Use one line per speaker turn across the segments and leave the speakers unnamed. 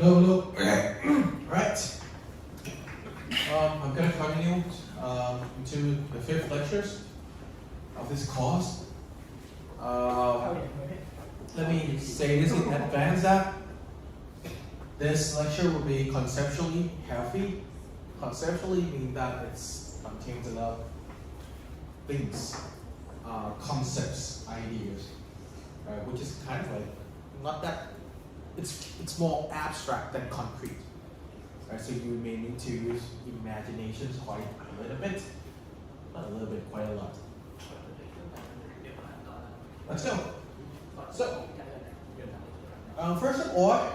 Hello. Okay. Right. I'm going to continue into the fifth lectures of this course. Let me say this in advance that this lecture will be conceptually healthy. Conceptually means that it contains a lot of things, concepts, ideas, which is kind of like not that. It's more abstract than concrete. Right? So you may need to use imagination quite a little bit, not a little bit, quite a lot. Let's go. So, first of all, I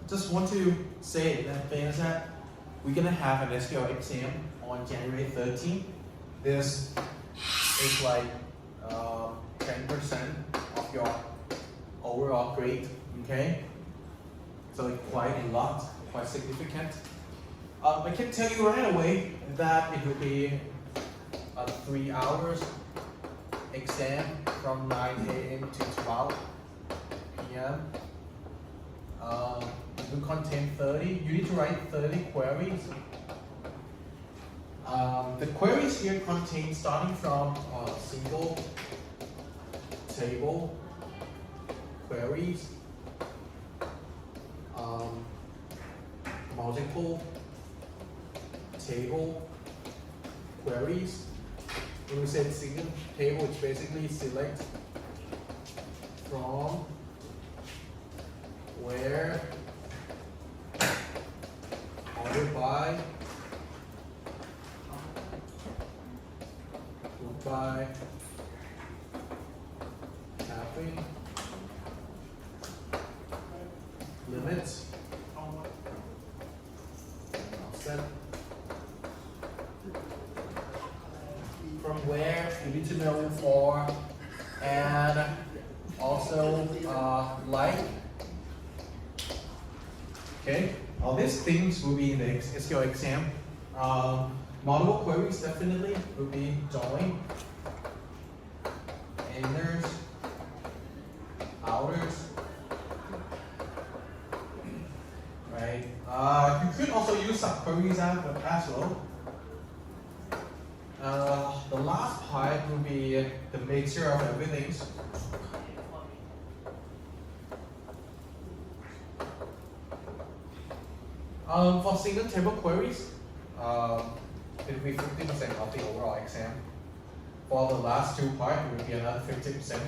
just want to say that we're gonna have an SQL exam on January 13th. This is like 10% of your overall grade. Okay. So it's quite a lot, quite significant. I can tell you right away that it will be a 3 hours exam from 9 a.m. to 12 p.m. It will contain 30. You need to write 30 queries. The queries here contain starting from single table queries, multiple table queries. When we say single table, it's basically select from where, order by, group by, tapping, limits, offset. From where you need to know for, and also like. Okay, all these things will be in the SQL exam. Multiple queries definitely will be join, inners, outers. Right. You could also use subqueries as well. The last part will be the mixture of everything. For single table queries, it will be 50% of the overall exam. For the last two parts, it will be another 50%.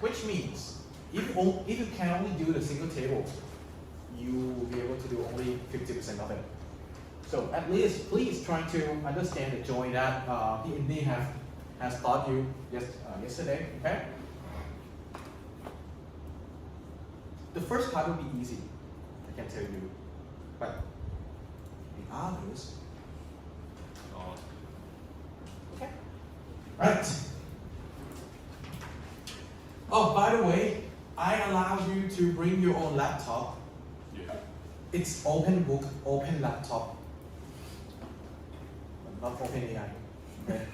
Which means, if you can only do the single table, you will be able to do only 50% of it. So at least please try to understand the join that PND has taught you yesterday. Okay. The first part will be easy, I can tell you, but the others. Okay. Right. Oh, by the way, I allow you to bring your own laptop. Yeah. It's open book, open laptop. Not open AI. Okay.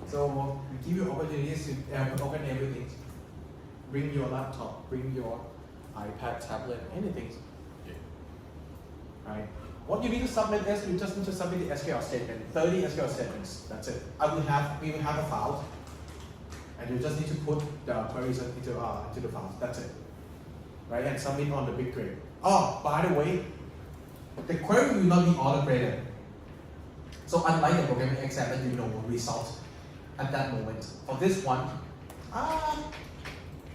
So we give you opportunities to open everything. Bring your laptop, bring your iPad, tablet, anything. Yeah. Right. What you need to submit is you just need to submit the SQL statement, 30 SQL statements. That's it. We will have a file, and you just need to put the queries into the file. That's it. Right, and submit on the big grade. Oh, by the way, the query will not be auto-graded. So unlike the programming exam that you know result at that moment, for this one,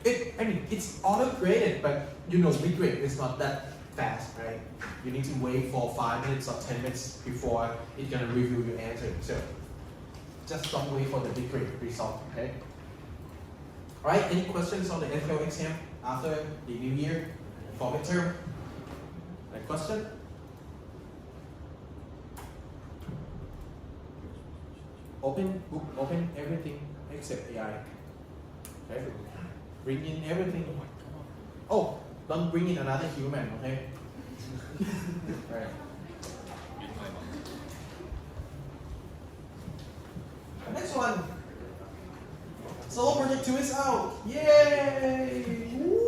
it's auto-graded, but you know big grade is not that fast, right? You need to wait for 5 minutes or 10 minutes before it's gonna review your answer. So just don't wait for the big grade result, okay? All right, any questions on the SQL exam after the new year, for midterm? Any question? Open book, open everything except AI. Okay? Bring in everything. Oh, don't bring in another human, okay? Right. The next one. Solo Project 2 is out. Yay! Woo!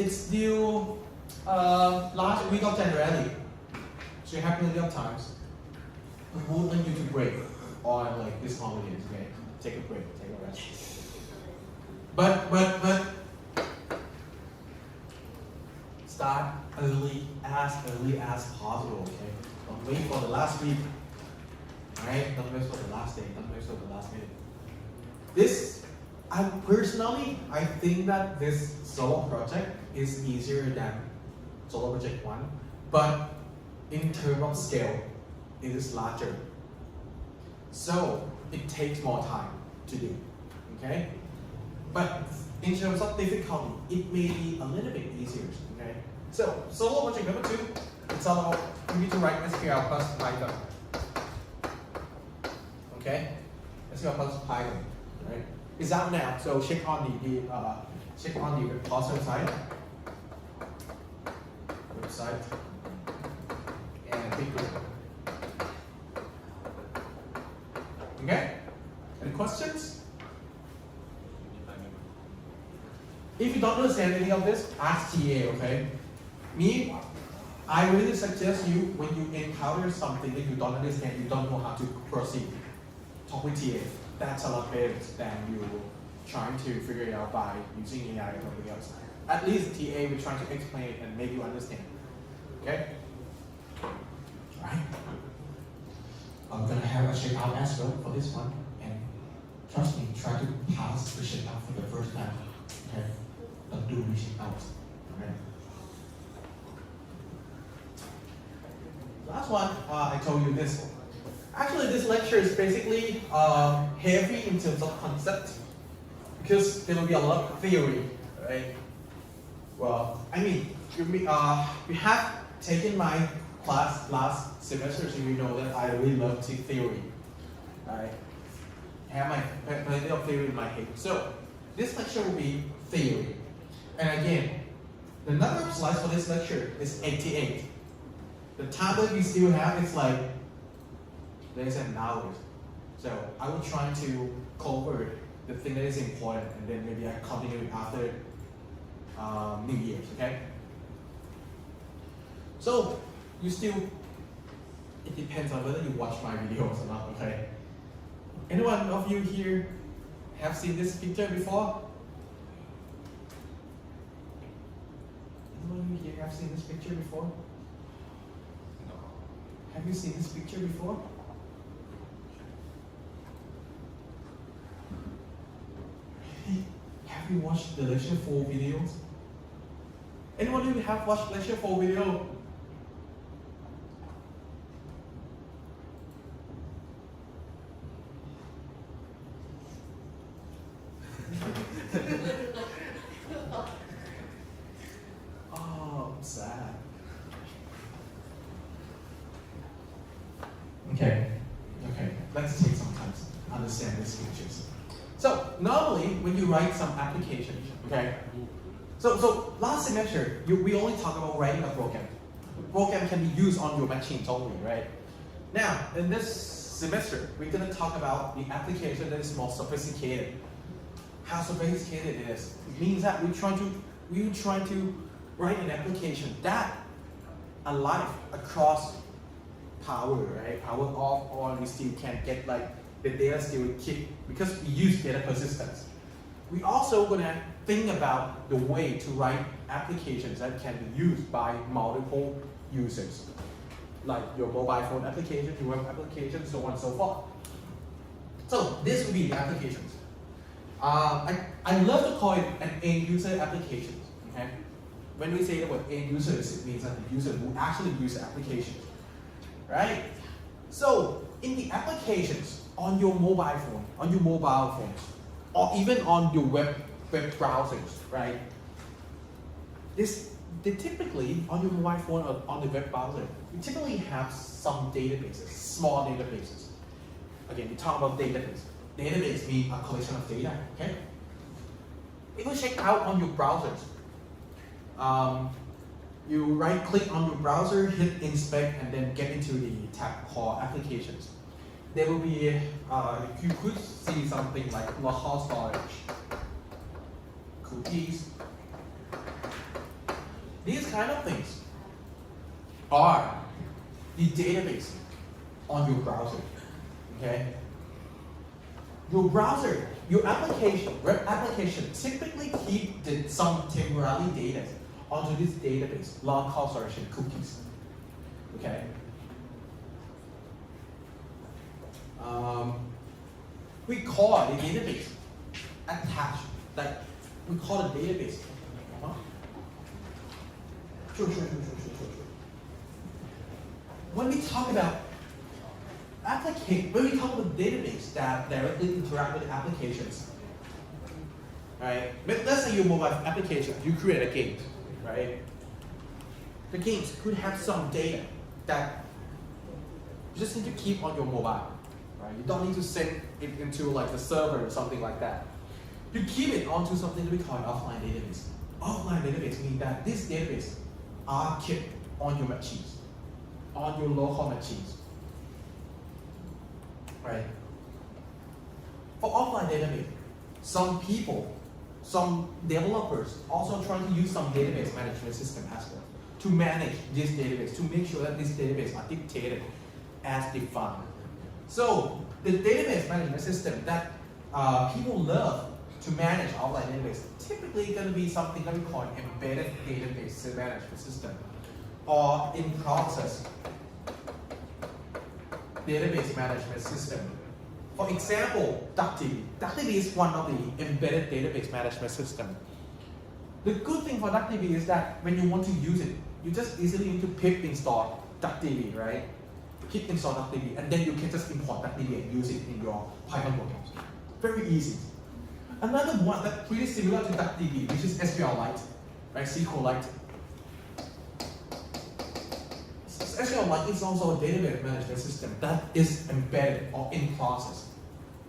it's due last week of January, so you have plenty of times. We won't want you to break on like this holidays, okay? Take a break, take a rest. But start early as possible, okay? Don't wait for the last week. Alright? Don't wait for the last day, don't wait for the last minute. I think that this solo project is easier than solo project 1, but in terms of scale, it is larger. So it takes more time to do, okay? But in terms of difficulty, it may be a little bit easier, okay? So solo project number 2, it's all about you need to write SQL plus Python. Okay? SQL plus Python, right? It's out now, so check on the repository website and pick it. Okay? Any questions? If you don't understand any of this, ask TA, okay? Me, I really suggest you, when you encounter something that you don't understand, you don't know how to proceed, talk with TA. That's a lot better than you trying to figure it out by using AI or something else. At least TA will try to explain it and make you understand. Okay? Alright. I'm gonna have a checkout as well for this one. And trust me, try to pass the checkout for the first time. Okay? Don't do the checkout. Okay? Last one, I told you this. Actually, this lecture is basically heavy in terms of concept because there will be a lot of theory, right? Well, I mean, we have taken my class last semester, so you know that I really love theory. I have my plenty of theory in my head. So this lecture will be theory, and again, the number of slides for this lecture is 88. The time that we still have is like less than hours. So I will try to cover the thing that is important, and then maybe I continue after New Year's, okay? So you still, it depends on whether you watch my videos or not, okay? Anyone of you here have seen this picture before? Anyone of you here have seen this picture before? No. Have you seen this picture before? Have you watched the lecture 4 videos? Anyone who have watched lecture 4 video? Oh, I'm sad. Okay, let's take some time to understand these pictures. So normally when you write some application, okay? So last semester we only talk about writing a program. The program can be used on your machines only, right? Now in this semester we're gonna talk about the application that is more sophisticated. How sophisticated it is. It means that we try to write an application that alive across power, right? Power off, or we still can get like the data still keep, because we use data persistence. We also gonna think about the way to write applications that can be used by multiple users, like your mobile phone application, your web application, so on and so forth. So this will be the applications. I love to call it an end user application. Okay? When we say the word end users, it means that the user who actually use the application, right? So in the applications, on your mobile phones, or even on your web browsers, right? They typically, on your mobile phone or on the web browser, you typically have some databases, small databases. Again, we talk about database. Database means a collection of data, okay? If you check out on your browsers, you right click on your browser, hit inspect, and then get into the tab called applications. There will be, you could see something like local storage, cookies, These kind of things are the database on your browser. Okay? Your browser, your application, web application typically keep some temporary data onto this database, local storage and cookies. Okay? We call the database attached, like we call it database. Sure. When we talk about when we talk about database that directly interact with applications, right? Let's say your mobile application, you create a game, right? The games could have some data that you just need to keep on your mobile, right? You don't need to send it into like the server or something like that. You keep it onto something that we call an offline database. Offline database means that this database are kept on your machines, on your local machines, right? For offline database, some people, some developers also try to use some database management system as well to manage this database, to make sure that this database are dictated as defined. So the database management system that people love to manage offline database typically going to be something that we call an embedded database management system, or in process database management system. For example, DuckDB. DuckDB is one of the embedded database management system. The good thing for DuckDB is that when you want to use it, you just easily need to pip install DuckDB, right? Pip install DuckDB, and then you can just import DuckDB and use it in your Python programs. Very easy. Another one that's pretty similar to DuckDB, which is SQLite, right? SQLite. SQLite is also a database management system that is embedded or in process,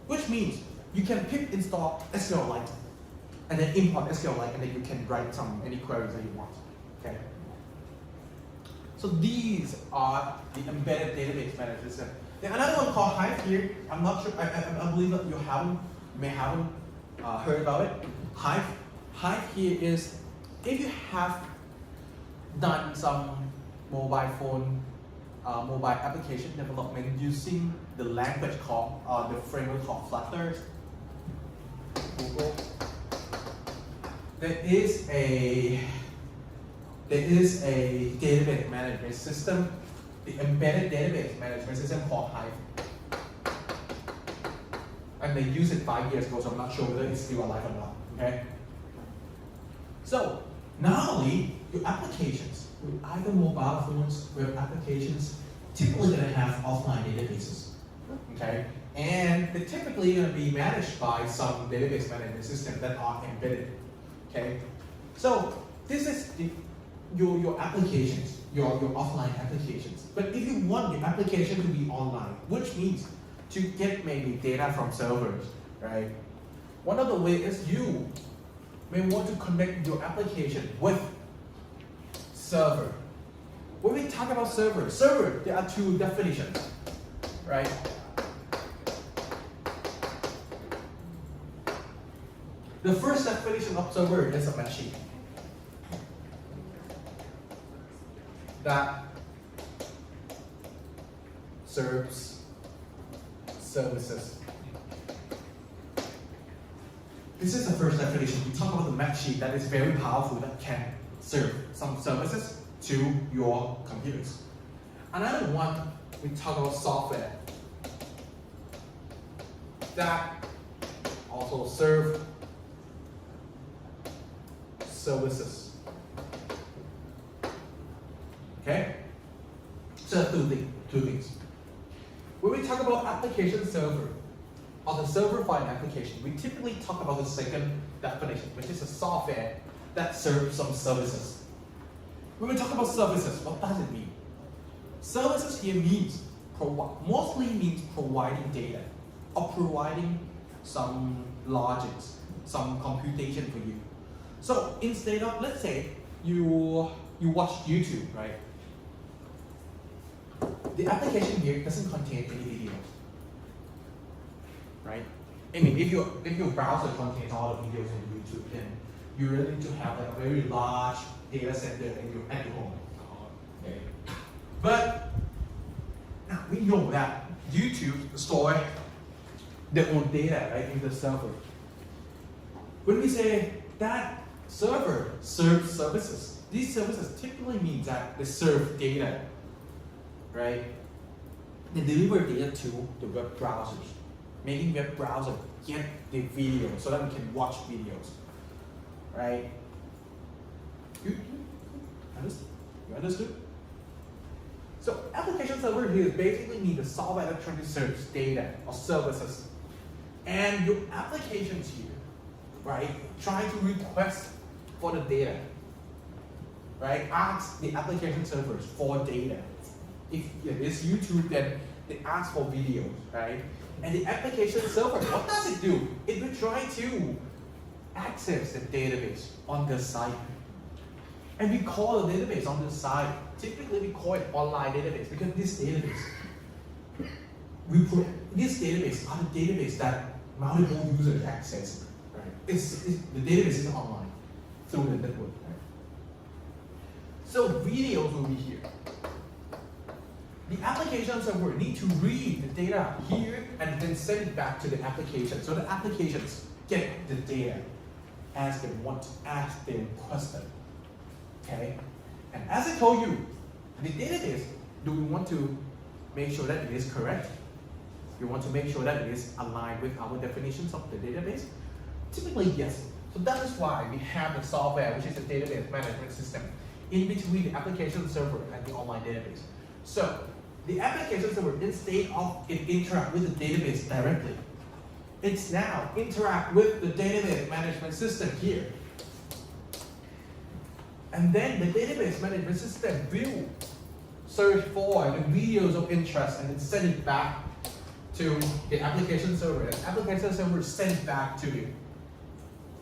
which means you can pip install SQLite and then import SQLite, and then you can write any queries that you want. Okay. So these are the embedded database management system. Then another one called Hive here. I'm not sure. I believe that you may haven't heard about it. Hive here is if you have done some mobile phone, mobile application development using the language called, the framework called Flutter, Google. There is a database management system, the embedded database management system called Hive. And they used it 5 years ago, so I'm not sure whether it's still alive or not. Okay. So not only your applications, with either mobile phones, web applications, typically going to have offline databases. Okay, and they're typically going to be managed by some database management systems that are embedded. Okay, so this is your applications, your offline applications. But if you want your application to be online, which means to get maybe data from servers, right? One of the ways is you may want to connect your application with server. When we talk about server, there are two definitions, right? The first definition of server is a machine that serves services. This is the first definition. We talk about the machine that is very powerful, that can serve some services to your computers. Another one, we talk about software that also serve services. Okay? So two things. When we talk about application server, or the server for an application, we typically talk about the second definition, which is a software that serves some services. When we talk about services, what does it mean? Services here mostly means providing data, or providing some logics, some computation for you. So instead of, let's say, you watch YouTube, right? The application here doesn't contain any videos, right? I mean, if your browser contains all the videos on YouTube, then you really need to have like a very large data center at your home. Okay. But now we know that YouTube store their own data, right, in the server. When we say that server serves services, these services typically mean that they serve data, right? They deliver data to the web browsers, making web browser get the video so that we can watch videos, right? You understood? You understood? So application server here basically means the software that trying to serve data or services. And your applications here, right, try to request for the data, right? Ask the application servers for data. If it is YouTube, then they ask for videos, right? And the application server, what does it do? It will try to access the database on the site. And we call the database on the site, typically we call it online database because this database are the database that multiple users access. Right? The database is online through the network. Right? So videos will be here. The application server need to read the data here and then send it back to the application. So the applications get the data as they want, as they requested. Okay? And as I told you, the database, do we want to make sure that it is correct? We want to make sure that it is aligned with our definitions of the database? Typically, yes. So that is why we have the software, which is a database management system, in between the application server and the online database. So the application server, instead of it interact with the database directly, it's now interact with the database management system here. And then the database management system will search for the videos of interest and then send it back to the application server. And the application server sends back to the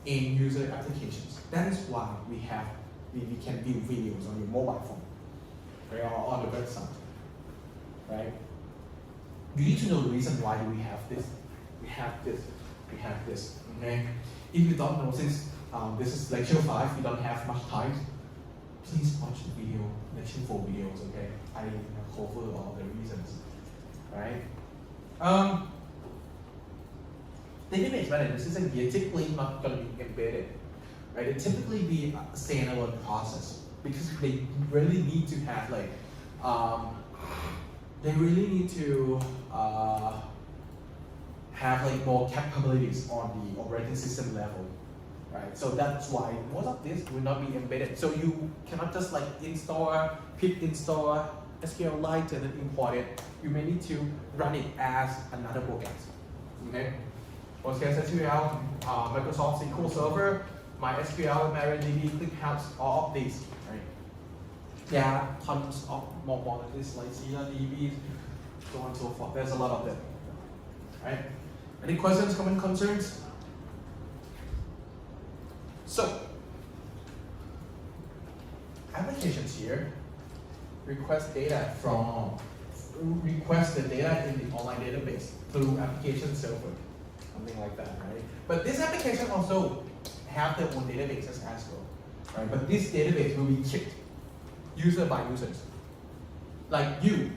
end user applications. That is why we can view videos on your mobile phone, right, or on the website, right? You need to know the reason why we have this. We have this. Okay. If you don't know, since this is lecture 5, you don't have much time, please watch the video, lecture 4 videos, okay? I cover all the reasons, right? Database management system here typically not going to be embedded, right? It typically be a standalone process because they really need to have like, they really need to have like more capabilities on the operating system level. Right, so that's why most of this will not be embedded. So you cannot just like pip install SQLite and then import it. You may need to run it as another program. Okay, PostgreSQL, Microsoft SQL Server, MySQL, MariaDB, ClickHouse, all of these. Right? Yeah, tons of more than this, like CDB, so on and so forth. There's a lot of them. Right? Any questions, comments, concerns? So, applications here request the data in the online database through application server, something like that, right? But this application also have their own databases as well, right? But this database will be checked user by users. Like you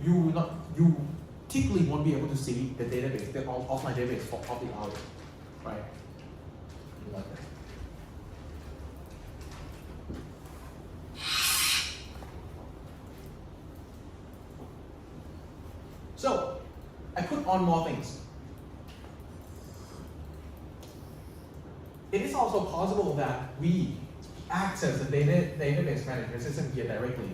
typically won't be able to see the database, the offline database for public hours, right? Like that. So, I put on more things. It is also possible that we access the database management system here directly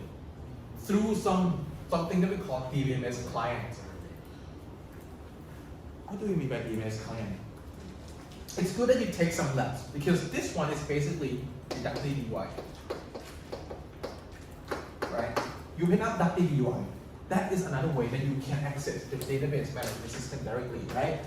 through something that we call DBMS client. What do we mean by DBMS client? It's good that you take some labs because this one is basically the DBY. Right? You cannot DBY. That is another way that you can access the database management system directly, right?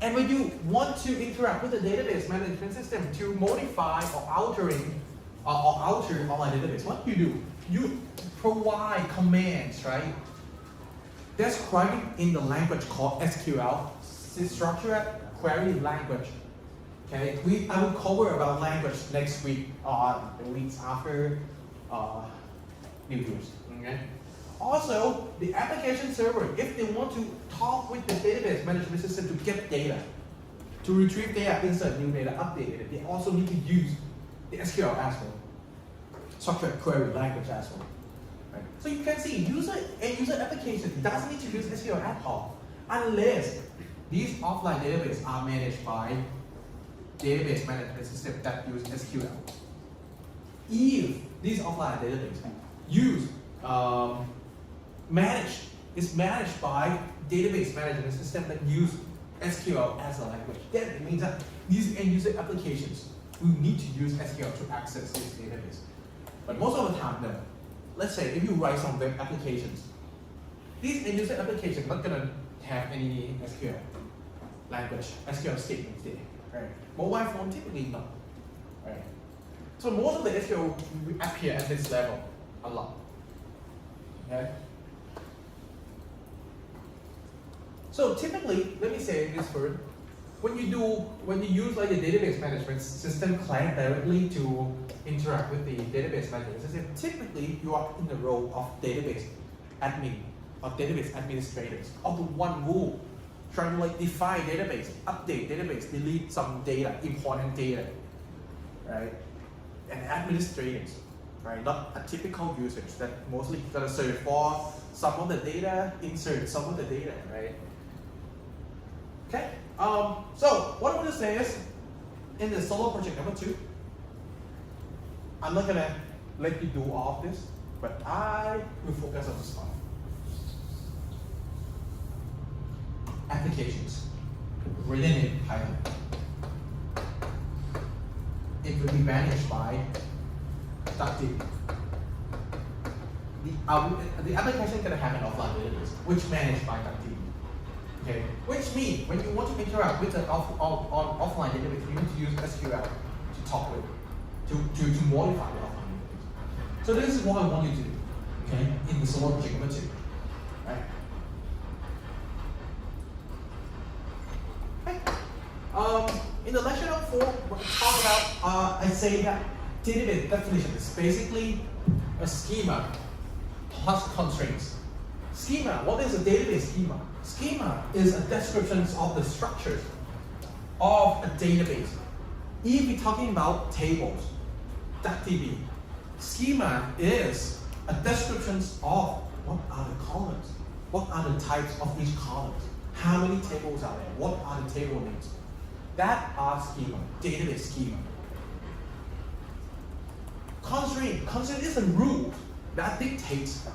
And when you want to interact with the database management system to modify or alter the online database, what do? You provide commands, right? Described in the language called SQL, Structured Query Language. Okay, I will cover about language next week or the weeks after New Year's. Okay. Also, the application server, if they want to talk with the database management system to get data, to retrieve data, insert new data, update it, they also need to use the SQL as well, structured query language as well. Right? So you can see user application doesn't need to use SQL at all, unless these offline databases are managed by database management system that use SQL. If these offline databases use managed by database management system that use SQL as a language, then it means that these end user applications will need to use SQL to access this database. But most of the time, no. Let's say if you write some web applications, these end user applications are not gonna have any SQL language, SQL statements there. Right? Mobile phone typically not. Right? So most of the SQL will appear at this level a lot. Okay? So typically, let me say this first. When you use like a database management system client directly to interact with the database management system, typically you are in the role of database admin or database administrators, or the one who trying to like define database, update database, delete some data, important data, right? And administrators, right? Not a typical usage that mostly gonna search for some of the data, insert some of the data, right? Okay. So what I'm going to say is, in the solo project number 2, I'm not gonna let you do all of this, but I will focus on this one. Applications written in Python. It will be managed by DBP. The application is gonna have an offline database, which managed by DBP. Okay, which means when you want to interact with an offline database, you need to use SQL to talk with, to modify the offline database. So this is what I want you to do, okay, in the solo project number 2, right? Okay. In the lecture number 4, we'll talk about, I say that database definition is basically a schema plus constraints. Schema, what is a database schema? Schema is a description of the structures of a database. If we're talking about tables, DB, schema is a description of what are the columns, what are the types of each column, how many tables are there, what are the table names. That are schema, database schema. Constraint is a rule that dictates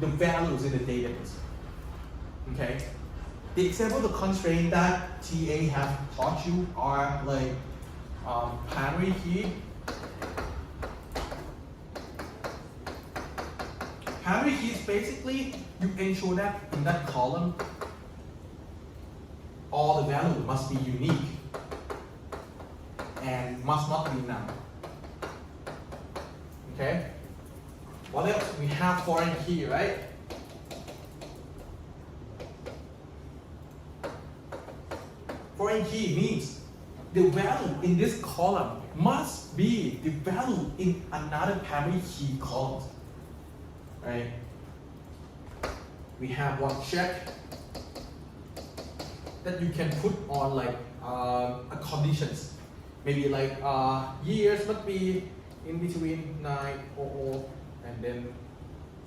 the values in the database. Okay? The example of the constraint that TA have taught you are like primary key. Primary key is basically you ensure that in that column all the values must be unique and must not be null. Okay? What else? We have foreign key, right? Foreign key means the value in this column must be the value in another primary key column. Right? We have one check that you can put on like a conditions. Maybe like years must be in between 900 and then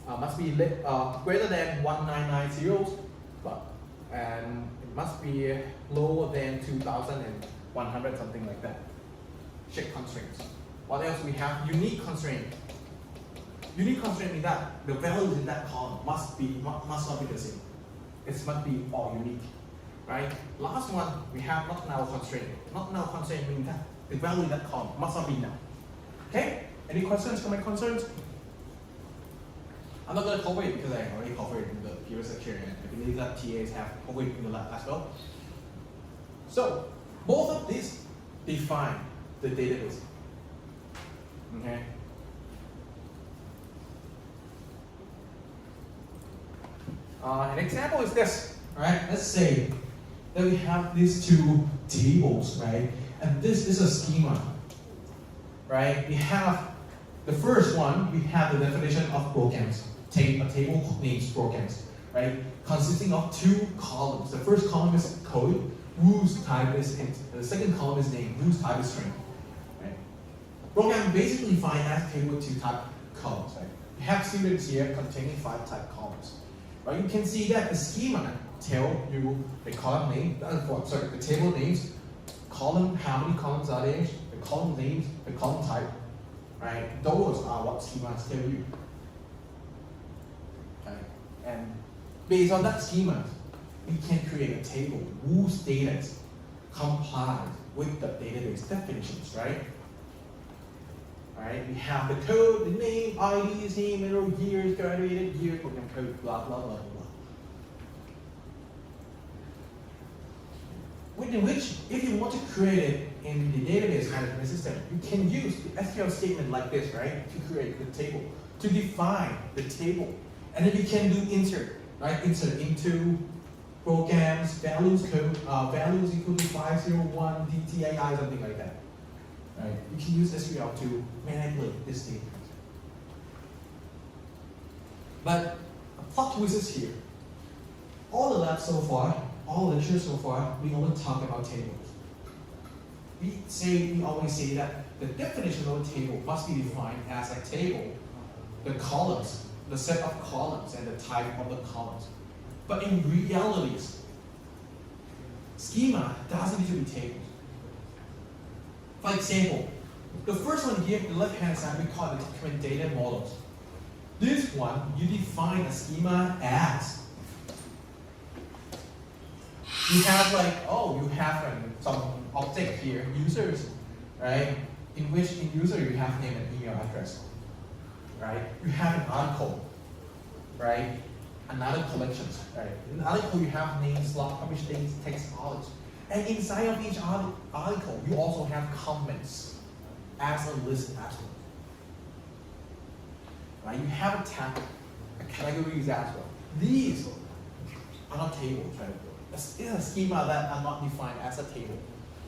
must be greater than 1990, and it must be lower than 2100, something like that. Check constraints. What else? We have unique constraint. Unique constraint means that the values in that column must not be the same. It must be all unique. Right? Last one, we have not null constraint. Not null constraint means that the value in that column must not be null. Okay? Any questions, concerns? I'm not going to cover it because I already covered it in the previous lecture, and I believe that TAs have covered it in the lab as well. So, both of these define the database. Okay? An example is this. Right? Let's say that we have these two tables, right? And this is a schema, right? We have the first one, we have the definition of programs, a table names programs, right? Consisting of two columns. The first column is code, whose type is int. And the second column is name, whose type is string, right? Program basically defined as a table with two type columns, right? We have students here containing 5 type columns, right? You can see that the schema tell you the column name, the table names, column, how many columns are there, the column names, the column type, right? Those are what schemas tell you. Okay? And based on that schema, we can create a table whose data complies with the database definitions, right? Right? We have the code, the name, IDs, name, middle, years, graduated, year, program code, blah, blah, blah, blah, blah. In which, if you want to create it in the database management system, you can use the SQL statement like this, right? To create the table, to define the table. And then you can do insert, right? Insert into programs, values code, values equal to 501, DTAI, something like that. Right? You can use SQL to manipulate this statement. But a plot twist is here. All the labs so far, all the lectures so far, we only talk about tables. We always say that the definition of a table must be defined as a table, the columns, the set of columns, and the type of the columns. But in reality, schema doesn't need to be tables. For example, the first one here, the left-hand side, we call it document data models. This one, you define a schema as you have you have some object here, users, right? In which in user you have name and email address, right? You have an article, right? Another collections, right? In the article you have names, slot, published dates, text, knowledge. And inside of each article, you also have comments as a list as well. Right? You have a tag, a categories as well. These are not tables, right? It's a schema that are not defined as a table.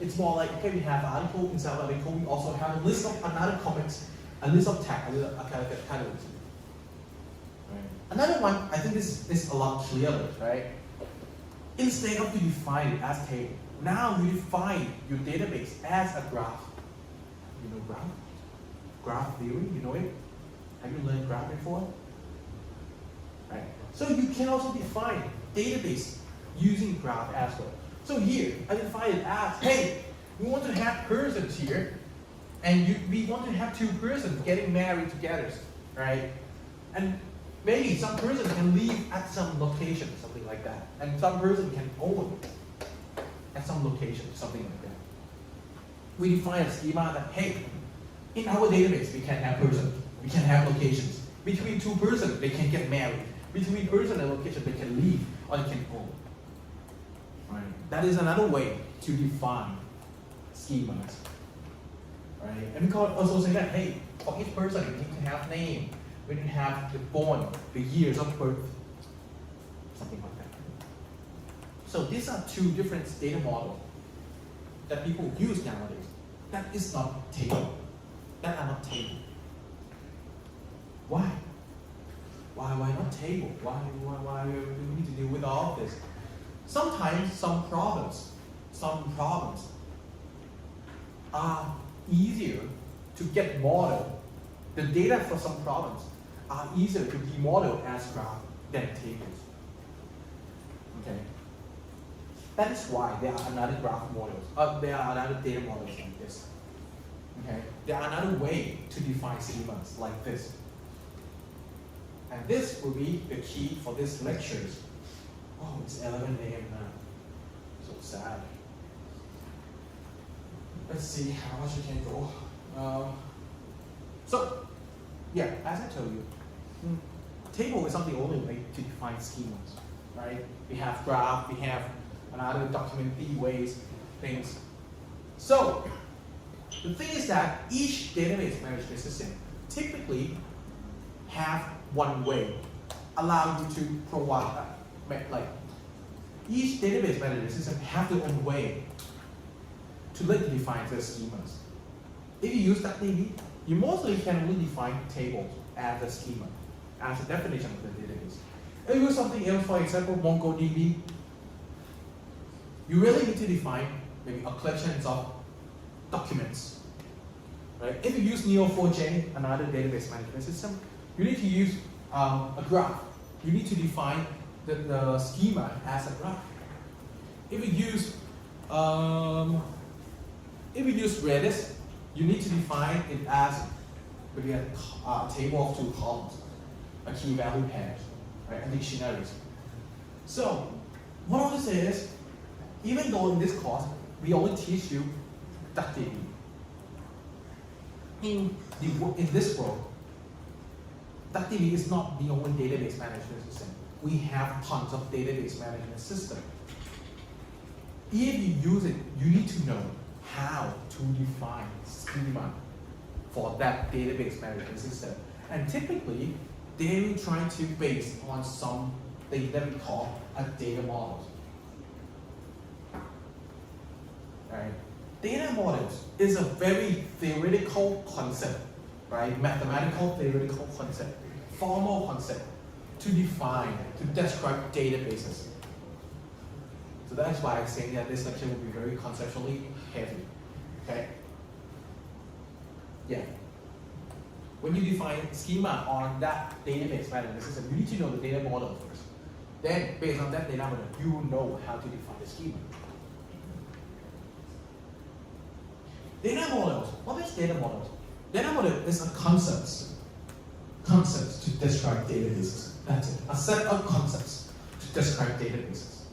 It's more like, okay, we have an article, inside of the article, we also have a list of another comments, a list of tags, a categories. Right. Another one, I think this is a lot clearer, right? Instead of you define it as a table, now you define your database as a graph. You know graph? Graph theory, you know it? Have you learned graph before? Right. So you can also define database using graph as well. So here, I define it as, hey, we want to have persons here, and we want to have 2 persons getting married together, right? And maybe some person can live at some location, something like that. And some person can own at some location, something like that. We define a schema that, hey, in our database, we can have persons, we can have locations. Between 2 persons, they can get married. Between person and location, they can live or they can own. Right? That is another way to define schemas. Right? And we can also say that, hey, for each person, we need to have name. We need to have the born, the years of birth, something like that. So these are 2 different data models that people use nowadays. That is not table. That are not table. Why? Why not table? Why do we need to deal with all of this? Sometimes some problems are easier to get modeled. The data for some problems are easier to be modeled as graph than tables. Okay. That is why there are another graph models. There are another data models like this. Okay. There are another way to define schemas like this. And this will be the key for this lectures. Oh, it's 11 a.m. now. So sad. Let's see how much we can go. So, yeah, as I told you, table is not the only way to define schemas, right? We have graph, we have another document ways, things. So, the thing is that each database management system typically have one way, allow you to provide, like each database management system have their own way to let you define the schemas. If you use DB, you mostly can only define tables as a schema, as a definition of the database. If you use something else, for example, MongoDB, you really need to define maybe a collection of documents. Right? If you use Neo4j, another database management system, you need to use a graph. You need to define the schema as a graph. If you use Redis, you need to define it as maybe a table of 2 columns, a key value pair, right, and dictionaries. So what I want to say is, even though in this course we only teach you DB, in this world, DB is not the only database management system. We have tons of database management systems. If you use it, you need to know how to define schema for that database management system. And typically, they will try to base on something that we call a data model. Right? Data models is a very theoretical concept, right? Mathematical theoretical concept, formal concept to define, to describe databases. So that's why I'm saying that this lecture will be very conceptually heavy. Okay? Yeah. When you define schema on that database management system, you need to know the data model first. Then, based on that data model, you will know how to define the schema. Data models. What is data models? Data model is a concept to describe databases. That's it. A set of concepts to describe databases.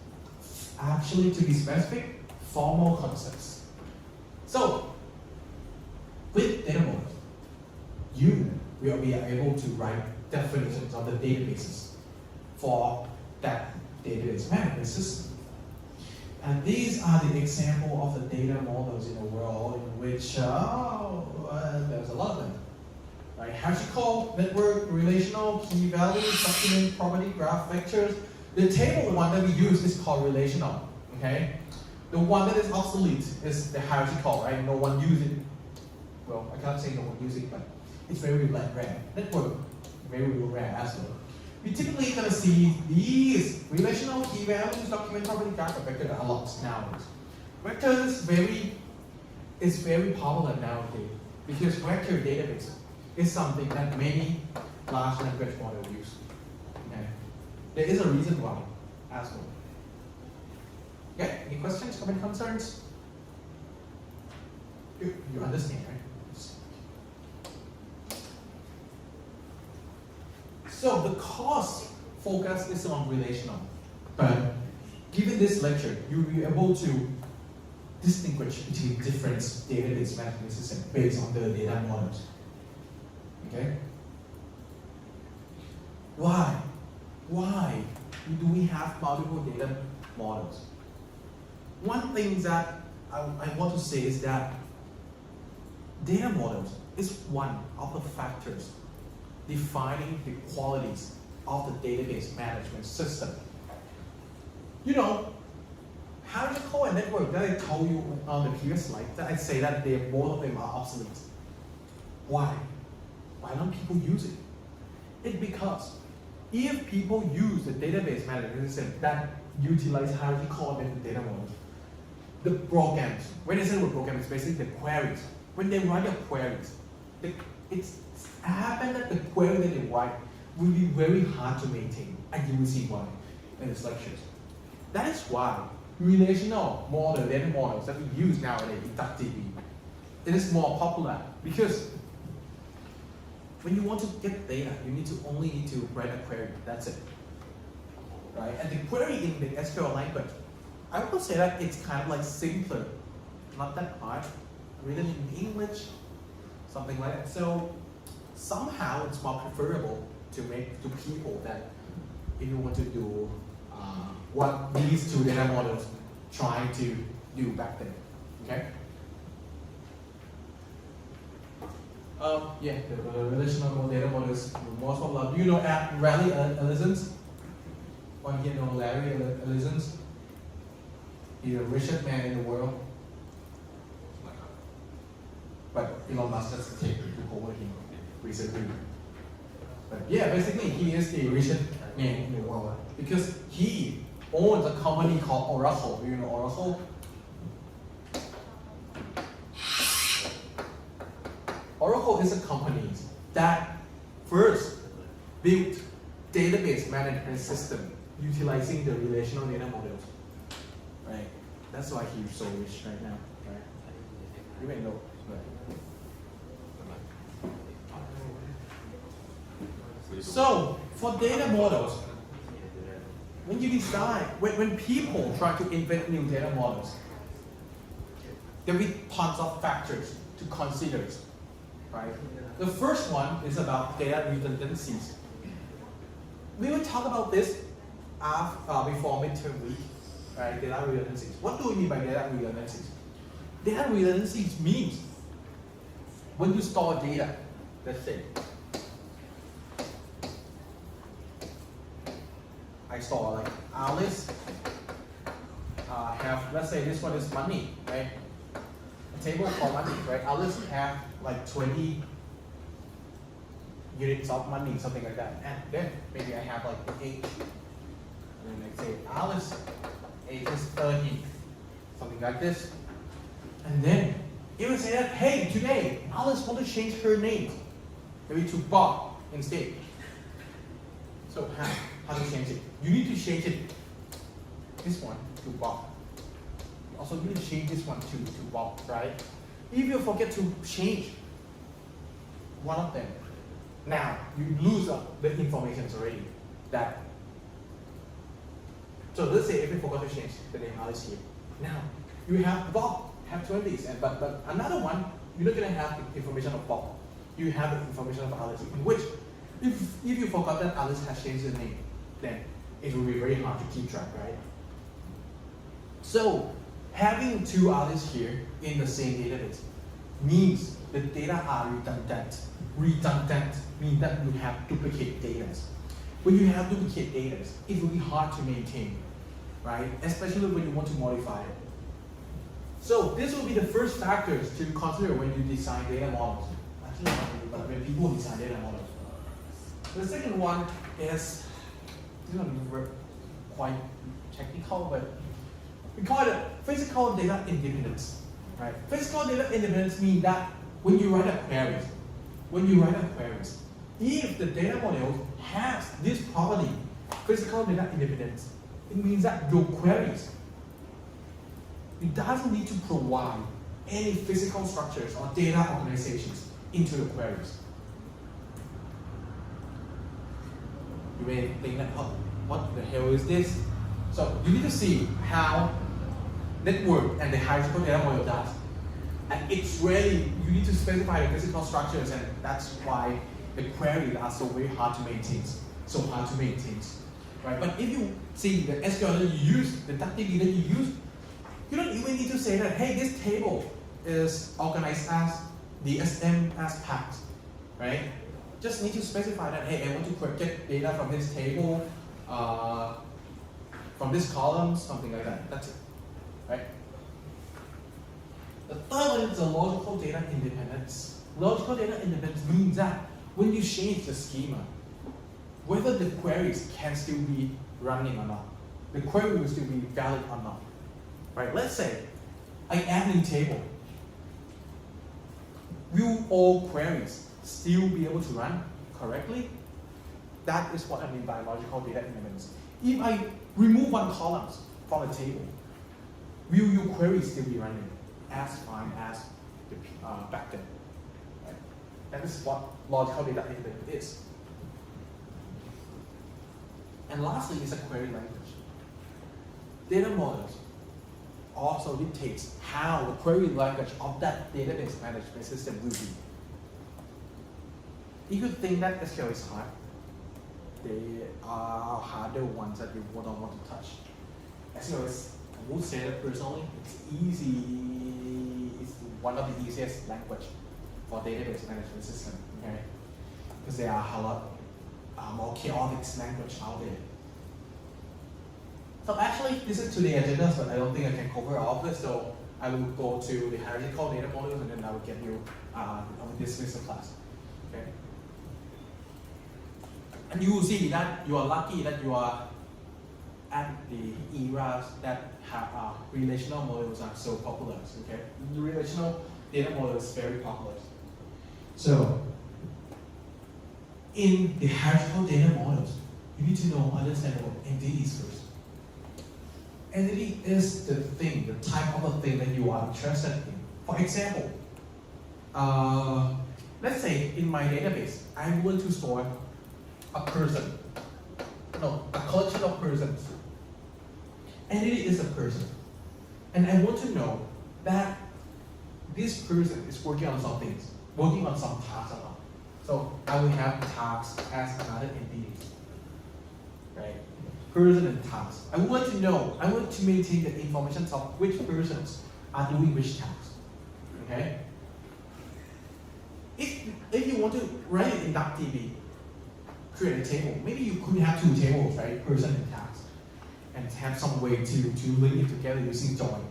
Actually, to be specific, formal concepts. So, with data models, you will be able to write definitions of the databases for that database management system. And these are the example of the data models in the world in which there's a lot of them. Right? Hierarchical, network, relational, key values, document, property, graph, vectors. The table one that we use is called relational. Okay? The one that is obsolete is the hierarchical, right? No one uses it. Well, I can't say no one uses it, but it's very rare. Network, very rare as well. We typically going to see these relational key values, document, property, graph, and vector a lot nowadays. Vector is very popular nowadays because vector database is something that many large language models use. Okay? There is a reason why as well. Okay, any questions, comment, concerns? You understand, right? So the course focus is on relational, but given this lecture, you'll be able to distinguish between different database management systems based on the data models. Okay? Why do we have multiple data models? One thing that I want to say is that data models is one of the factors defining the qualities of the database management system. You know, hierarchical and network that I told you on the previous slide, that I say that both of them are obsolete. Why? Why don't people use it? It's because if people use the database management system that utilize hierarchical and data models, the programs, when I say the program, it's basically the queries. When they write the queries, it's happened that the query that they write will be very hard to maintain, and you will see why in this lectures. That is why relational model, data models that we use nowadays in DB, it is more popular because when you want to get data, you only need to write a query. That's it, right? And the query in the SQL language, I would say that it's kind of like simpler, not that hard, written in English, something like that. So somehow it's more preferable to make to people that if you want to do what these two data models trying to do back then. Okay. Yeah, the relational data models most popular. Do you know Larry Ellison's? One here know Larry Ellison's? He's the richest man in the world. but Elon Musk just took over him recently. But yeah, basically he is the richest man in the world because he owns a company called Oracle. Do you know Oracle? Oracle is a company that first built database management system utilizing the relational data models. Right? That's why he's so rich right now. Right? You may know. Right? So for data models, when you design, when people try to invent new data models, there will be tons of factors to consider. Right? The first one is about data redundancies. We will talk about this before midterm week, right? Data redundancies. What do we mean by data redundancies? Data redundancies means when you store data, let's say, I store like Alice, let's say this one is money, right? A table for money, right? Alice have like 20 units of money, something like that. And then maybe I have like the age. And then I say Alice, age is 30, something like this. And then it will say that, hey, today Alice wants to change her name, maybe to Bob instead. So how to change it? You need to change it, this one to Bob. Also, you need to change this one to Bob, right? If you forget to change one of them, now you lose the information already. So let's say if you forgot to change the name Alice here, now you have Bob, have 20s, but another one you're not gonna have the information of Bob. You have the information of Alice, in which if you forgot that Alice has changed the name, then it will be very hard to keep track, right? So having two Alice here in the same database means the data are redundant. Redundant means that you have duplicate data. When you have duplicate data, it will be hard to maintain, right? Especially when you want to modify it. So this will be the first factors to consider when you design data models. Actually, not really, but when people design data models. The second one is, this one is quite technical, but we call it physical data independence. Right? Physical data independence means that when you write a query, if the data model has this property, physical data independence, it means that your queries, it doesn't need to provide any physical structures or data organizations into the queries. You may think that, oh, what the hell is this? So you need to see how network and the hierarchical data model does. And it's really, you need to specify the physical structures, and that's why the queries are so very hard to maintain. Right? But if you see the SQL that you use, the DBP that you use, you don't even need to say that, hey, this table is organized as DSM as packs, right? Just need to specify that, hey, I want to get data from this table, from this column, something like that. That's it, right? The third one is the logical data independence. Logical data independence means that when you change the schema, whether the queries can still be running or not, the query will still be valid or not. Right? Let's say I add a new table. Will all queries still be able to run correctly? That is what I mean by logical data independence. If I remove one column from a table, will your query still be running as fine as the back then? Right? That is what logical data independence is. And lastly is a query language. Data models also dictates how the query language of that database management system will be. If you think that SQL is hard, they are harder ones that you don't want to touch. SQL is, I would say that personally, it's easy, it's one of the easiest language for database management system, okay? Because there are a lot more chaotic language out there. So actually, this is today's agenda, but I don't think I can cover all of it, so I will go to the hierarchical data models and then I will get you, I will dismiss the class. Okay? And you will see that you are lucky that you are at the eras that have, relational models are so popular. Okay? The relational data model is very popular. So, in the hierarchical data models, you need to understand what entities first. Entity is the thing, the type of a thing that you are interested in. For example, let's say in my database, I'm going to store a person. No, a collection of persons. Entity is a person. And I want to know that this person is working on some things, working on some tasks. So I will have tasks as another entity. Right? Person and task. I want to know, I want to maintain the information of which persons are doing which tasks. Okay? If you want to write it in DB, create a table. Maybe you could have two tables, right? Person and task. And have some way to link it together using join.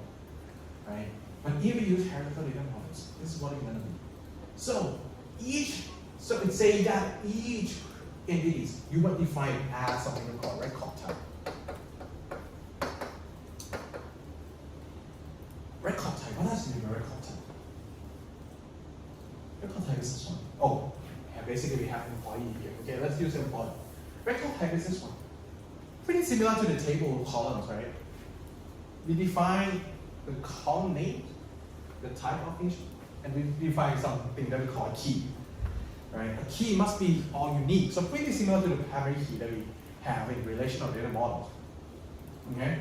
Right? But if you use hierarchical data models, this is what it's gonna be. So it says that each entities, you will define as something called record type. Record type, what does it mean by record type? Record type is this one. Oh, yeah, basically we have employee here. Okay, let's use employee. Record type is this one. Pretty similar to the table of columns, right? We define the column name, the type of each, and we define something that we call a key. Right? A key must be all unique. So pretty similar to the primary key that we have in relational data models. Okay?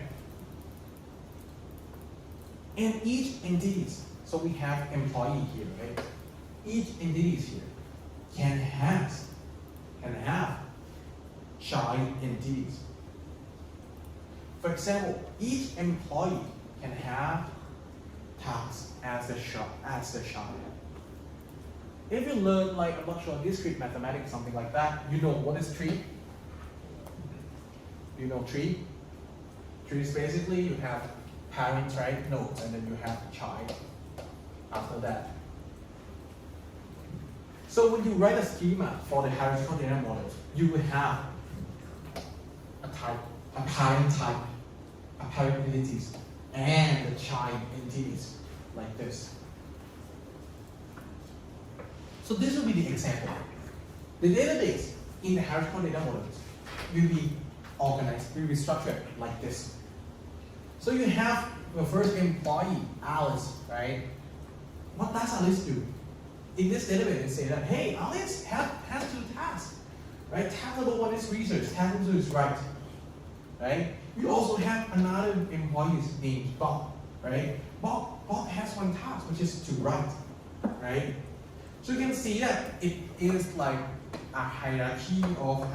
And each entities, so we have employee here, right? Each entities here can have child entities. For example, each employee can have tasks as the child. If you learn, like, I'm not sure, discrete mathematics, something like that, you know what is tree? You know tree? Tree is basically you have parent, right, nodes, and then you have child after that. So when you write a schema for the hierarchical data models, you will have a type, a parent type, a parent entities, and the child entities, like this. So this will be the example. The database in the hierarchical data models will be organized, will be structured like this. So you have the first employee, Alice, right? What does Alice do? In this database, it says that, hey, Alice has two tasks, right? Task number one is research, task number two is write, right? You also have another employee named Bob, right? Bob has one task, which is to write, right? So you can see that it is like a hierarchy of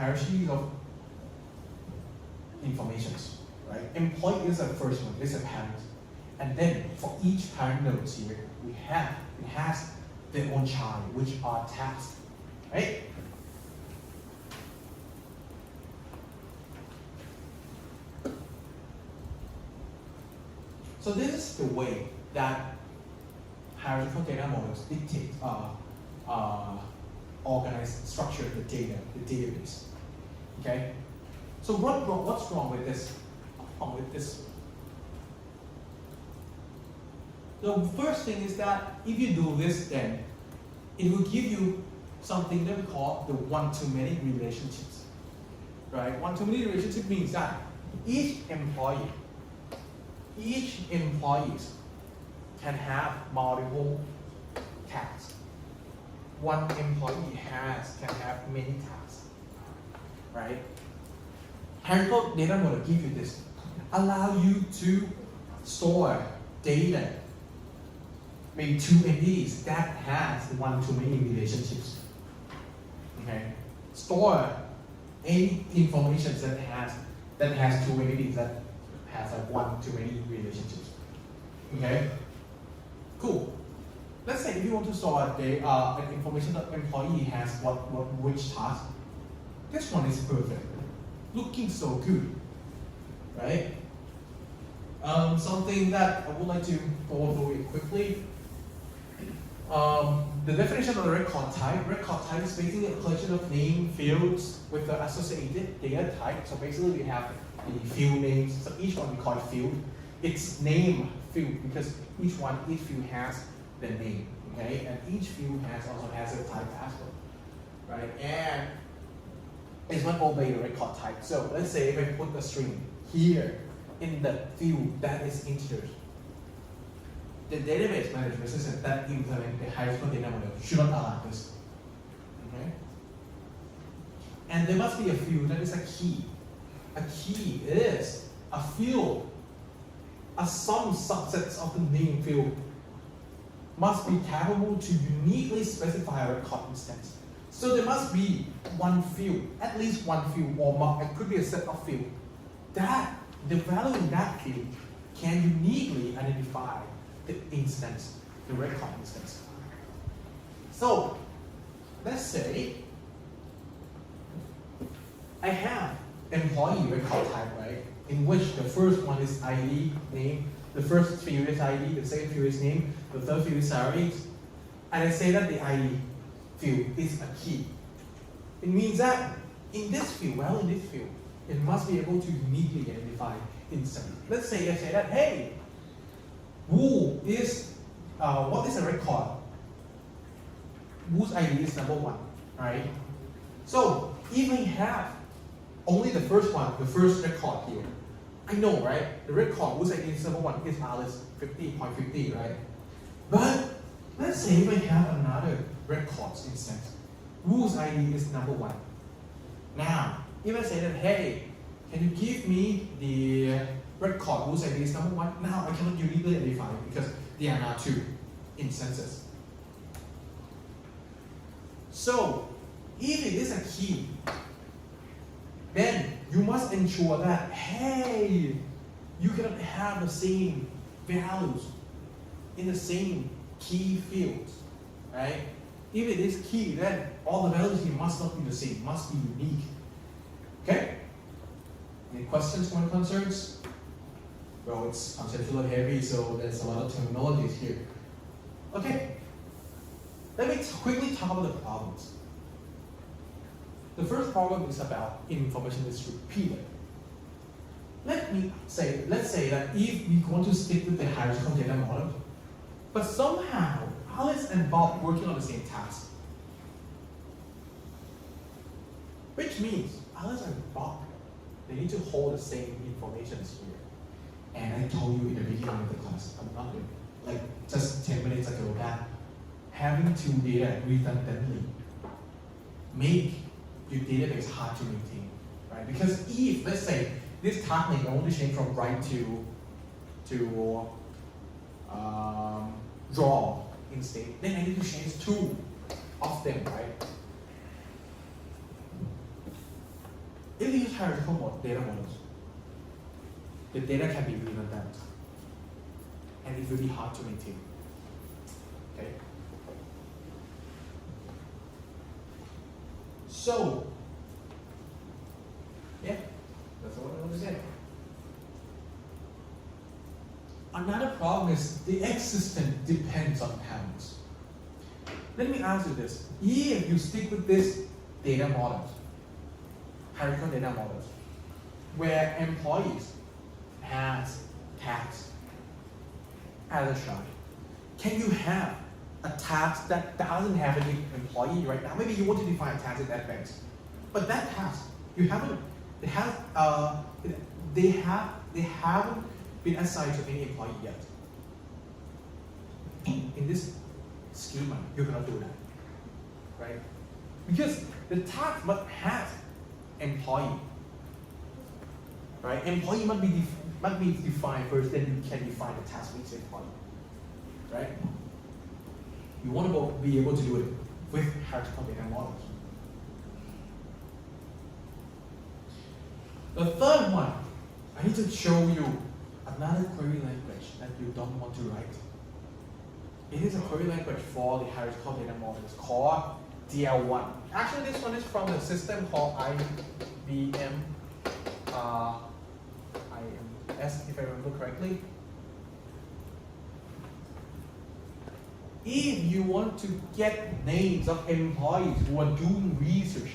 informations, right? Employee is the first one, this is a parent. And then for each parent nodes here, it has their own child, which are tasks, right? So this is the way that hierarchical data models dictate, organize, structure the data, the database. Okay. So what's wrong with this? The first thing is that if you do this, then it will give you something that we call the one-to-many relationships. Right? One-to-many relationship means that each employee can have multiple tasks. One employee can have many tasks. Right? Hierarchical data model give you this. Allow you to store data, maybe two entities that has one-to-many relationships. Okay? Store any information that has two entities that has a one-to-many relationships. Okay? Cool. Let's say if you want to store an information that employee has which task, this one is perfect. Looking so good, right? Something that I would like to go through it quickly. The definition of the record type. Record type is basically a collection of name fields with the associated data type. So basically we have the field names. So each one we call it field. It's name field because each field has the name. Okay, and each field also has a type as well, right? And it's not obey the record type. So let's say if I put the string here in the field that is integers, the database management system that implement the hierarchical data model should not allow this. Okay? And there must be a field that is a key. A key is a field, some subsets of the name field must be capable to uniquely specify a record instance. So there must be one field, at least one field, or more, it could be a set of fields, that the value in that field can uniquely identify the instance, the record instance. So let's say I have employee record type, right? In which the first one is ID, name, the first field is ID, the second field is name, the third field is salary, and I say that the ID field is a key. It means that in this field, it must be able to uniquely identify instance. Let's say I say that, hey, Wu is, what is a record? Wu's ID is number 1, right? So if I have only the first one, the first record here, I know, right? The record Wu's ID is number 1 is Alice 50.50, right? But let's say if I have another records instance, Wu's ID is number 1. Now, if I say that, hey, can you give me the record Wu's ID is number 1? Now I cannot uniquely identify it because there are now 2 instances. So, if it is a key, then you must ensure that, hey, you cannot have the same values in the same key fields, right? If it is key, then all the values here must not be the same, must be unique. Okay? Any questions or concerns? Well, it's conceptual heavy, so there's a lot of terminologies here. Okay. Let me quickly talk about the problems. The first problem is about information is repeated. Let's say that if we want to stick with the hierarchical data model, but somehow Alice and Bob working on the same task, which means Alice and Bob, they need to hold the same information here. And I told you in the beginning of the class, I'm not doing like just 10 minutes ago that having 2 data redundantly make your database hard to maintain, right? Because if, let's say, this task may only change from write to draw instead, then I need to change 2 of them, right? If you use hierarchical data models, the data can be redundant, and it will be hard to maintain. Okay. So, yeah, that's what I want to say. Another problem is the existence depends on patterns. Let me ask you this. If you stick with this data models, hierarchical data models, where employees has tax as a child, can you have a tax that doesn't have any employee right now? Maybe you want to define tax in that bank, but that tax you haven't. They haven't been assigned to any employee yet. In this schema, you cannot do that, right? Because the tax must have employee, right? Employee must be defined first, then you can define the task with employee, right? You want to be able to do it with hierarchical data models. The third one, I need to show you another query language that you don't want to write. It is a query language for the hierarchical data model. It's called DL1. Actually, this one is from the system called IBM. if I remember correctly. If you want to get names of employees who are doing research,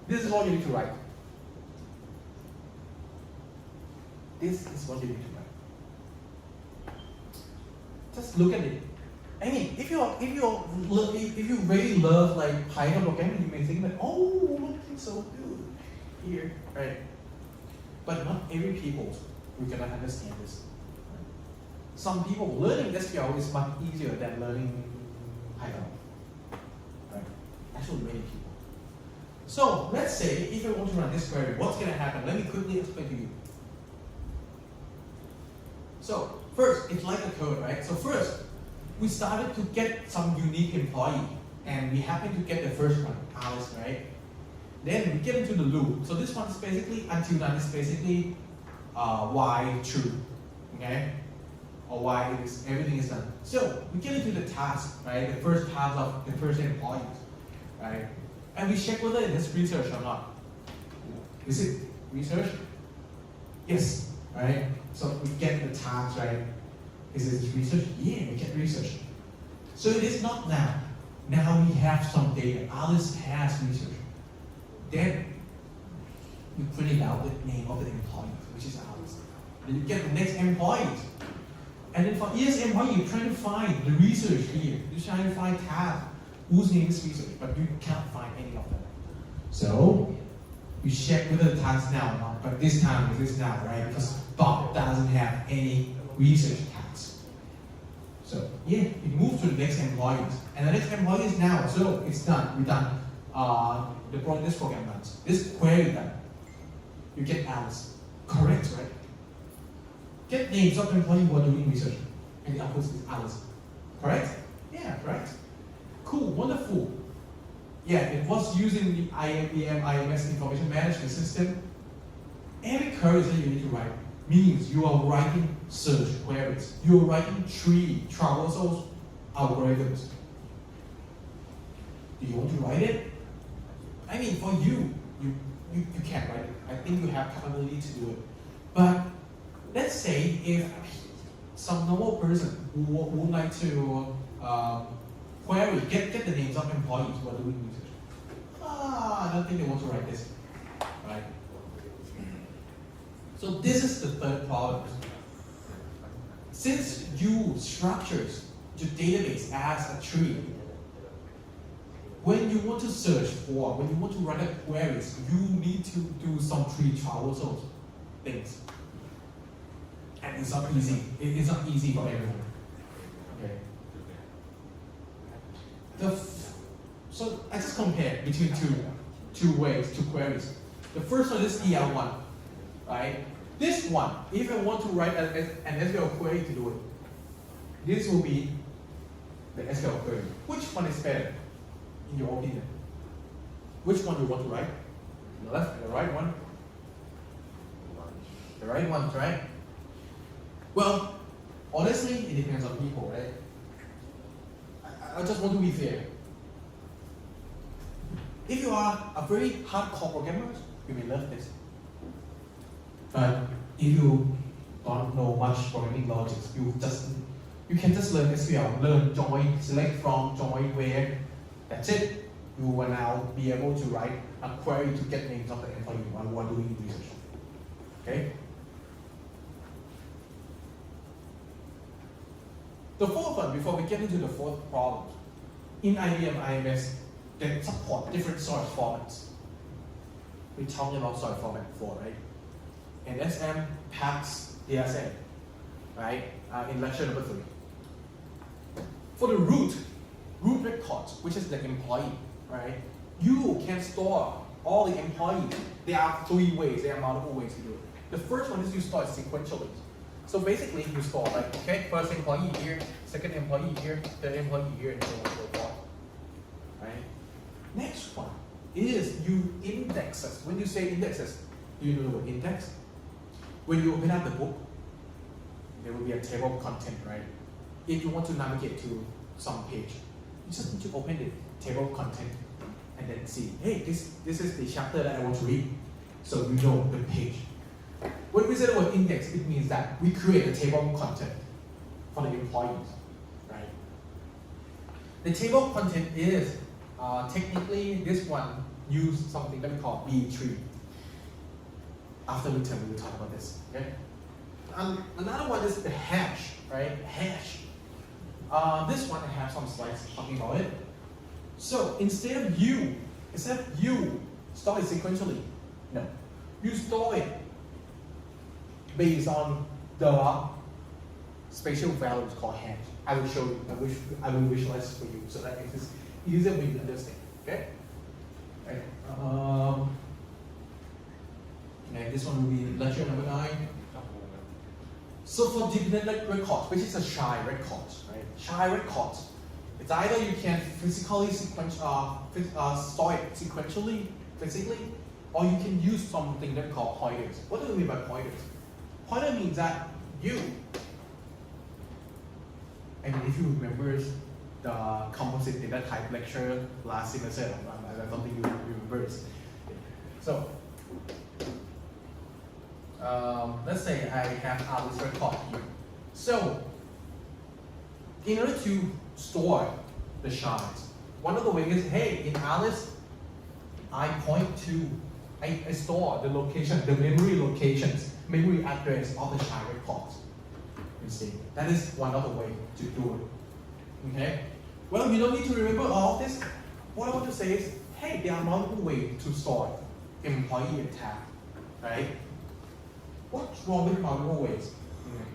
this is what you need to write. This is what you need to write. Just look at it. I mean, if you really love like Python programming, you may think that, oh, looking so good here, right? But not every people who cannot understand this. Some people learning SQL is much easier than learning Python. Right? Actually, many people. So let's say if I want to run this query, what's going to happen? Let me quickly explain to you. So first, it's like a code, right? So first, we started to get some unique employee, and we happen to get the first one, Alice, right? Then we get into the loop. So this one is basically, until done, is basically while true, okay? Or why it is, everything is done. So we get into the task, right? The first task of the first employees, right? And we check whether it is research or not. Is it research? Yes, right? So we get the task, right? Is it research? Yeah, we get research. So it is not now. Now we have some data. Alice has research. Then you print it out the name of the employee, which is Alice. Then you get the next employees. And then for each employee, you try to find the research here. You try to find tab whose name is research, but you can't find any of them. So you check whether the task now or not. But this time it is now, right? Because Bob doesn't have any research task. So yeah, it moves to the next employees. And the next employee is now. So it's done. We're done. This program runs. This query done. You get Alice. Correct, right? Get names of employees who are doing research. And the output is Alice. Correct? Yeah, correct. Cool, wonderful. Yeah, it was using the IMS information management system. Every query that you need to write means you are writing search queries. You are writing tree traversal algorithms. Do you want to write it? I mean, for you can write it. I think you have capability to do it. But let's say if some normal person who would like to query, get the names of employees who are doing research. I don't think they want to write this, right? So this is the third problem. Since you structures your database as a tree, when you want to search for, when you want to run queries, you need to do some tree traversal things. And it's not easy. It is not easy for everyone. Okay. So I just compare between two ways, two queries. The first one is EL1, right? This one, if I want to write an SQL query to do it, this will be the SQL query. Which one is better, in your opinion? Which one you want to write? The left, the right one? The right one, right? Well, honestly, it depends on people, right? I just want to be fair. If you are a very hardcore programmer, you may love this. But if you don't know much programming logics, you can just learn SQL, learn join, select from, join where. That's it. You will now be able to write a query to get names of the employee while you are doing research. Okay? The fourth one, before we get into the fourth problem, in IBM IMS, they support different storage formats. We talked about storage format before, right? NSM, PAX, DSM, right? In lecture number 3. For the root records, which is the employee, right? You can store all the employees. There are 3 ways, there are multiple ways to do it. The first one is you store it sequentially. So basically, you store like, okay, first employee here, second employee here, third employee here, and so on and so forth. Right? Next one is you indexes. When you say indexes, do you know the word index? When you open up the book, there will be a table of content, right? If you want to navigate to some page, you just need to open the table of content and then see, hey, this is the chapter that I want to read. So you know the page. When we say the word index, it means that we create a table of content for the employees, right? The table of content is technically this one use something that we call B3. After midterm, we will talk about this, okay? Another one is the hash, right? Hash. This one I have some slides talking about it. So instead of you store it sequentially, no, you store it based on the spatial values called hash. I will show you. I will visualize for you so that it is easier for you to understand. Okay. Right. Okay. This one will be lecture number 9. So for dependent records, which is a shy records, right? Shy records. It's either you can physically store it sequentially, physically, or you can use something that we call pointers. What do we mean by pointers? Pointer means that I mean, if you remember the composite data type lecture last semester, I don't think you remember it. So, let's say I have Alice record here. So, in order to store the shards, one of the ways is, hey, in Alice, I store the location, the memory locations, memory address of the shard records. You see, that is one other way to do it. Okay? Well, you don't need to remember all of this. What I want to say is, hey, there are multiple ways to store employee and tab, right? What's wrong with multiple ways?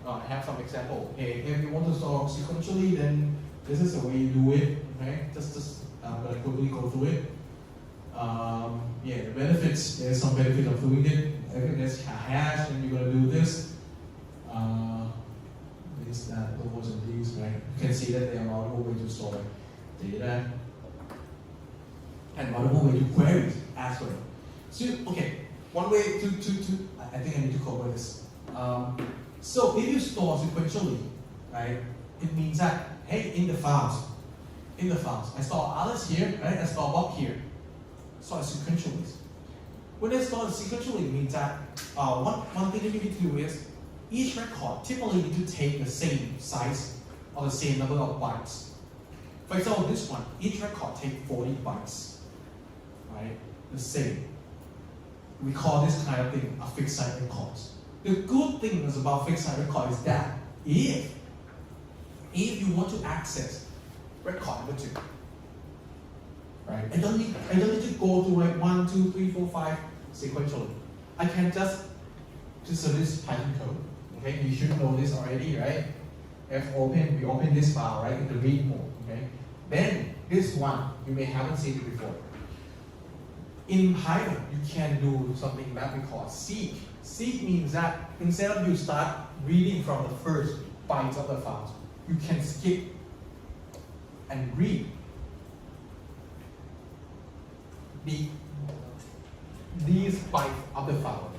I have some example. Okay, if you want to store sequentially, then this is the way you do it. Okay, I'm gonna quickly go through it. Yeah, the benefits. There's some benefit of doing it. I think there's a hash, and you're gonna do this. This, that, those, and these, right? You can see that there are multiple ways to store data, and multiple ways to query as well. So, okay, one way to I think I need to cover this. So if you store sequentially, right, it means that, hey, in the files, I store Alice here, right, I store Bob here. Store sequentially. When I store sequentially, it means that one thing that you need to do is each record typically need to take the same size or the same number of bytes. For example, this one, each record takes 40 bytes, right? The same. We call this kind of thing a fixed site records. The good thing is about fixed site record is that if you want to access record number 2, right? I don't need to go to like 1, 2, 3, 4, 5 sequentially. I can just this Python code. Okay, you should know this already, right? We open this file, right, in the read mode. Okay, then this one you may haven't seen it before. In Python, you can do something that we call seek. Seek means that instead of you start reading from the first bytes of the file, you can skip and read these bytes of the file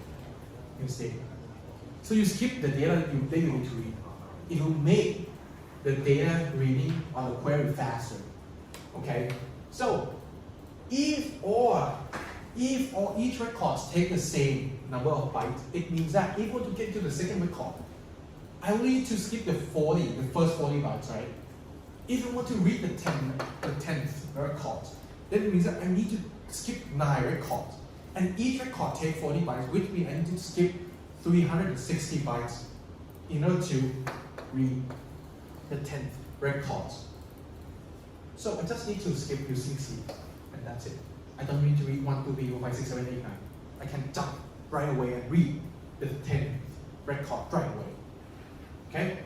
instead. So you skip the data that you need to read. It will make the data reading on the query faster. Okay? So if each record takes the same number of bytes, it means that if I want to get to the second record, I only need to skip the first 40 bytes, right? If I want to read the 10th record, then it means that I need to skip 9 records. And each record takes 40 bytes, which means I need to skip 360 bytes in order to read the 10th records. So I just need to skip using C, and that's it. I don't need to read 1, 2, 3, 4, 5, 6, 7, 8, 9. I can jump right away and read the 10th record right away. Okay?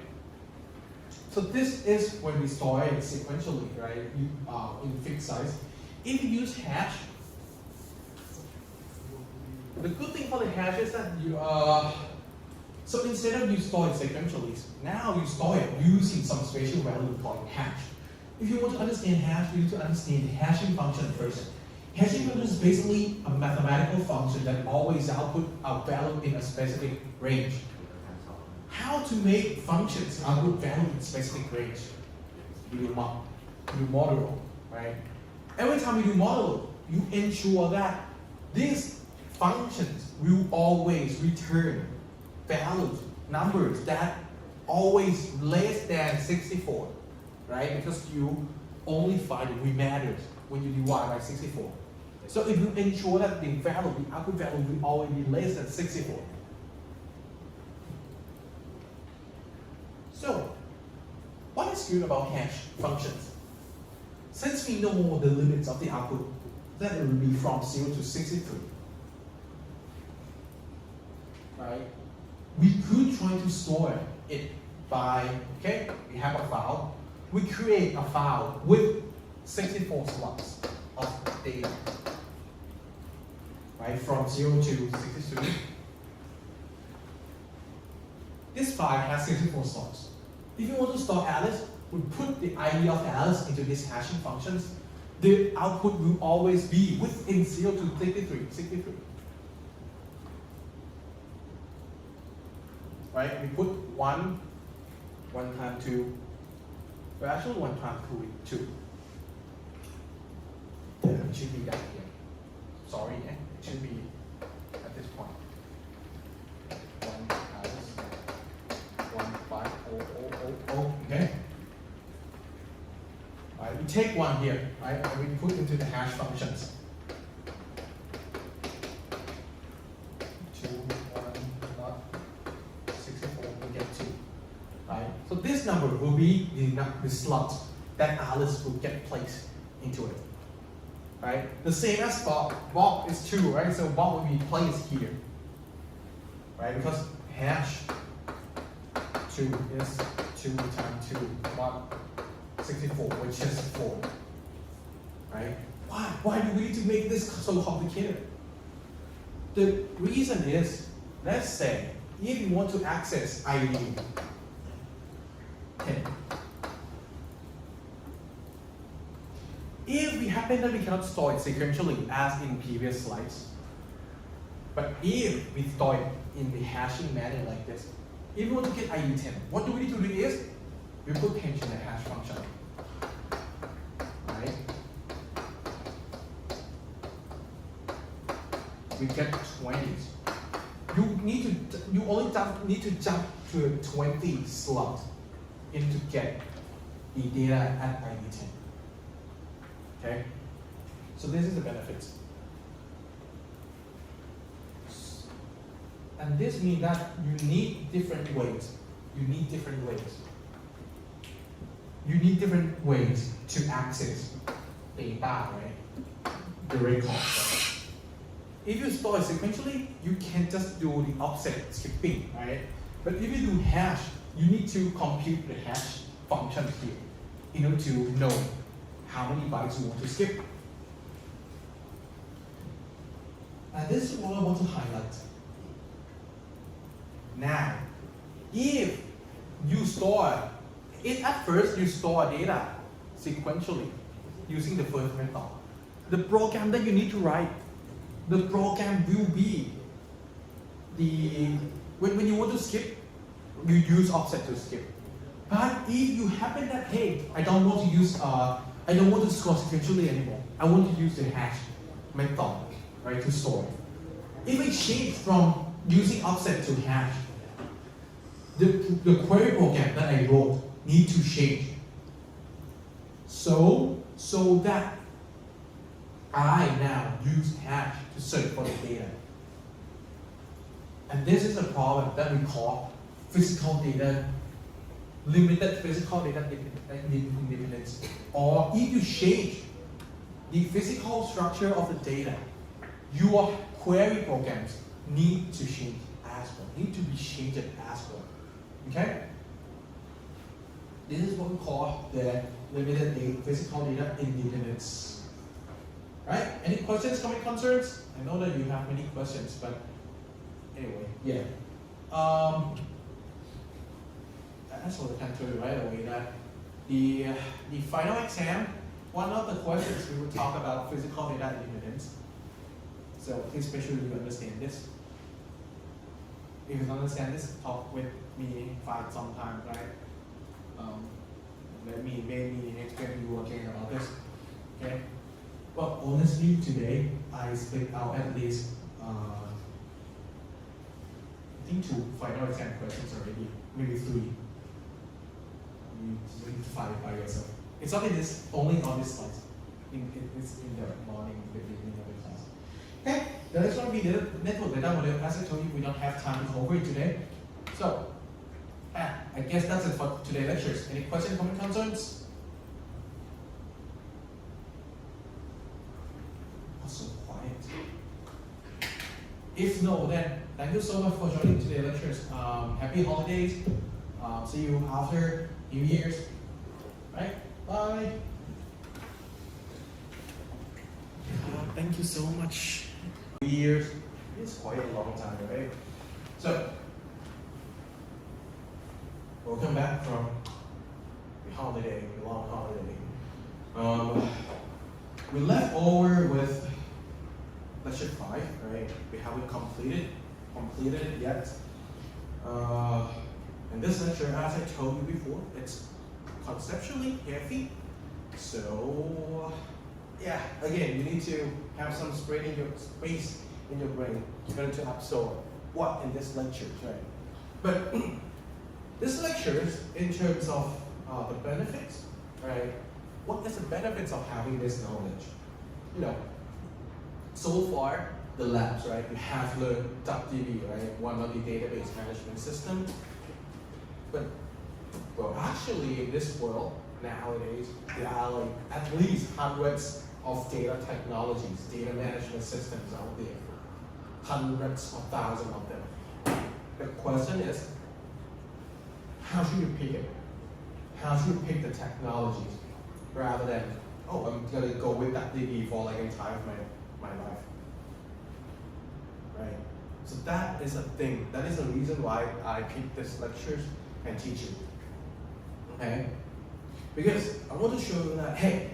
So this is when we store it sequentially, right? In fixed size. If you use hash, the good thing for the hash is that so instead of you store it sequentially, now you store it using some spatial value called hash. If you want to understand hash, you need to understand the hashing function first. Hashing function is basically a mathematical function that always output a value in a specific range. How to make functions output value in specific range? You do model, right? Every time you do model, you ensure that this functions will always return values, numbers that always less than 64, right? Because you only find the remainder when you divide by 64. So if you ensure that the value, the output value will always be less than 64. So, what is good about hash functions? Since we know the limits of the output, that it will be from 0 to 63. Right? We could try to store it by, okay, we have a file. We create a file with 64 slots of data. Right, from 0 to 63. This file has 64 slots. If you want to store Alice, we put the ID of Alice into these hashing functions. The output will always be within 0 to 63. Right? We put 1 times 2. Well, actually 1 times 2 is 2. It should be that here. Sorry, it should be at this point. 1 times 15000. Okay? Right, we take 1 here, right? And we put into the hash functions. 2, 1, not 64, we get 2. Right? So this number will be the slot that Alice will get placed into it. Right? The same as Bob. Bob is 2, right? So Bob will be placed here. Right? Because hash 2 is 2 times 2, what? 64, which is 4. Right? Why do we need to make this so complicated? The reason is, let's say, if you want to access ID 10. If we happen that we cannot store it sequentially as in previous slides, but if we store it in the hashing manner like this, if we want to get ID 10, what do we need to do is, we put 10 in the hash function. Right? We get 20. You only need to jump to a 20 slot in to get the data at ID 10. Okay? So this is the benefits. And this means that you need different ways. You need different ways to access data, right? The record. If you store it sequentially, you can just do the offset skipping, right? But if you do hash, you need to compute the hash function here in order to know how many bytes you want to skip. And this is what I want to highlight. Now, if you store it, at first you store data sequentially using the first method. The program that you need to write, the program will be when you want to skip, you use offset to skip. But if you happen that, hey, I don't want to store sequentially anymore. I want to use the hash method, right, to store it. If I change from using offset to hash, the query program that I wrote need to change. So that I now use hash to search for the data. And this is a problem that we call physical data, limited physical data independence. Or if you change the physical structure of the data, your query programs need to change as well, need to be changed as well. Okay? This is what we call the limited physical data independence. Right? Any questions, comment, concerns? I know that you have many questions, but anyway, yeah. That's what I can tell you right away that the final exam, one of the questions we will talk about physical data independence. So please make sure you understand this. If you don't understand this, talk with me, find some time, right? Let me maybe explain you again about this. Okay? Well, honestly, today I spent out at least I think 2 final exam questions already, maybe 3. You just need to find it by yourself. It's not in this, only on this slide. It's in the morning, the beginning of the class. Okay, the next one will be the network data model. As I told you, we don't have time to cover it today. So, I guess that's it for today's lectures. Any questions, comments, concerns? Oh, so quiet. If no, then thank you so much for joining today's lectures. Happy holidays. See you after New Year's. Right? Bye. Thank you so much. New Year's. It's quite a long time, right? So, welcome back from the holiday, the long holiday. We left over with lecture 5, right? We haven't completed it yet. And this lecture, as I told you before, it's conceptually heavy. So, yeah, again, you need to have some space in your brain to absorb what in this lecture, right? But this lecture is in terms of the benefits, right? What is the benefits of having this knowledge? You know, so far, the labs, right? We have learned DBP, right? One of the database management systems. But, well, actually, in this world, nowadays, there are like at least hundreds of data technologies, data management systems out there. Hundreds of thousands of them. The question is, how should you pick it? How should you pick the technologies rather than, oh, I'm gonna go with that DB for like entire of my life, right? So that is a thing. That is the reason why I picked this lectures and teach it. Okay? Because I want to show you that, hey,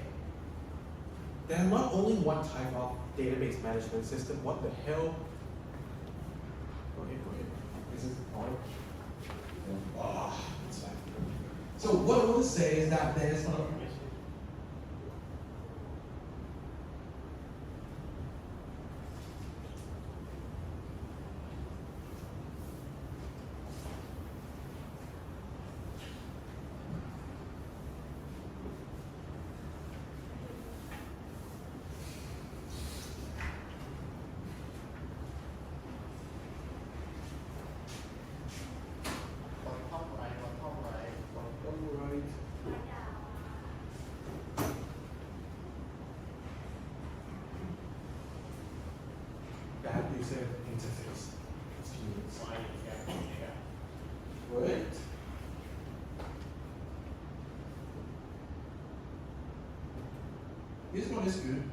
there's not only one type of database management system. What the hell? Go ahead. Is it on? Ah, it's fine. So what I want to say is that there's not. Bad user interface. Right? This one is good.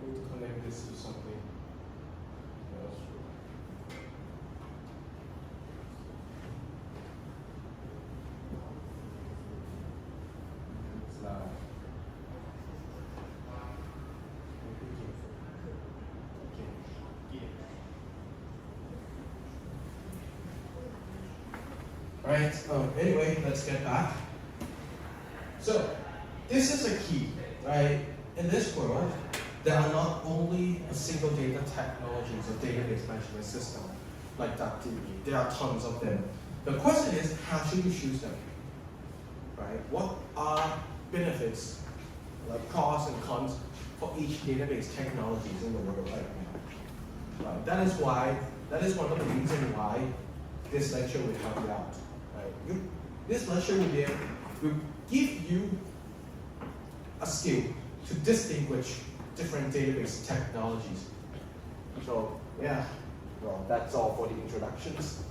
I'm going to connect this to something else. It's loud. Alright, anyway, let's get back. So, this is a key, right? In this world, there are not only a single data technologies or database management system like DBP. There are tons of them. The question is, how should you choose them? Right? What are benefits, like pros and cons, for each database technologies in the world right now? Right? That is one of the reasons why this lecture will help you out. Right? This lecture will give you a skill to distinguish different database technologies. So yeah, well, that's all for the introductions.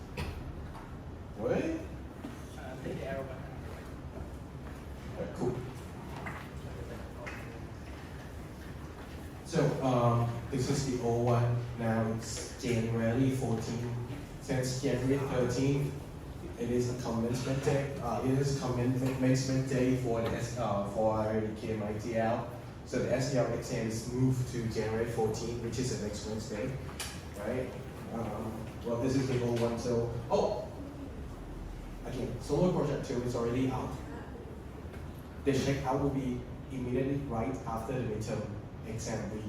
What?
Take the arrow back.
Cool. So this is the old one. Now it's January 14. Since January 13th, it is a commencement day. It is commencement day for the KMITL. So the SEL exam is moved to January 14, which is the next Wednesday, right? Well, this is the old one, so, again, Solo Project 2 is already out. The checkout will be immediately right after the midterm exam week,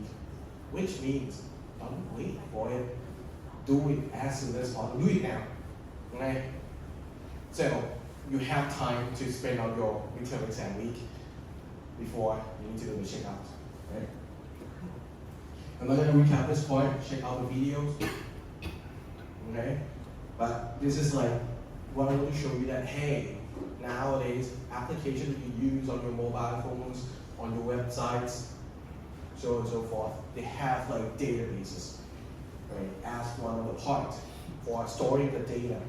which means don't wait for it. Do it as soon as possible. Do it now. Okay? So you have time to spend on your midterm exam week before you need to do the checkout. Right? I'm not going to recap this part, check out the videos. Okay? But this is like what I want to show you that, hey, nowadays, applications you use on your mobile phones, on your websites, so on and so forth, they have like databases, right, as one of the parts for storing the data.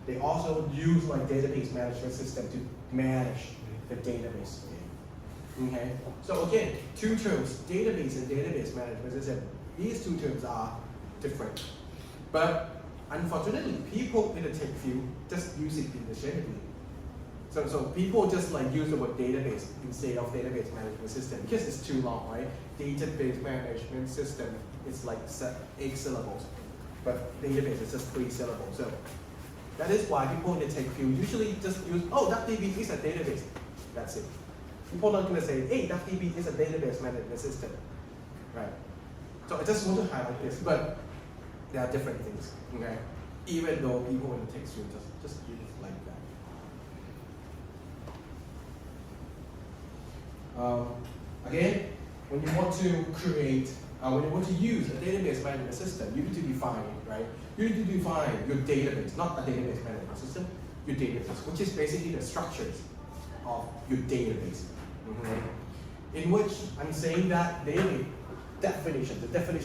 They also use like database management system to manage the database. Okay, so again, two terms, database and database management system. These two terms are different, but unfortunately, people in the tech field just use it interchangeably. So people just like use the word database instead of database management system because it's too long, right? Database management system is like 8 syllables, but database is just 3 syllables. So that is why people in the tech field usually just use, that DBP is a database. That's it. People are not going to say, hey, that DBP is a database management system, right? So I just want to highlight this, but there are different things, okay? Even though people in the tech field just use it like that. Again, when you want to create, when you want to use a database management system, you need to define, right? You need to define your database, not a database management system, your database, which is basically the structures of your database. In which I'm saying that the definition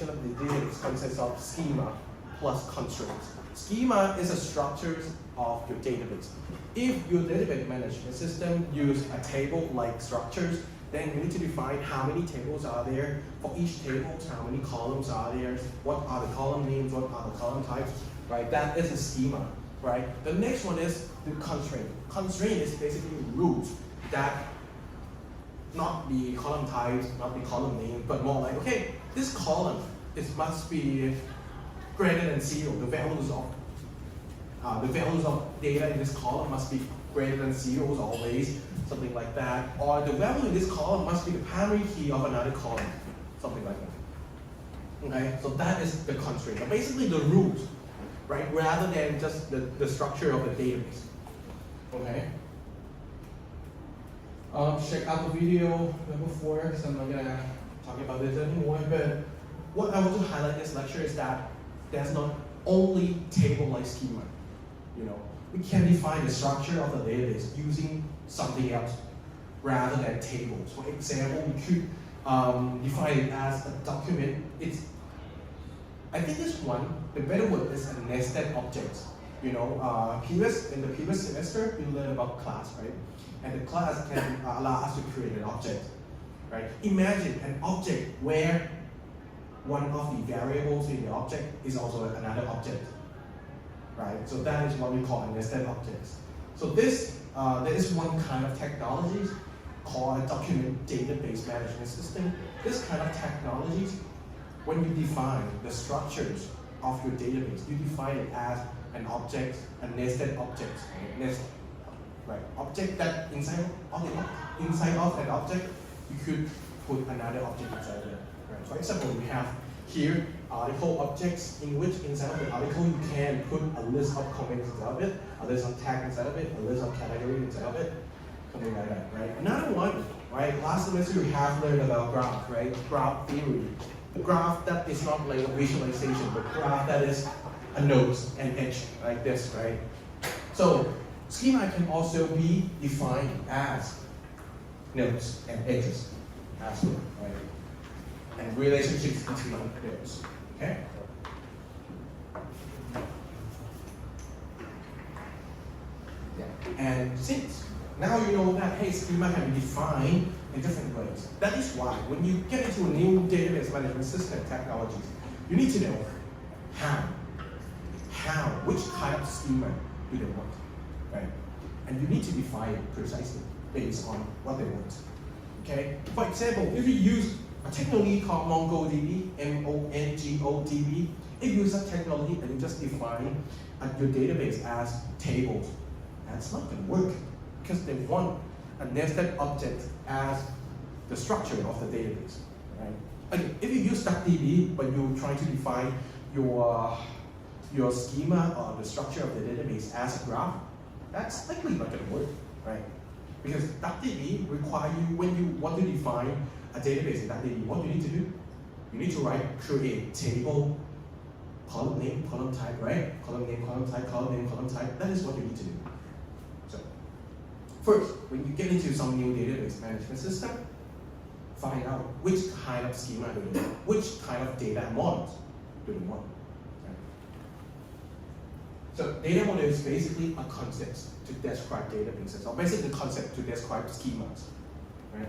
of the database consists of schema plus constraints. Schema is the structures of your database. If your database management system uses a table-like structures, then you need to define how many tables are there. For each table, how many columns are there, what are the column names, what are the column types, right? That is a schema, right? The next one is the constraint. Constraint is basically rules that not the column types, not the column name, but more like, okay, this column, it must be greater than 0. The values of data in this column must be greater than 0 always, something like that. Or the value in this column must be the primary key of another column, something like that. Okay, so that is the constraint. So basically the rules, right, rather than just the structure of the database. Okay. Check out the video number 4, so I'm not gonna talk about this anymore, but what I want to highlight in this lecture is that there's not only table-like schema. We can define the structure of the database using something else rather than tables. For example, we could define it as a document. I think this one, the better word is a nested object. In the previous semester, we learned about class, right? And the class can allow us to create an object, right? Imagine an object where one of the variables in the object is also another object, right? So that is what we call a nested objects. So this, there is one kind of technology called a document database management system. This kind of technologies, when you define the structures of your database, you define it as an object, a nested object, right? Object that inside of an object, you could put another object inside it. Right? For example, we have here article objects in which inside of the article you can put a list of comments inside of it, a list of tags inside of it, a list of categories inside of it, something like that, right? Another one, right? Last semester we have learned about graph, right? Graph theory. The graph that is not like a visualization, but graph that is a node and edge like this, right? So schema can also be defined as nodes and edges as well, right? And relationships between nodes, okay? Yeah. And since now you know that, hey, schema can be defined in different ways. That is why when you get into a new database management system technologies, you need to know which kind of schema do they want, right? And you need to define it precisely based on what they want, okay? For example, if you use a technology called MongoDB, MongoDB, If you use a technology and you just define your database as tables, that's not going to work because they want a nested object as the structure of the database. Right? Again, if you use DB, but you're trying to define your schema or the structure of the database as a graph, that's likely not going to work, right? Because DB require you, when you want to define a database in DB, what you need to do? You need to create table, column name, column type, right? Column name, column type, column name, column type. That is what you need to do. So, first, when you get into some new database management system, find out which kind of schema do you want, which kind of data models do you want. Right? So, data model is basically a concept to describe databases, or basically the concept to describe schemas. Right?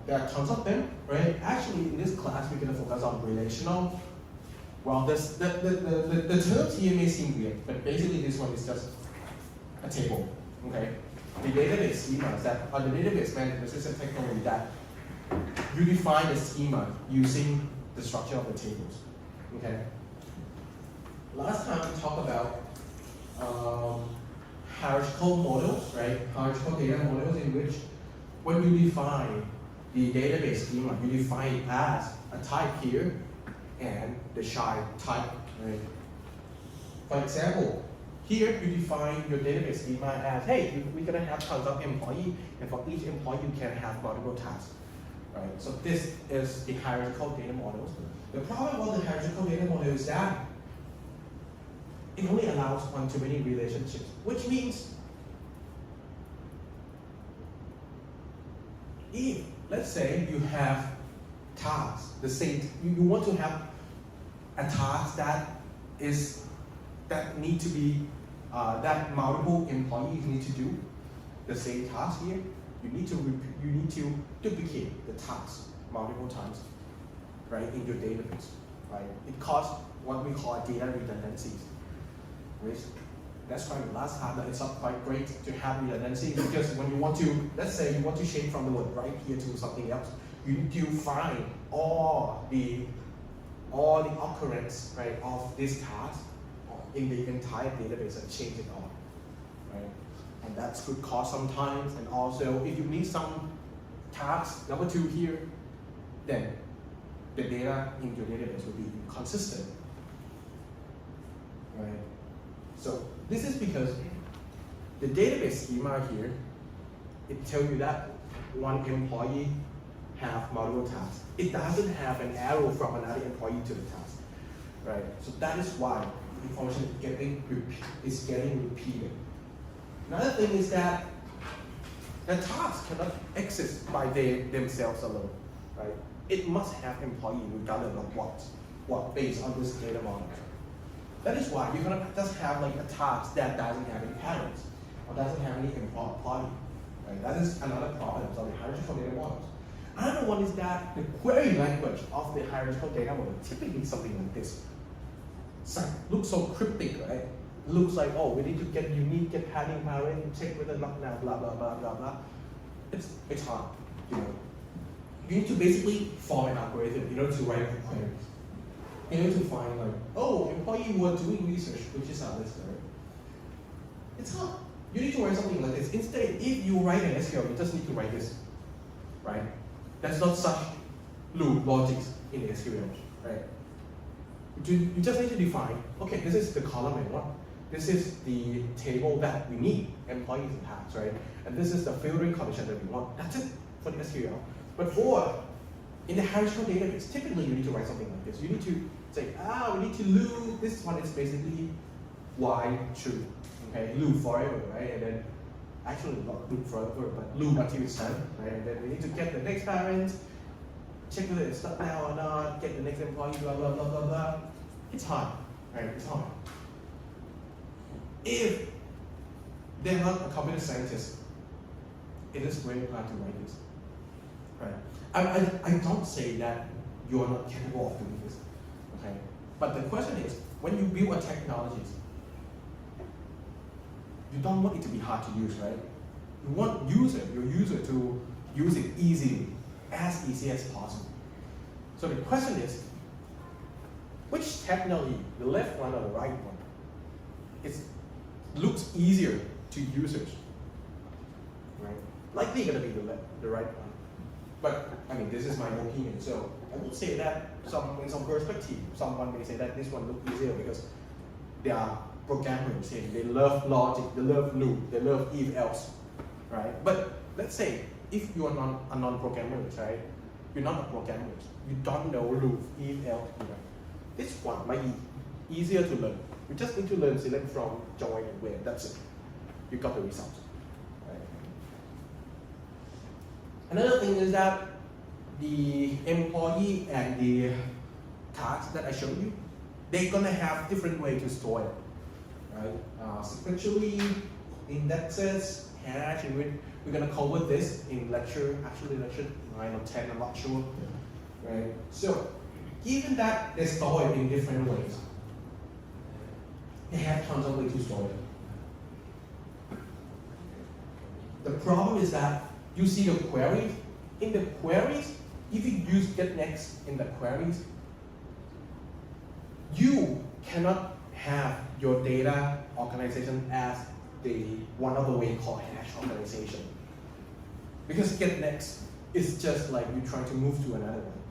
There are tons of them, right? Actually, in this class, we're going to focus on relational. Well, the terms here may seem weird, but basically this one is just a table, okay? The database schemas that, or the database management system technology that you define the schema using the structure of the tables, okay? Last time we talked about hierarchical models, right? Hierarchical data models in which when you define the database schema, you define it as a type here and the child type, right? For example, here you define your database schema as, hey, we're gonna have tons of employees, and for each employee you can have multiple tasks, right? So this is the hierarchical data models. The problem with the hierarchical data model is that it only allows one-to-many relationships, which means if, let's say, you have tasks, the same, you want to have a task that need to be, that multiple employees need to do the same task here, you need to duplicate the task multiple times, right, in your database, right? It causes what we call data redundancies, which that's why last time that it's not quite great to have redundancy, because when you want to, let's say you want to change from the word right here to something else, you need to find all the occurrence, right, of this task in the entire database and change it all, right? And that could cause some times, and also if you need some task number 2 here, then the data in your database will be inconsistent, right? So this is because the database schema here, it tells you that one employee have multiple tasks. It doesn't have an arrow from another employee to the task, right? So that is why information is getting repeated. Another thing is that the task cannot exist by themselves alone, right? It must have employee regardless of what based on this data model. That is why you're gonna just have like a task that doesn't have any patterns or doesn't have any employee. Right? That is another problem of the hierarchical data models. Another one is that the query language of the hierarchical data model typically something like this. So, looks so cryptic, right? Looks like, oh, we need to get unique, get padding parent, check whether not now, blah blah blah blah blah. It's hard, you know. You need to basically form an algorithm in order to write the queries. In order to find like, oh, employee were doing research, which is our list, right? It's hard. You need to write something like this. Instead, if you write an SQL, you just need to write this, right? There's not such loop logics in SQL, right? You just need to define, okay, this is the column and what? This is the table that we need, employees and tasks, right? And this is the filtering condition that we want. That's it for the SQL. But in the hierarchical database, typically you need to write something like this. You need to say, we need to loop, this one is basically while true, okay? Loop forever, right? And then, actually not loop forever, but loop until it's done, right? And then we need to get the next parent, check whether it's not now or not, get the next employee, blah, blah, blah, blah, blah. It's hard, right? It's hard. If they're not a computer scientist, it is very hard to write this, right? I don't say that you are not capable of doing this, okay? But the question is, when you build a technology, you don't want it to be hard to use, right? You want your user to use it easily, as easy as possible. So the question is, which technology, the left one or the right one, it looks easier to users, right? Likely going to be the right one. But I mean, this is my opinion. So I would say that in some perspective, someone may say that this one looks easier because they are programmers and they love logic, they love loop, they love if else, right? But let's say if you are a non-programmer, right? You're not a programmer. You don't know loop, if else, this one might be easier to learn. You just need to learn select from, join, and where. That's it. You got the result. Right? Another thing is that the employee and the tasks that I showed you, they're gonna have different way to store it, right? Sequentially, indexes, hash, and we're gonna cover this in lecture, actually lecture 9 or 10, I'm not sure, right? So, given that they store it in different ways, they have tons of ways to store it. The problem is that you see the queries. In the queries, if you use getNext in the queries, you cannot have your data organization as the one of the way called hash organization. Because getNext is just like you trying to move to another one.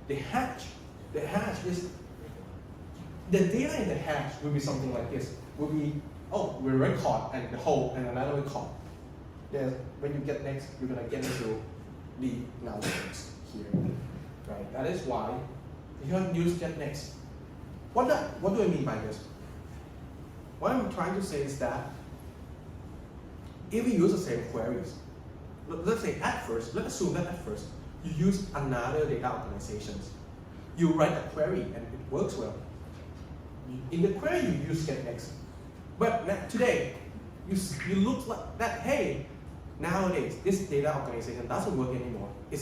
The hash is, the data in the hash will be something like this. Will be, oh, we record and the whole and another record. Then when you get next, you're gonna get into the nowadays here, right? That is why you can use getNext. What do I mean by this? What I'm trying to say is that if you use the same queries, let's say at first, let's assume that at first you use another data organizations. You write a query and it works well. In the query you use getNext, but today you look like that. Hey, nowadays this data organization doesn't work anymore. It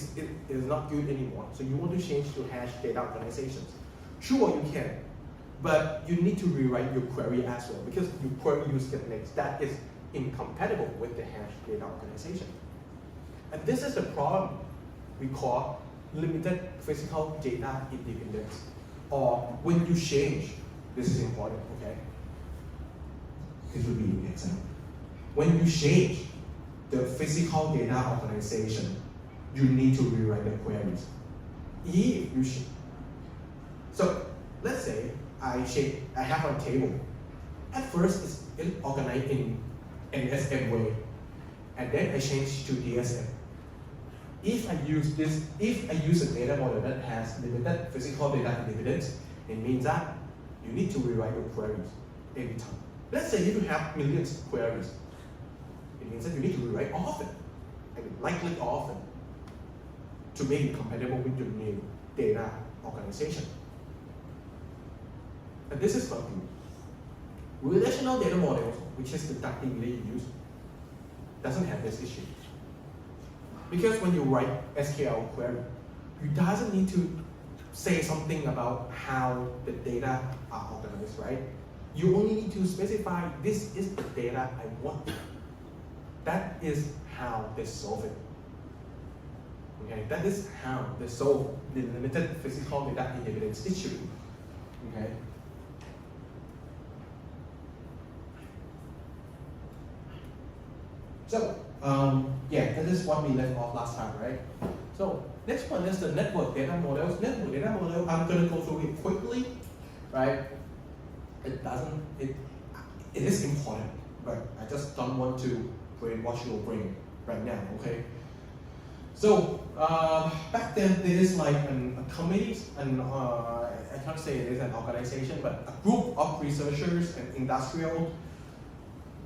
is not good anymore. So you want to change to hash data organizations. Sure, you can, but you need to rewrite your query as well because your query use getNext that is incompatible with the hash data organization. And this is the problem we call limited physical data independence, or when you change. This is important, okay? This will be an example. When you change the physical data organization, you need to rewrite the queries. If you so let's say I have a table. At first, it's organized in NSM way, and then I change to DSM. If I use a data model that has limited physical data independence, it means that you need to rewrite your queries every time. Let's say you have millions of queries. It means that you need to rewrite often, likely often, to make it compatible with your new data organization. And this is something. Relational data models, which is the technically used, doesn't have this issue. Because when you write SQL query, you doesn't need to say something about how the data are organized, right? You only need to specify this is the data I want. That is how they solve it. Okay, that is how they solve the limited physical data independence issue. Okay. So, yeah, this is what we left off last time, right? So, next one is the network data models. Network data model, I'm going to go through it quickly, right? It is important, but I just don't want to brainwash your brain right now, okay? So, back then, there is like a committee, and I can't say it is an organization, but a group of researchers and industrial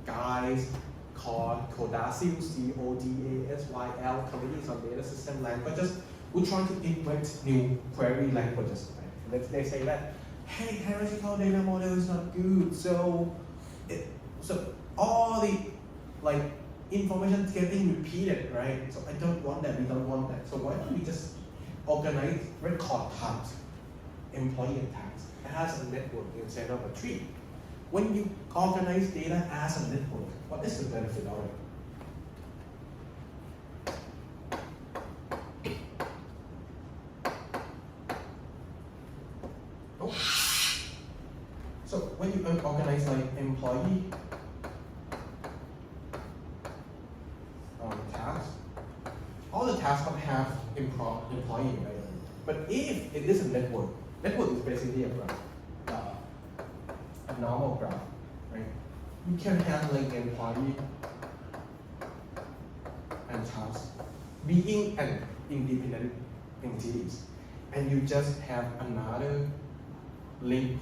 guys called CODASYL, CODASYL, Committees on Data System Languages, who trying to invent new query languages. Right? They say that, hey, hierarchical data model is not good, so all the information is getting repeated, right? So I don't want that, we don't want that. So why don't we just organize record types, employee tags as a network instead of a tree? When you organize data as a network, what is the benefit of it? Oh. organize like employee tasks, all the tasks will have employee, right? But if it is a network is basically a graph, a normal graph, right? You can have like employee and tasks being an independent entities, and you just have another link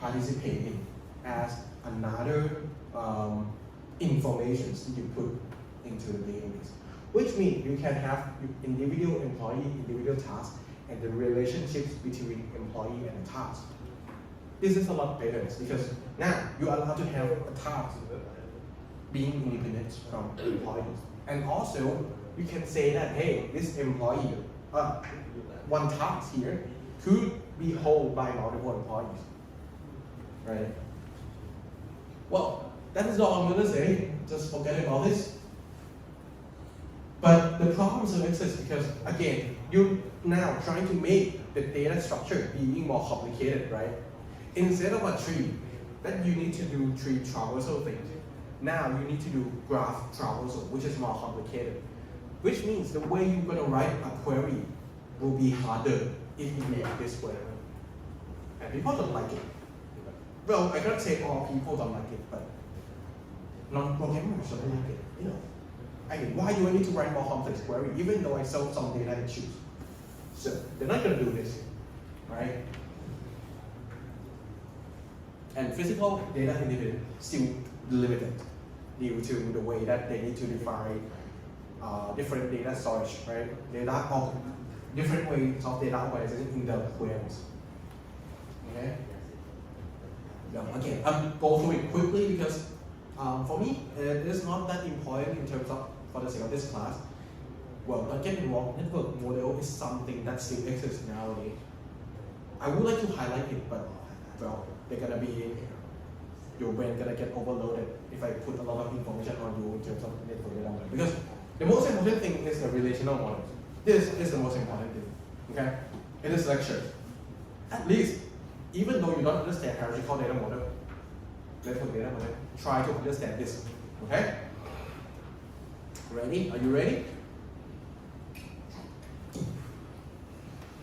participating as another information you put into the database, which means you can have individual employee, individual tasks, and the relationships between employee and the task. This is a lot better because now you are allowed to have a task being independent from employees, and also you can say that hey, this employee, one task here could be held by multiple employees, right? Well, that is all I'm going to say. Just forget about this. But the problem still exists because, again, you're now trying to make the data structure being more complicated, right? Instead of a tree, that you need to do tree traversal things. Now you need to do graph traversal, which is more complicated. Which means the way you're going to write a query will be harder if you do it this way. And people don't like it. Well, I can't say all people don't like it, but non-programmers don't like it. You know, I mean, why do I need to write more complex query even though I sell some data issues? So they're not going to do this, right? And physical data independent still limited due to the way that they need to define different data storage, right? Different ways of data organization in the queries. Okay. Again, I'll go through it quickly because for me, it is not that important in terms of for the sake of this class. Well, but get involved, network model is something that still exists nowadays. I would like to highlight it, but well, they're gonna be, your brain gonna get overloaded if I put a lot of information on you in terms of network data model. Because the most important thing is the relational models. This is the most important thing, okay? In this lecture, at least, even though you don't understand hierarchical data model, network data model, try to understand this, okay? Ready? Are you ready?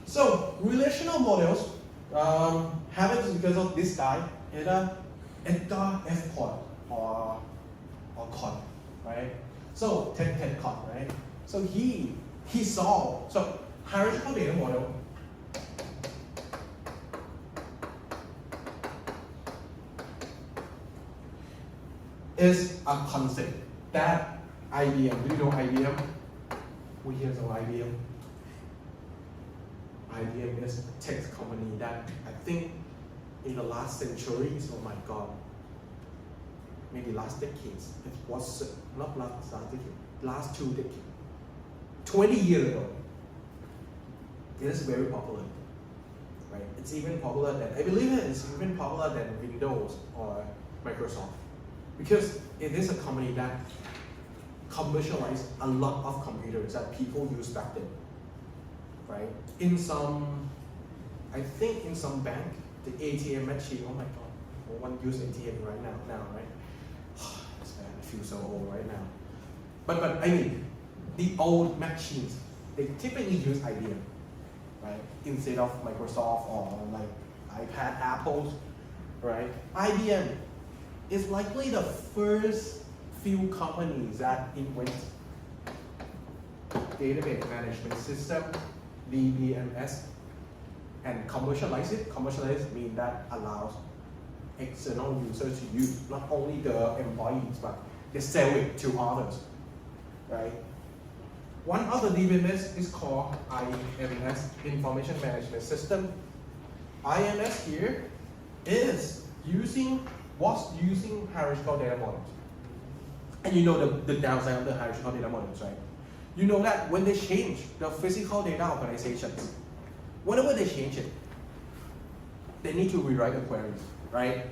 So, relational models happens because of this guy, Edgar F. Codd, or Codd, right? So, Ted Codd, right? So he solved, so hierarchical data model is a concept that IBM, do you know IBM? Who here knows IBM? IBM is a tech company that I think in the last centuries, oh my God, maybe last decades, it was not last decade, last 2 decades, 20 years ago, it is very popular, right? It's even popular than, I believe it is even popular than Windows or Microsoft, because it is a company that commercialized a lot of computers that people use back then, right? In some, I think in some bank, the ATM machine, oh my God, no one use ATM right now, right? It's bad, I feel so old right now. But I mean, the old machines, they typically use IBM, right? Instead of Microsoft or like iPad, Apples, right? IBM is likely the first few companies that invent database management system, DBMS, and commercialize it. Commercialize means that allows external users to use, not only the employees, but they sell it to others, right? One of the DBMS is called IMS, Information Management System. IMS here was using hierarchical data models. And you know the downside of the hierarchical data models, right? You know that when they change the physical data organizations, whenever they change it, they need to rewrite the queries, right?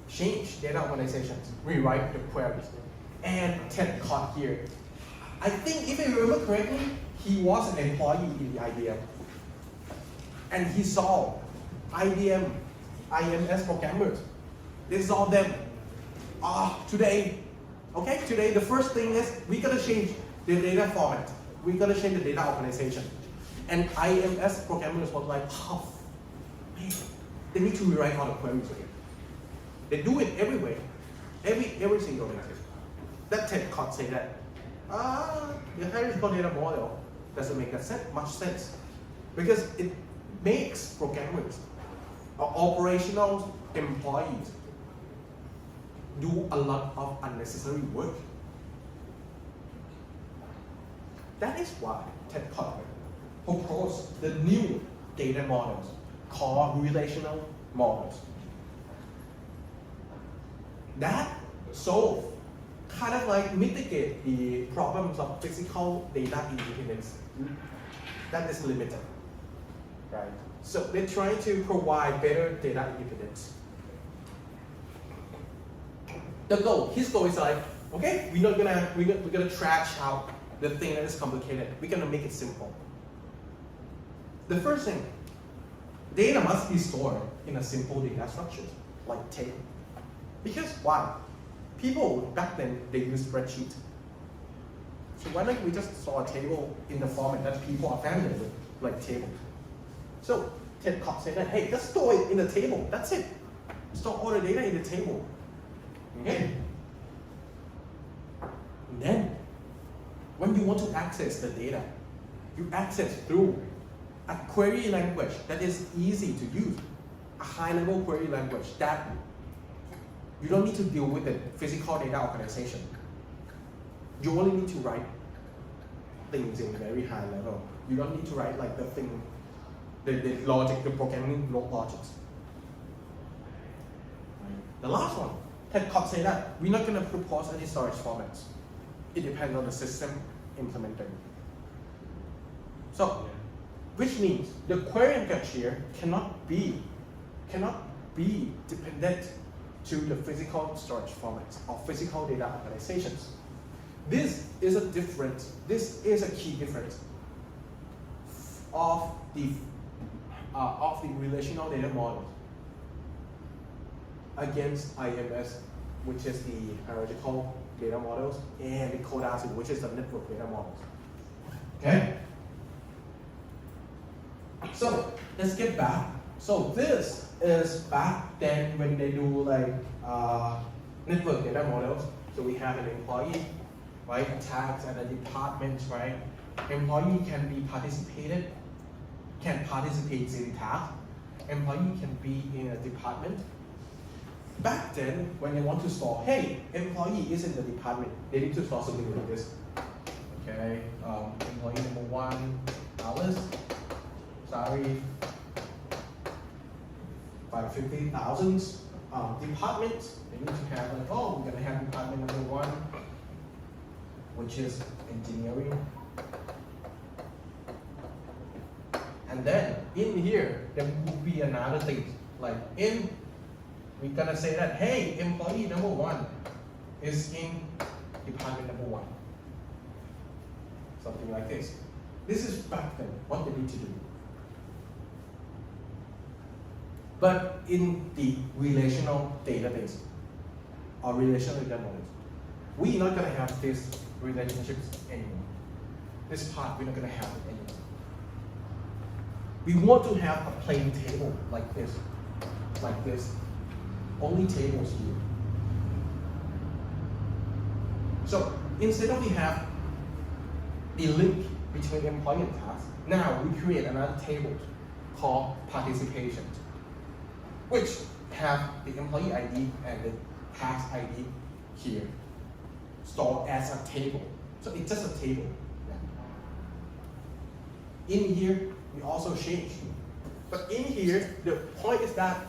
Change data organizations, rewrite the queries. And Ted Codd here, I think if I remember correctly, he was an employee in the IBM, and he saw IBM, IMS programmers. They saw them. Today, the first thing is we gotta change the data format. We gotta change the data organization. And IMS programmers was like, oh, man, they need to rewrite all the queries again. They do it everywhere, every single day. That Ted Cott say that, the hierarchical data model doesn't make much sense because it makes programmers or operational employees do a lot of unnecessary work. That is why Ted Cott proposed the new data models called relational models. That solve kind of like mitigate the problems of physical data independence that is limited, right? So they try to provide better data independence. The goal, his goal is like, okay, we're gonna trash out the thing that is complicated. We're gonna make it simple. The first thing, data must be stored in a simple data structure, like table. Because why? People back then, they use spreadsheet. So why don't we just store a table in the format that people are familiar with, like table? So Ted Cott said that, hey, just store it in the table, that's it. Store all the data in the table. Okay? And then, when you want to access the data, you access through a query language that is easy to use, a high-level query language that you don't need to deal with the physical data organization. You only need to write things in very high level. You don't need to write like the thing, the logic, the programming logics. The last one, Ted Cott said that we're not going to propose any storage formats. It depends on the system implemented. So, which means the query language here cannot be dependent to the physical storage formats or physical data organizations. This is a key difference of the relational data model against IMS, which is the hierarchical data models, and the K-DAI, which is the network data models. Okay? So let's get back. So this is back then when they do like network data models. So we have an employee, right? A task and a department, right? Employee can participate in task. Employee can be in a department. Back then, when they want to store, hey, employee is in the department, they need to store something like this. Okay, employee number 1, Alice, salary 550,000. Department, they need to have like, oh, we're gonna have department number 1, which is engineering. And then in here, there will be another thing, like we're gonna say that, hey, employee number 1 is in department number 1. Something like this. This is back then, what they need to do. But in the relational database or relational data models, we're not gonna have these relationships anymore. This part, we're not gonna have it anymore. We want to have a plain table like this. Only tables here. So instead of we have a link between employee and task, now we create another table called participation, which have the employee ID and the task ID here stored as a table. So it's just a table. In here, we also change. But in here, the point is that,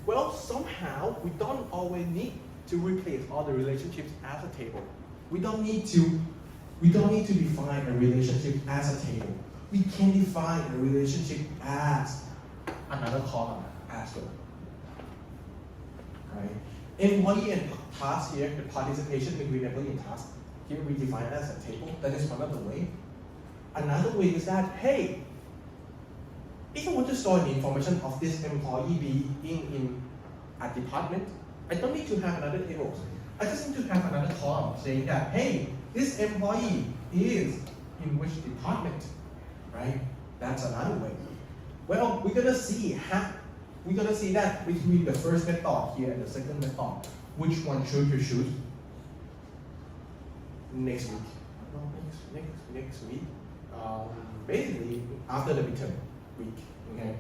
well, somehow we don't always need to replace all the relationships as a table. We don't need to define a relationship as a table. We can define a relationship as another column as well. Right? Employee and task here, the participation between employee and task, here we define it as a table. That is one of the way. Another way is that, hey, if I want to store the information of this employee being in a department, I don't need to have another table. I just need to have another column saying that, hey, this employee is in which department, right? That's another way. Well, we're gonna see that between the first method here and the second method, which one should you choose? Next week. Next week. Basically, after the midterm week, okay?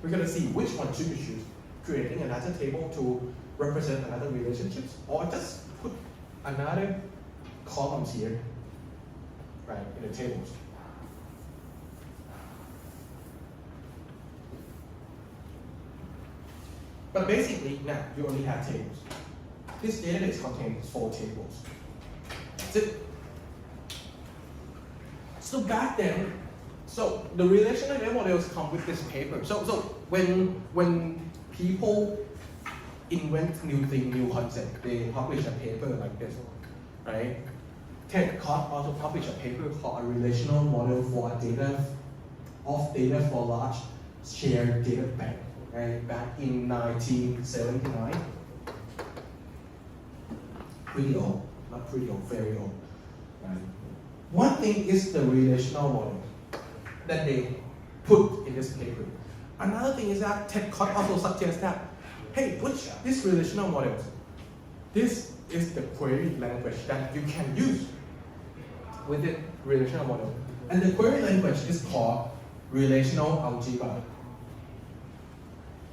We're gonna see which one should you choose. Creating another table to represent another relationships, or just put another columns here, right, in the tables. But basically, now you only have tables. This database contains 4 tables. That's it. So back then, so the relational data models come with this paper. So when people invent new thing, new concept, they publish a paper like this, right? K-DAI also published a paper called a relational model for data for large shared data bank, right? Back in 1979. Pretty old, not pretty old, very old. Right? One thing is the relational model that they put in this paper. Another thing is that K-DAI also suggests that, hey, this relational model, this is the query language that you can use with the relational model. And the query language is called relational algebra.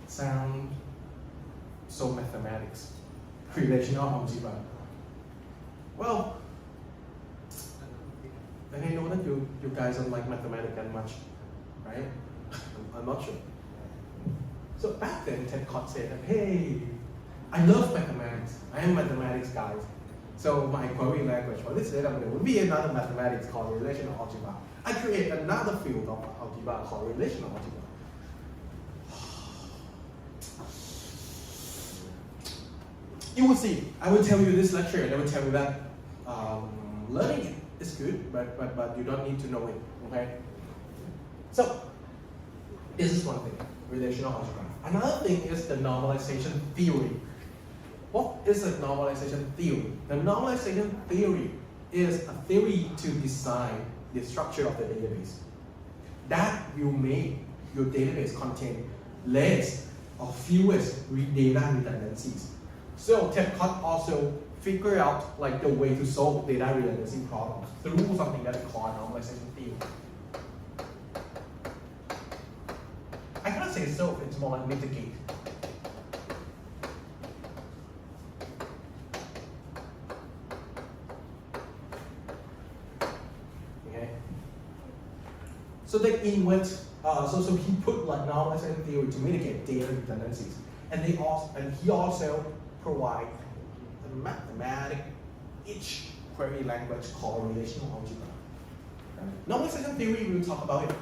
Sound so mathematics. Relational algebra. Well, and I know that you guys don't like mathematics that much, right? I'm not sure. So back then, K-DAI said that, hey, I love mathematics. I am a mathematics guy. So my query language for this data model would be another mathematics called relational algebra. I create another field of algebra called relational algebra. You will see. I will tell you this lecture, and I will tell you that learning it is good, but you don't need to know it. Okay. So this is one thing, relational algebra. Another thing is the normalization theory. What is a normalization theory? The normalization theory is a theory to design the structure of the database. That will make your database contain less or fewest data redundancies. So K-DAI also figure out like the way to solve data redundancy problems through something that is called normalization theory. I cannot say solve, it's more like mitigate. Okay. So they invent, so he put like normalization theory to mitigate data redundancies, and he also provide a mathematic each query language called relational algebra. Right? Normalization theory, we'll talk about it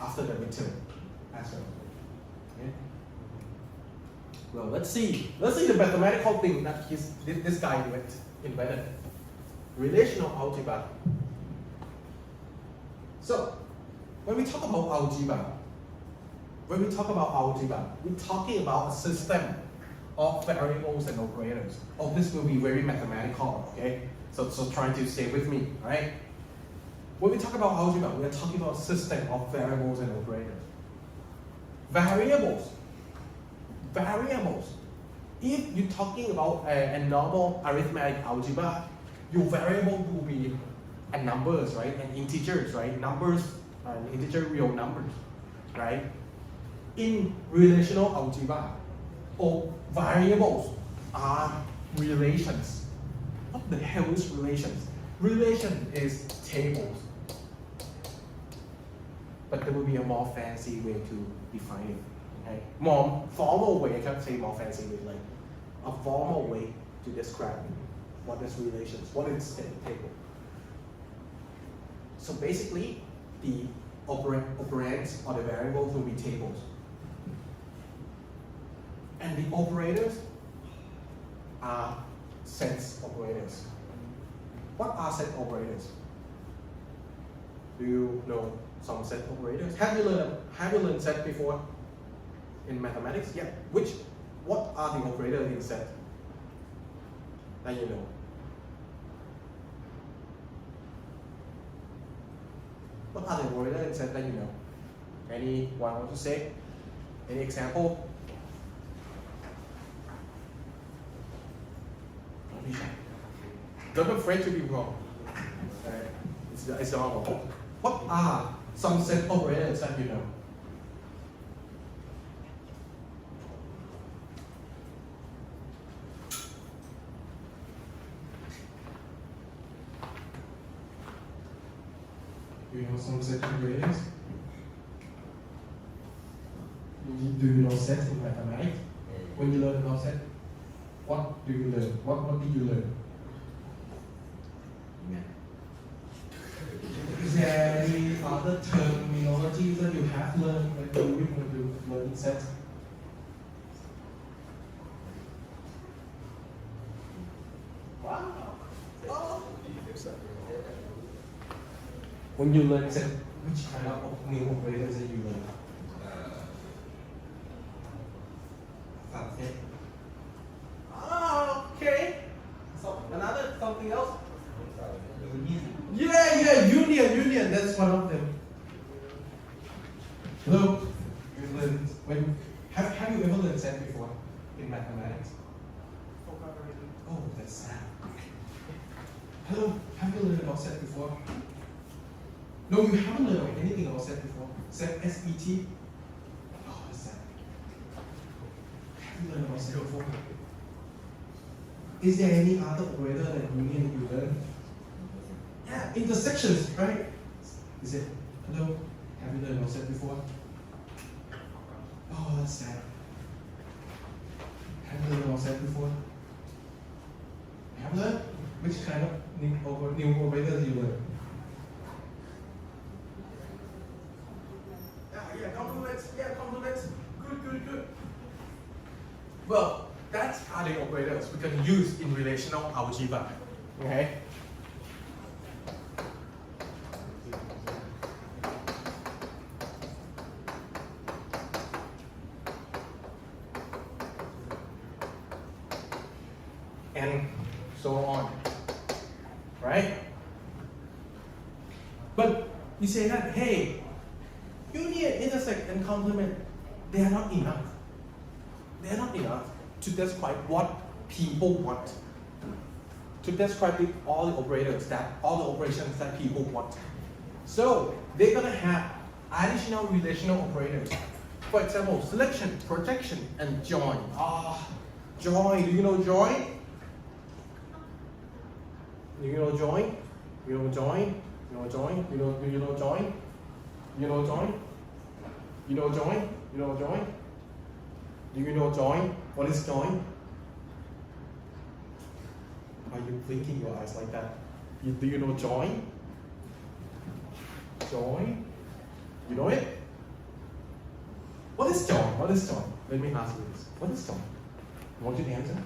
after the midterm as well. Okay? Well, let's see the mathematical thing that this guy invented. Relational algebra. So, when we talk about algebra, we're talking about a system of variables and operators. Oh, this will be very mathematical, okay? So try to stay with me, right? When we talk about algebra, we are talking about a system of variables and operators. Variables. If you're talking about a normal arithmetic algebra, your variable will be numbers, right? And integers, right? Numbers and integer real numbers, right? In relational algebra, variables are relations. What the hell is relations? Relation is tables. But there will be a more fancy way to define it. Okay? More formal way, I can't say more fancy way, like a formal way to describe what is relations, what is a table. So basically, the operands or the variables will be tables. And the operators are set operators. What are set operators? Do you know some set operators? Have you learned set before in mathematics? Yeah. What are the operators in set that you know? What are the operators in set that you know? Anyone want to say? Any example? Don't be shy. Don't be afraid to be wrong. It's normal. What are some set operators that you know? You know some set operators? Do you know set in mathematics? When you learn about set, what do you learn? What did you learn? Is there any other terminology that you have learned when you learn set? Wow! Oh. When you learn set, which kind of new operators that you learn? Okay. So another something else? Yeah, union. That's one of them. Hello. You learned have you ever learned set before in mathematics? Oh, that's sad. Hello. Have you learned about set before? No, you haven't learned anything about set before. Set S-E-T. Oh, that's sad. Have you learned about set before? Is there any other operator than union you learn? Yeah, intersections, right? Is it? Hello? Have you learned about set before? Oh, that's sad. Have you learned about set before? Have you learned? Which kind of new operators you learn? Yeah, compliments. Good. Well, that's are the operators we can use in relational algebra. Okay? And so on. Right? But you say that, hey, union, intersect, and complement, they are not enough. They are not enough to describe what people want. To describe all the operations that people want. So they're gonna have additional relational operators. For example, selection, projection, and join. Join. Do you know join? Do you know join? You know join? You know join? Do you know join? You know join? You know join? You know join? Do you know join? What is join? Are you blinking your eyes like that? Do you know join? Join? You know it? What is join? What is join? Let me ask you this. What is join? I want you to answer.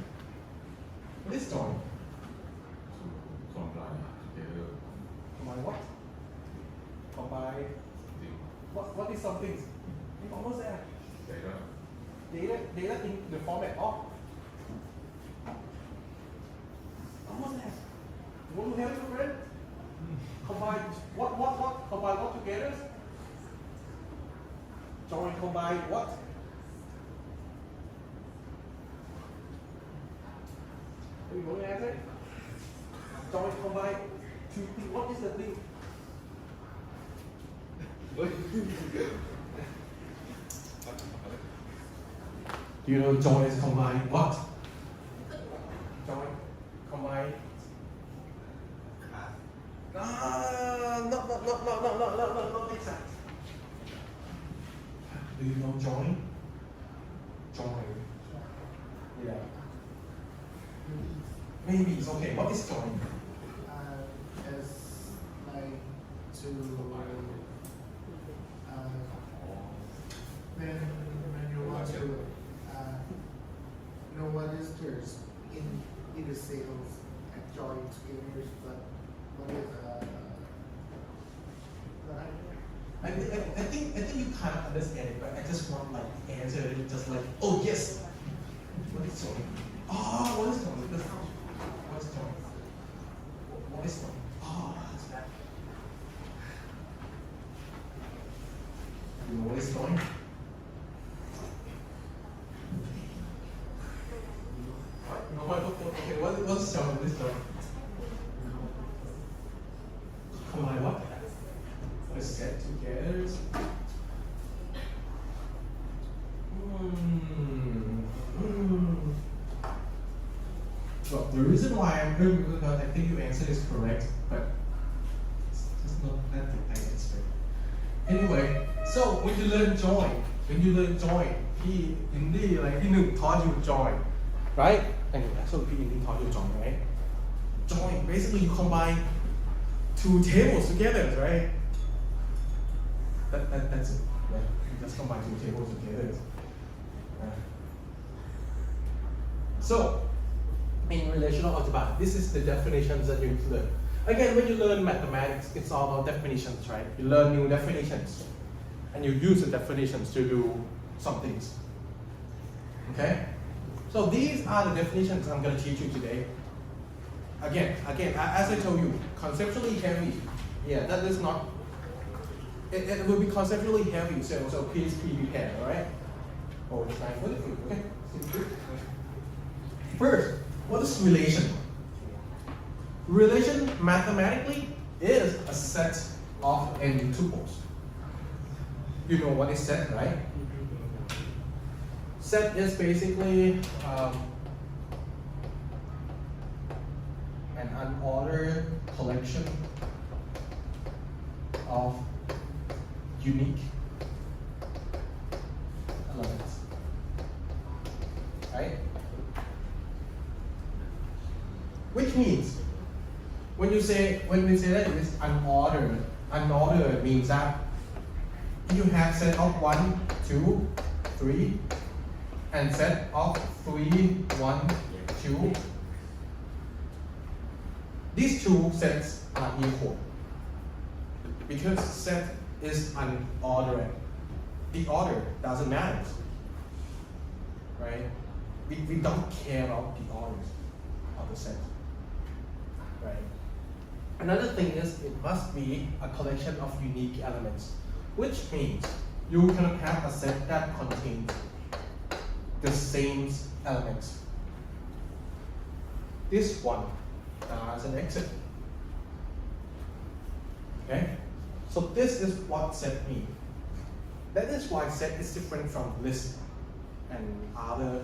What is join? Combine what? Combine. What is something? You're almost there. Data in the format of. Almost there. You want to help your friend? Combine what? Combine what together? Join combine what? You want to answer? Join combine two things. What is the thing? Do you know join is combine what? Join combine. Not exact. Do you know join? Join. Yeah. Maybe it's okay. What is join?
As like to when you want to know what is there's in the sales and join together, but what is
I think you kind of understand it, but I just want like answer it just like, oh yes. What is going? Oh, what is going? What is going? What is going? Oh, that's that. You know what is going? No, okay, what's going? What's going? Combine what? Let's get together. Well, the reason why I'm here is because I think your answer is correct, but it's just not that the right answer. Anyway, so when you learn join, he indeed like he taught you join, right? Anyway, so he indeed taught you join, right? Join basically you combine two tables together, right? That's it. Right? You just combine two tables together. So, in relational algebra, this is the definitions that you need to learn. Again, when you learn mathematics, it's all about definitions, right? You learn new definitions, and you use the definitions to do some things. Okay? So these are the definitions I'm going to teach you today. Again, as I told you, conceptually heavy. Yeah, that is not. It will be conceptually heavy, so please be prepared, all right? Oh, it's time for the food. Okay. First, what is relation? Relation mathematically is a set of n tuples. You know what is set, right? Set is basically an unordered collection of unique elements, right? Which means when we say that it is unordered means that you have set of 1, 2, 3, and set of 3, 1, 2. These two sets are equal because set is unordered. The order doesn't matter, right? We don't care about the orders of the set, right? Another thing is it must be a collection of unique elements, which means you cannot have a set that contains the same elements. This one doesn't exist. Okay? So this is what set means. That is why set is different from list and other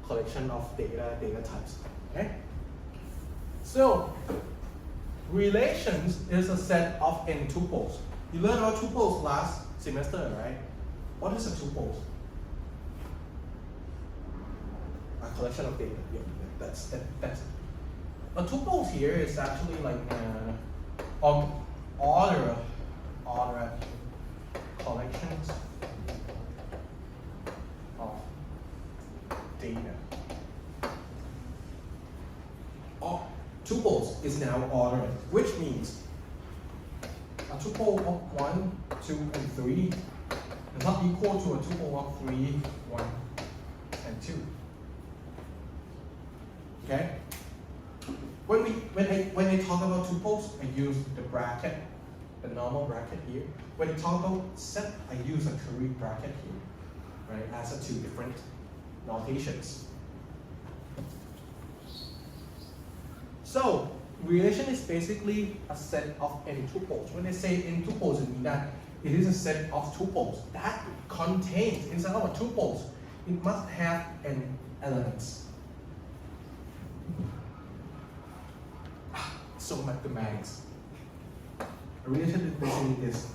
collection of data types. Okay? So relations is a set of n tuples. You learned about tuples last semester, right? What is a tuple? A collection of data. Yeah, that's it. A tuple here is actually like ordered collections of data. Tuples is now ordered, which means a tuple of 1, 2, and 3 is not equal to a tuple of 3, 1, and 2. Okay? When I talk about tuples, I use the bracket, the normal bracket here. When I talk about set, I use a curly bracket here, right? As a two different notations. So relation is basically a set of n tuples. When I say n tuples, it means that it is a set of tuples that contains, inside of a tuples, it must have n elements. So mathematics. A relation is basically this.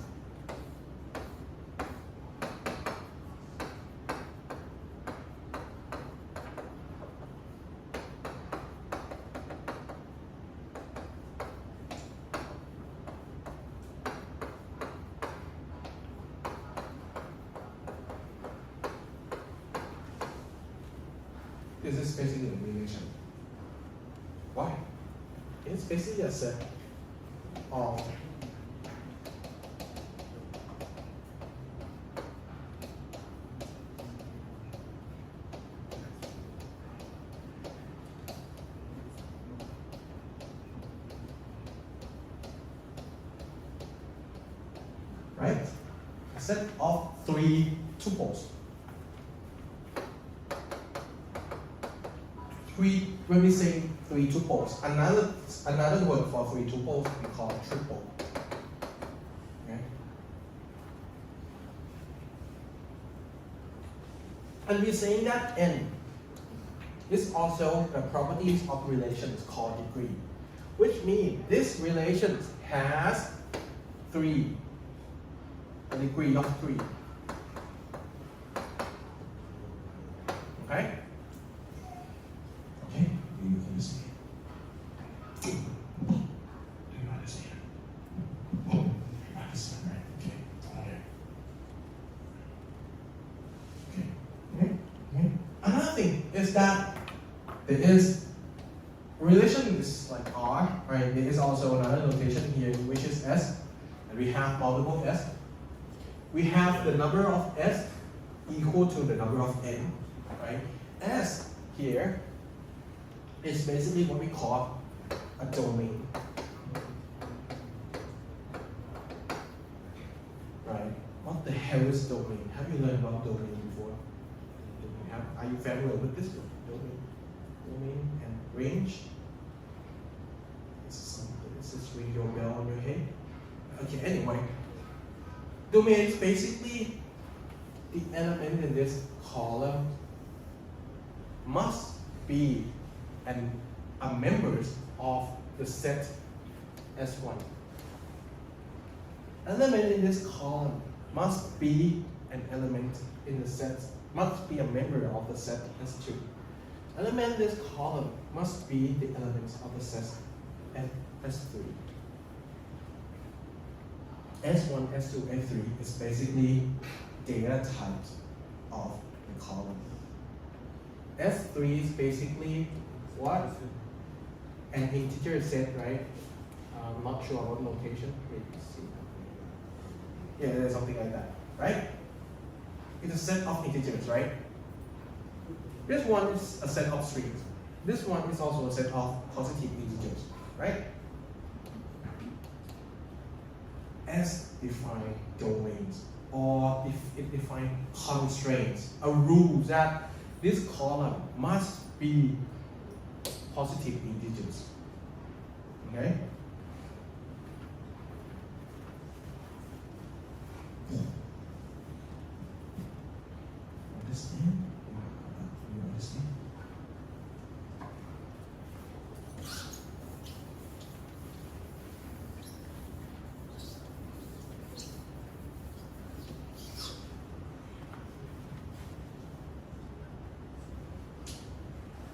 This is basically a relation. Why? It's basically a set of right? A set of 3 tuples. When we say 3 tuples, another word for 3 tuples we call triple. Okay? And we're saying that n is also the properties of relations called degree, which means this relation has a degree of 3. Okay? Okay, do you understand? Do you understand? You understand, right? Okay, okay. Another thing is that there is relation is like R, right? There is also another notation here which is S, and we have multiple S. We have the number of S equal to the number of N, right? S here is basically what we call a domain, right? What the hell is domain? Have you learned about domain before? Are you familiar with this word? Domain and range? Is this ring your bell on your head? Okay, anyway. Domain is basically the element in this column must be a member of the set S1. Element in this column must be an element in the set, must be a member of the set S2. Element in this column must be the elements of the set S3. S1, S2, S3 is basically data types of the column. S3 is basically what? An integer set, right? I'm not sure about notation. Wait, see. Yeah, there's something like that, right? It's a set of integers, right? This one is a set of strings. This one is also a set of positive integers, right? S define domains, or if it define constraints, a rule that this column must be positive integers. Okay? Understand? You understand?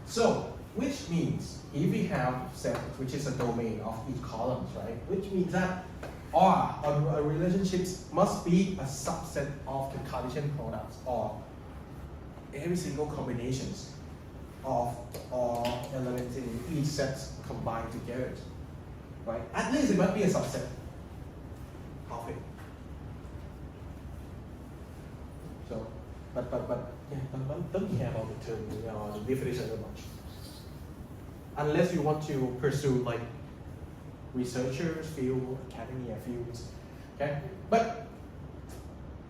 So, which means if we have set which is a domain of each column, right? Which means that R, or relationships, must be a subset of the Cartesian products, or every single combinations of all elements in each set combined together, right? At least it must be a subset of it. So, but don't care about the term or the definition so much. Unless you want to pursue like researchers field, academia fields, okay? But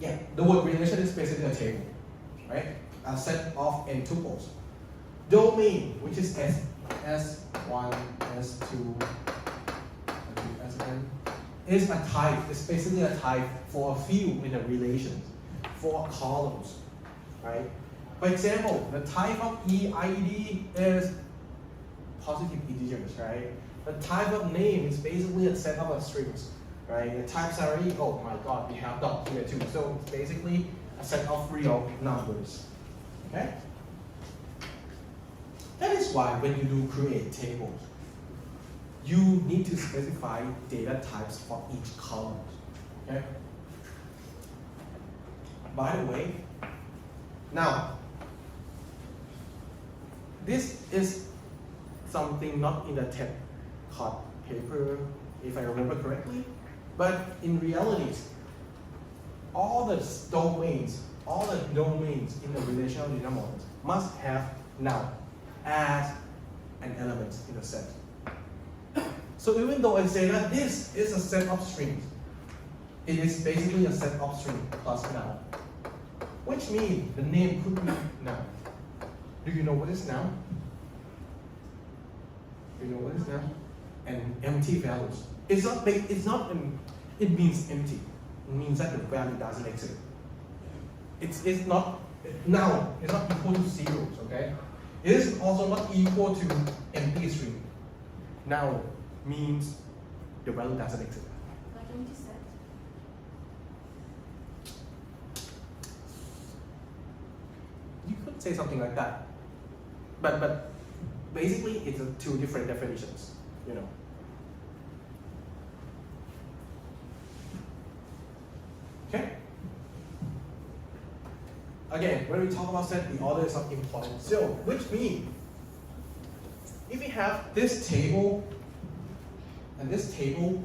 yeah, the word relation is basically a table, right? A set of n tuples. Domain, which is S1, S2, Sn, is a type. It's basically a type for a field in a relation, for columns, right? For example, the type of EID is positive integers, right? The type of name is basically a set of strings, right? The type salary, oh my god, we have dot here too. So it's basically a set of real numbers, okay? That is why when you do create tables, you need to specify data types for each column, okay? By the way, now, this is something not in the TED Talk paper, if I remember correctly, but in reality, all the domains in the relational data model must have now as an element in the set. So even though I say that this is a set of strings, It is basically a set of string plus noun, which means the name could be noun. Do you know what is noun? Do you know what is noun? And empty values. It's not big, it's not it means empty. It means that the value doesn't exist. It's not noun, it's not equal to zeros, okay? It is also not equal to empty string. Noun means the value doesn't exist.
Like empty set.
You could say something like that, but basically it's two different definitions, you know. Okay. Again, when we talk about set, the order is not important. So, which means if we have this table and this table,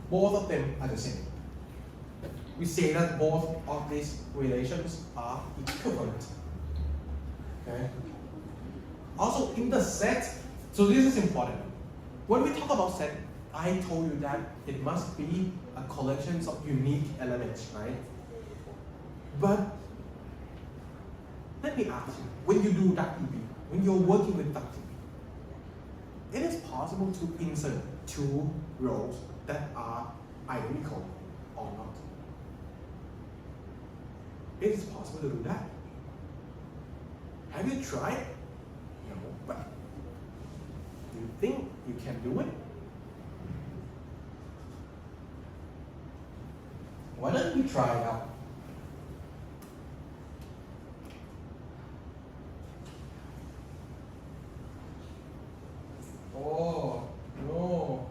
both of them are the same. We say that both of these relations are equivalent. Okay. Also in the set, so this is important. When we talk about set, I told you that it must be a collection of unique elements, right? But let me ask you, when you do DBP, when you're working with DBP, it is possible to insert two rows that are identical or not. It is possible to do that. Have you tried? No, but do you think you can do it? Why don't you try it out? Oh, no.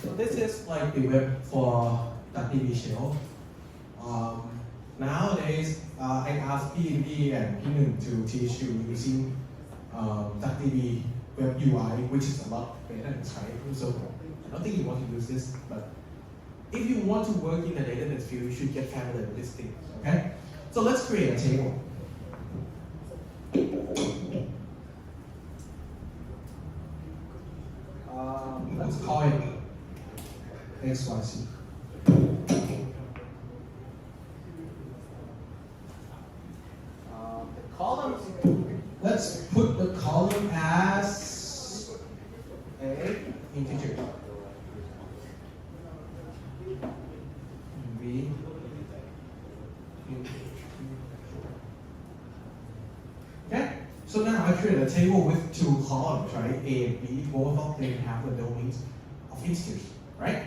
So this is like the web for DBP shell. Nowadays, I asked P&D and P1 to teach you using DBP web UI, which is a lot better than Skype. So I don't think you want to use this, but if you want to work in the database field, you should get familiar with this thing. Okay? So let's create a table. Let's call it XYZ. The columns, let's put the column as a integer. B. Okay, so now I create a table with two columns, right? A and B, both of them have the domains of integers, right?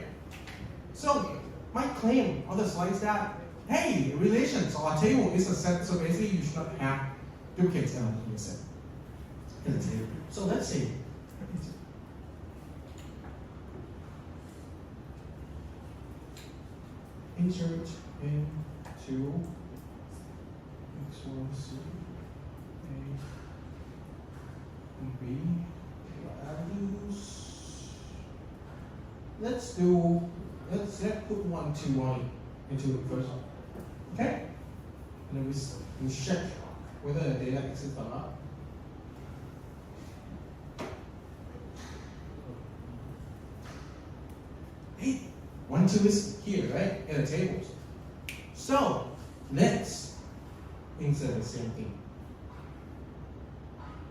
So my claim on the slide is that, hey, relations or a table is a set, so basically you should not have duplicates in a set in the table. So let's see. Insert into X1C A and B values. Let's put 1, 2, 1 into it first. Okay? And then we check whether the data exists or not. Hey, 1, 2 is here, right? In the tables. So let's insert the same thing.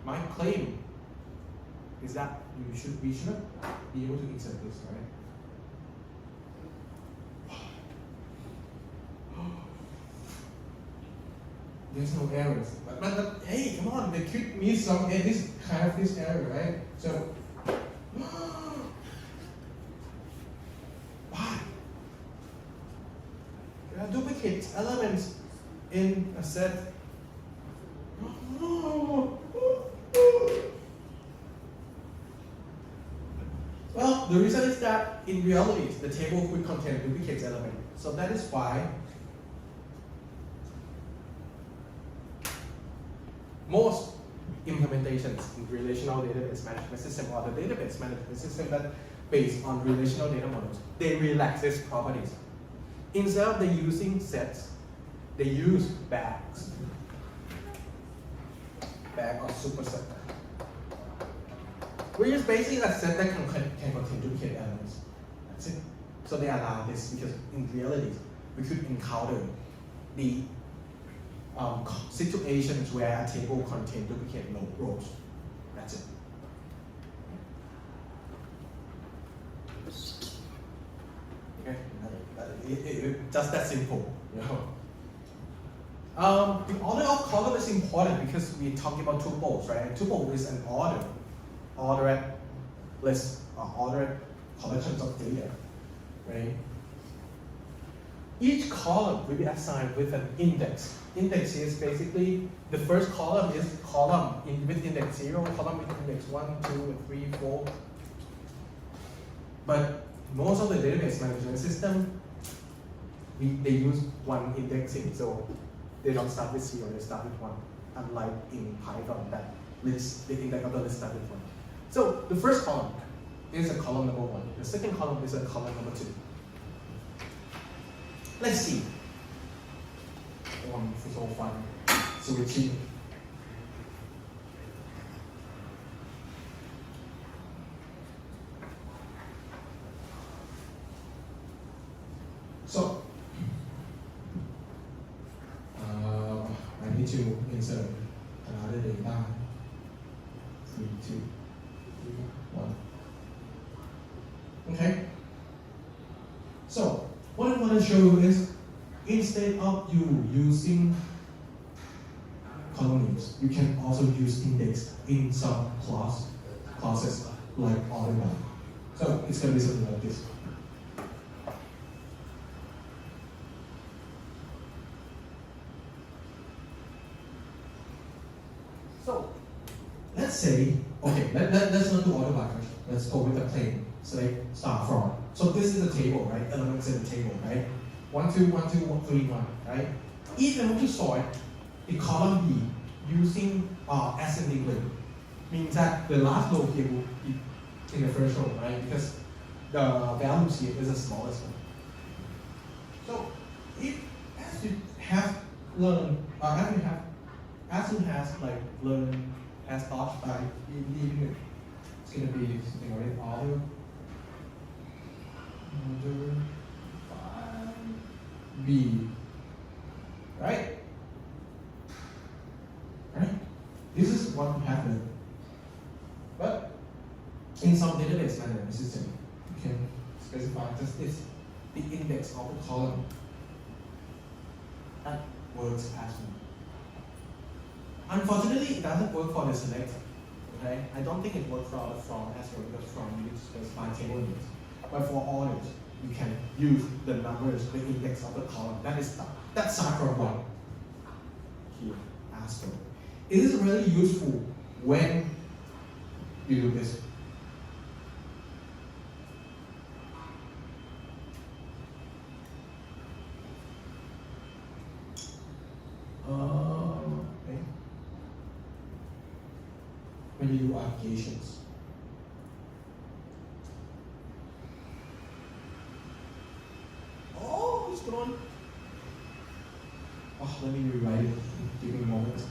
My claim is that we should be able to insert this, right? There's no errors. But hey, come on, there could be some this kind of this error, right? So why? There are duplicate elements in a set. Well, the reason is that in reality, the table could contain duplicate elements. So that is why most implementations in relational database management system or the database management system that based on relational data models, they relax these properties. Instead of they using sets, they use bags or superset, which is basically a set that can contain duplicate elements. That's it. So they allow this because in reality, we could encounter the situations where a table contains duplicate rows. That's it. Okay, just that simple. You know. The order of column is important because we're talking about tuples, right? Tuple is an ordered list, or ordered collections of data, right? Each column will be assigned with an index. Index is basically the first column is column with index 0, column with index 1, 2, 3, 4. But most of the database management system, they use one indexing, so they don't start with 0, they start with 1. Unlike in Python, that list, the index of the list starts with 1. So the first column is a column number 1. The second column is a column number 2. Let's see. So fun. Switching. So, I need to insert another data. 3, 2, 1. Okay. So, what I want to show you is, instead of you using column names, you can also use index in some classes like order by. So it's going to be something like this. So let's say, okay, let's not do order by first. Let's go with the plain. Select start from. So this is the table, right? Elements in the table, right? 1, 2, 1, 2, 1, 3, 1, right? If I want to sort the column B using ascendingly, means that the last row here will be in the first row, right? Because the values here is the smallest one. So if as you have learned, as you has like learned as taught by DBP, it's gonna be something like order. B, right? Right? This is what we have learned. But in some database management system, you can specify just this, the index of the column. That works as well. Unfortunately, it doesn't work for the select. Okay? I don't think it works for the from as well, because from you need to specify table names. But for orders, you can use the numbers, the index of the column. That's cycle 1 here as well. It is really useful when you do this. Okay. When you do applications. What's going on? Oh, let me rewrite it. Give me a moment.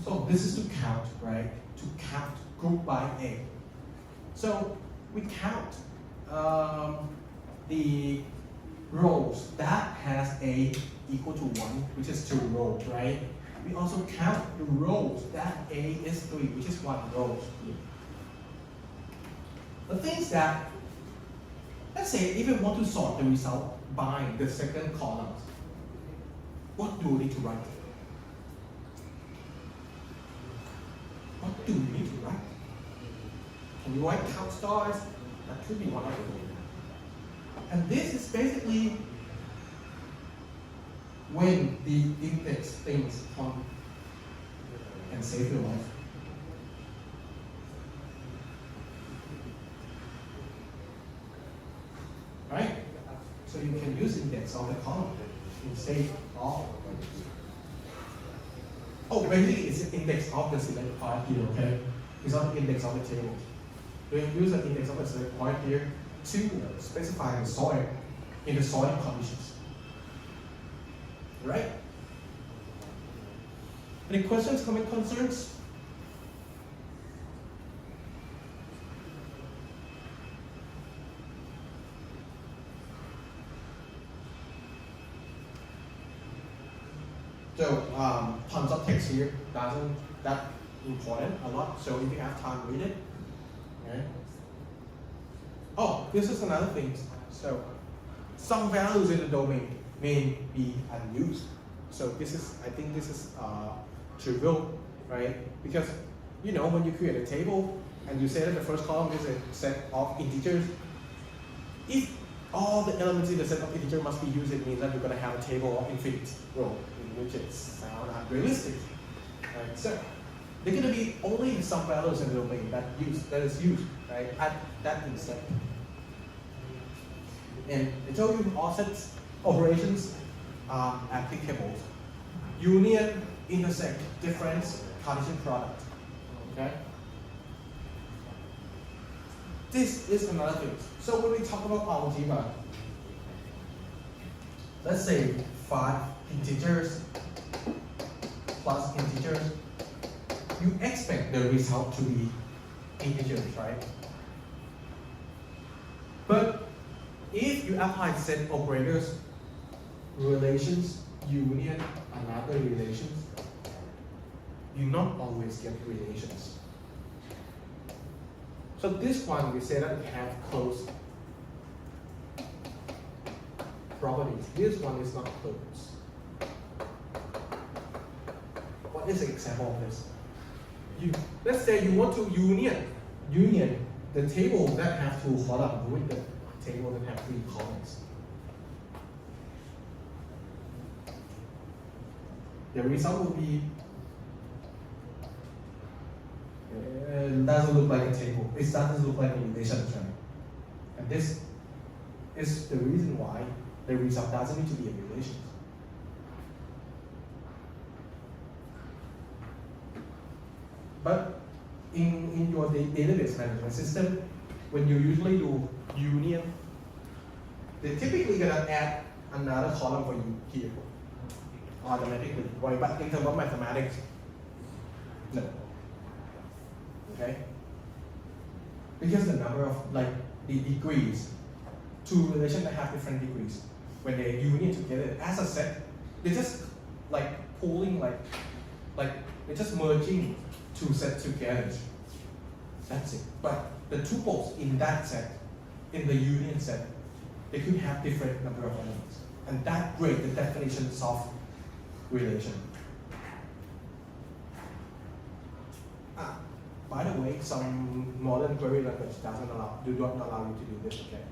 So this is to count, right? To count group by A. So we count the rows that has A equal to 1, which is 2 rows, right? We also count the rows that A is 3, which is 1 row. The thing is that, let's say if we want to sort the result by the second column, what do we need to write? What do you need to write? Can you write count stars? That could be one of them. And this is basically when the index things come and save your life. Right? So you can use index of the column instead of. Oh, basically it's an index of the select part here, okay? It's not the index of the table. We use an index of the select part here to specify the soil in the soil conditions. Right? Any questions, comment, concerns? So tons of text here doesn't that important a lot. So if you have time, read it. Okay. Oh, this is another thing. So some values in the domain may be unused. So this is, I think this is trivial, right? Because you know when you create a table and you say that the first column is a set of integers, if all the elements in the set of integer must be used, it means that you're going to have a table of infinite row, which is sound unrealistic. Right? So they're going to be only some values in the domain that is used, right? At that instant. And I told you offset operations are applicable. Union, intersect, difference, Cartesian product. Okay? This is another thing. So when we talk about algebra, let's say 5 integers plus integers, you expect the result to be integers, right? But if you apply set operators, relations, union, another relations, you not always get relations. So this one, we say that it have closed properties. This one is not closed. What is an example of this? Let's say you want to union the table that have 2 columns with the table that have 3 columns. The result will be doesn't look like a table. It doesn't look like a relationship. And this is the reason why the result doesn't need to be a relation. But in your database management system, when you usually do union, they're typically gonna add another column for you here automatically, right? But in terms of mathematics, no. Okay? Because the number of the degrees, 2 relations that have different degrees, when they union together as a set, they're just pulling they're just merging 2 sets together. That's it. But the tuples in that set, in the union set, they could have different number of elements. And that breaks the definitions of relation. By the way, some modern query language do not allow you to do this, okay?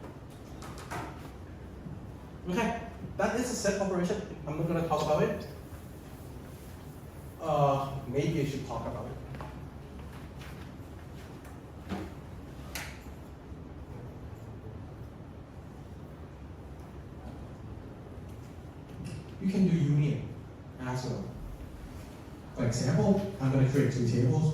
Okay, that is a set operation. I'm not gonna talk about it. Maybe I should talk about it. You can do union as well. For example, I'm going to create 2 tables.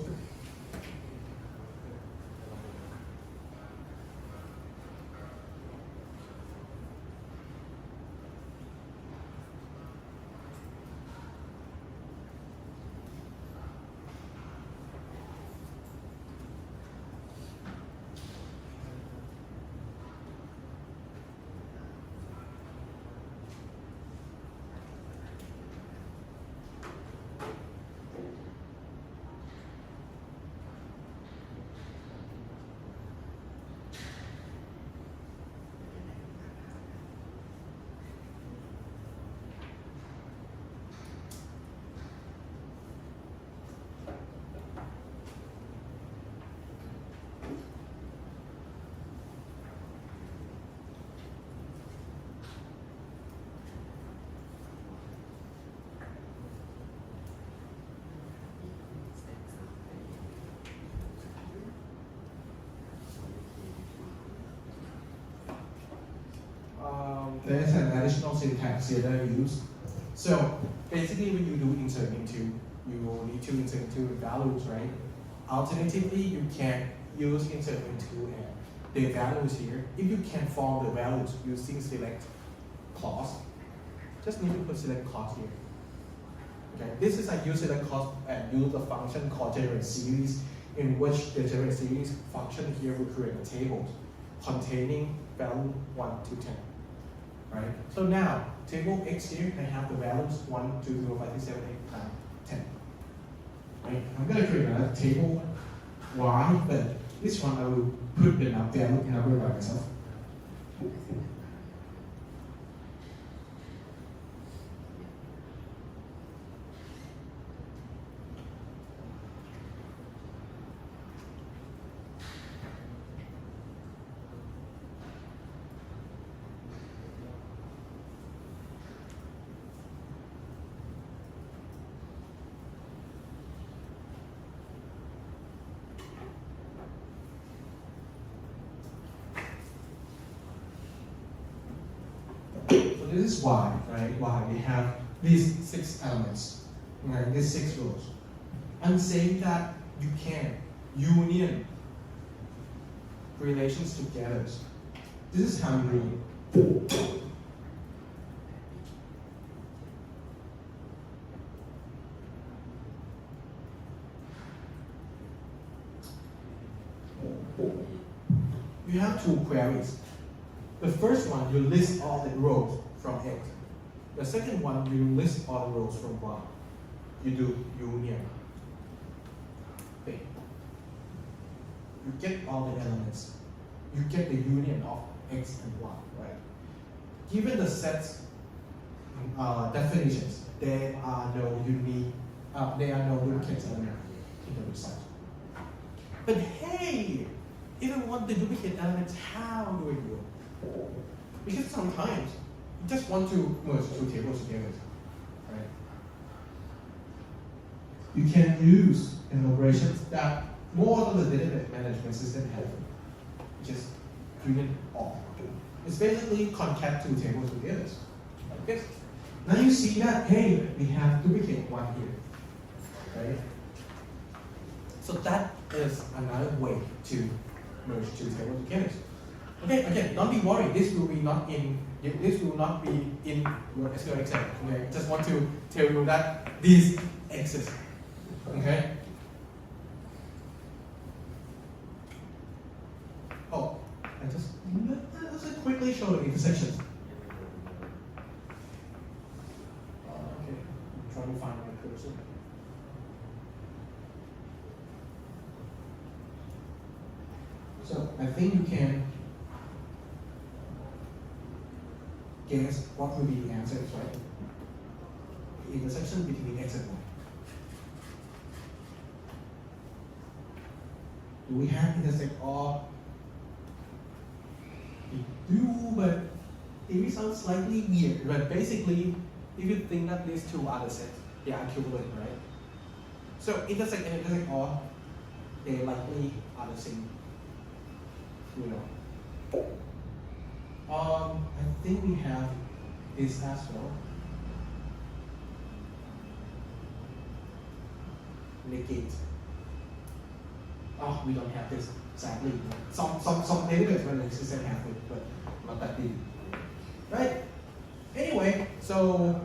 there's an additional syntax here that I use. So basically when you do insert into, you will need to insert into values, right? Alternatively, you can use insert into the values here. If you can form the values using select clause, just need to put select clause here. Okay, this is I use select clause and use a function called generate series, in which the generate series function here will create a table containing value 1 to 10. Right? So now, table X here, I have the values 1, 2, 3, 4, 5, 6, 7, 8, 9, 10. Right? I'm going to create another table Y, but this one I will put the value number by myself. So this is why, right? Why we have these 6 elements, right? These 6 rows. I'm saying that you can union relations together. This is how you do it. You have 2 queries. The first one, you list all the rows from X. The second one, you list all the rows from Y. You do union. Okay. You get all the elements. You get the union of X and Y, right? Given the sets definitions, there are no duplicate elements in the result. But hey, if I want the duplicate elements, how do I do it? Because sometimes you just want to merge 2 tables together, right? You can use an operation that more of the database management system has, which is union all. It's basically concat 2 tables together. Okay? Now you see that, hey, we have duplicate 1 here, right? So that is another way to merge 2 tables together. Okay, again, don't be worried. This will not be in your SQL Excel. Okay, just want to tell you that these exist. Okay. Oh, let's quickly show the intersections. Okay, I'm trying to find my cursor. So I think you can guess what will be the answer, right? The intersection between X and Y. Do we have intersect all? We do, but it may sound slightly weird. But basically, if you think that these 2 are the sets, they are equivalent, right? So intersect and intersect all, they likely are the same. You know. I think we have this as well. Negate. Oh, we don't have this, sadly. Some database management system have it, but not that big. Right? Anyway, so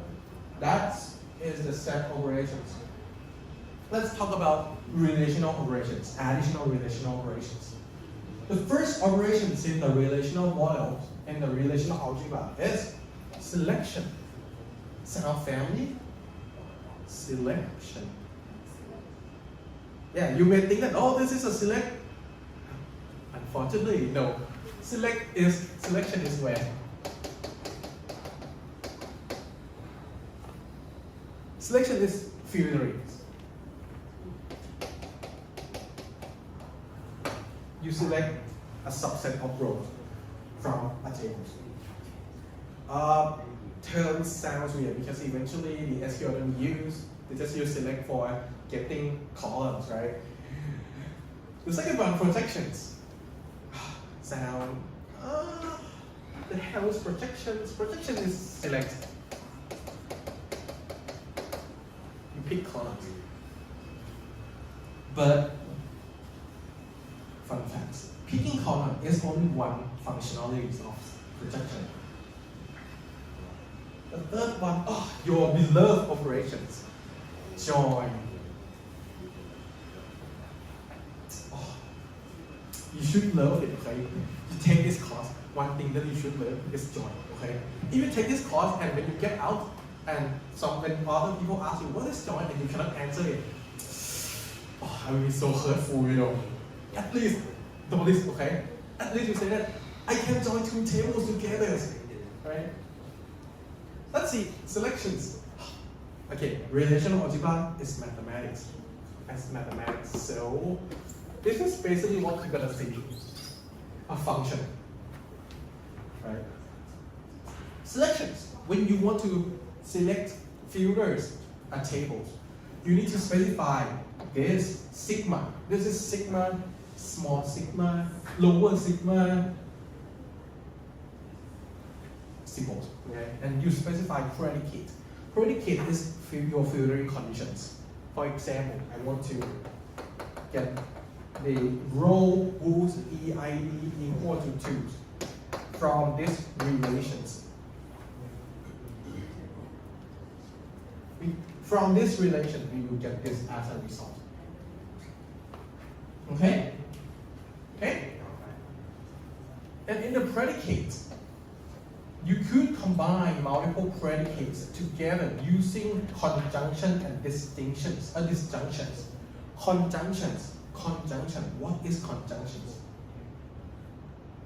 that is the set operations. Let's talk about relational operations, additional relational operations. The first operations in the relational model and the relational algebra is selection. Sound family? Selection. Yeah, you may think that, oh, this is a select. Unfortunately, no. Selection is where? Selection is filtering. You select a subset of rows from a table. Term sounds weird because eventually the SQL don't use, they just use select for getting columns, right? The second one, protections. Sound the hell is projections? Projection is select. You pick columns. But fun facts. Picking column is only one functionality of projection. The third one, your beloved operations. Join. You should love it, okay? You take this course, one thing that you should learn is join, okay? If you take this course and when you get out and when other people ask you what is join and you cannot answer it, I will be so hurtful, you know. At least do this, okay? At least you say that I can join two tables together, right? Let's see, selections. Okay, relational algebra is mathematics. As mathematics, so this is basically what you're gonna see. A function, right? Selections. When you want to select filters at tables, you need to specify this sigma. This is sigma, small sigma, lower sigma, symbols, okay? And you specify predicate. Predicate is your filtering conditions. For example, I want to get the row whose EID equal to 2 from these relations. From this relation, we will get this as a result. Okay? Okay? And in the predicates, you could combine multiple predicates together using conjunction and disjunctions. Conjunctions. Conjunction. What is conjunctions?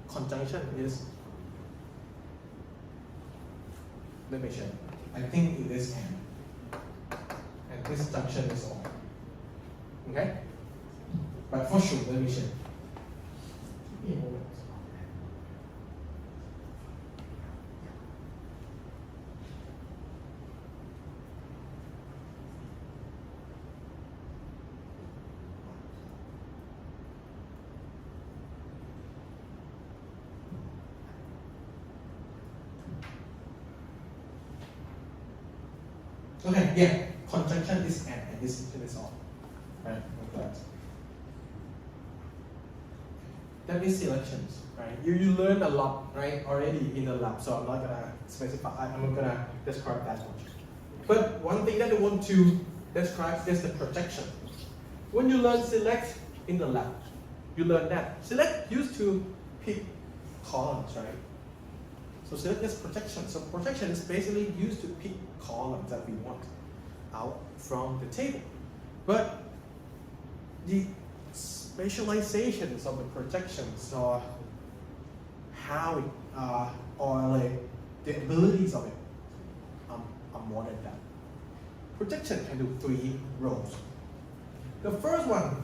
Conjunction is, let me check. I think it is and this junction is all. Okay? But for sure, let me check. Give me a moment. Okay, yeah, conjunction is and disjunction is all. Right, like that. That means selections, right? You learn a lot, right, already in the lab, so I'm not gonna specify, I'm not gonna describe that much. But one thing that I want to describe is the projection. When you learn select in the lab, you learn that select used to pick columns, right? So select is projection. So projection is basically used to pick columns that we want out from the table. But the specializations of the projections or how it, or like the abilities of it are more than that. Projection can do 3 roles. The first one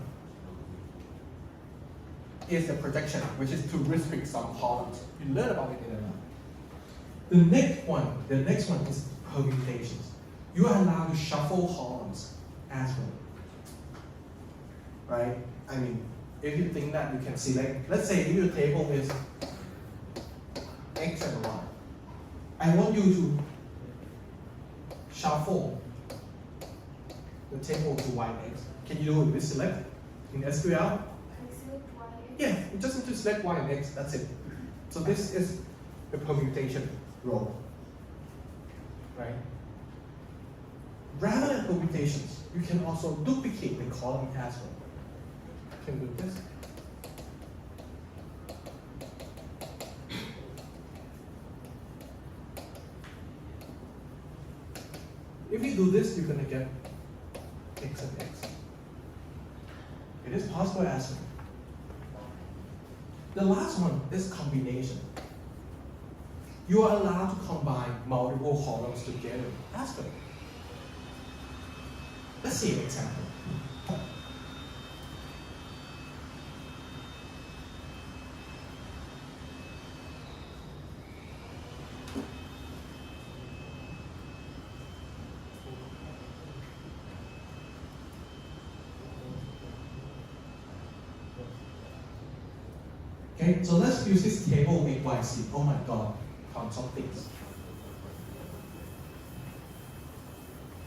is the projection, which is to restrict some columns. You learn about it in the lab. The next one is permutations. You are allowed to shuffle columns as well. Right? I mean, if you think that you can select, let's say if your table is X and Y, I want you to shuffle the table to Y and X. Can you do it with select in SQL? Yeah, you just need to select Y and X, that's it. So this is the permutation role, right? Rather than permutations, you can also duplicate the column as well. You can do this. If you do this, you're gonna get X and X. It is possible as well. The last one is combination. You are allowed to combine multiple columns together as well. Let's see an example. Okay, so let's use this table XYZ. Oh my god, from some things.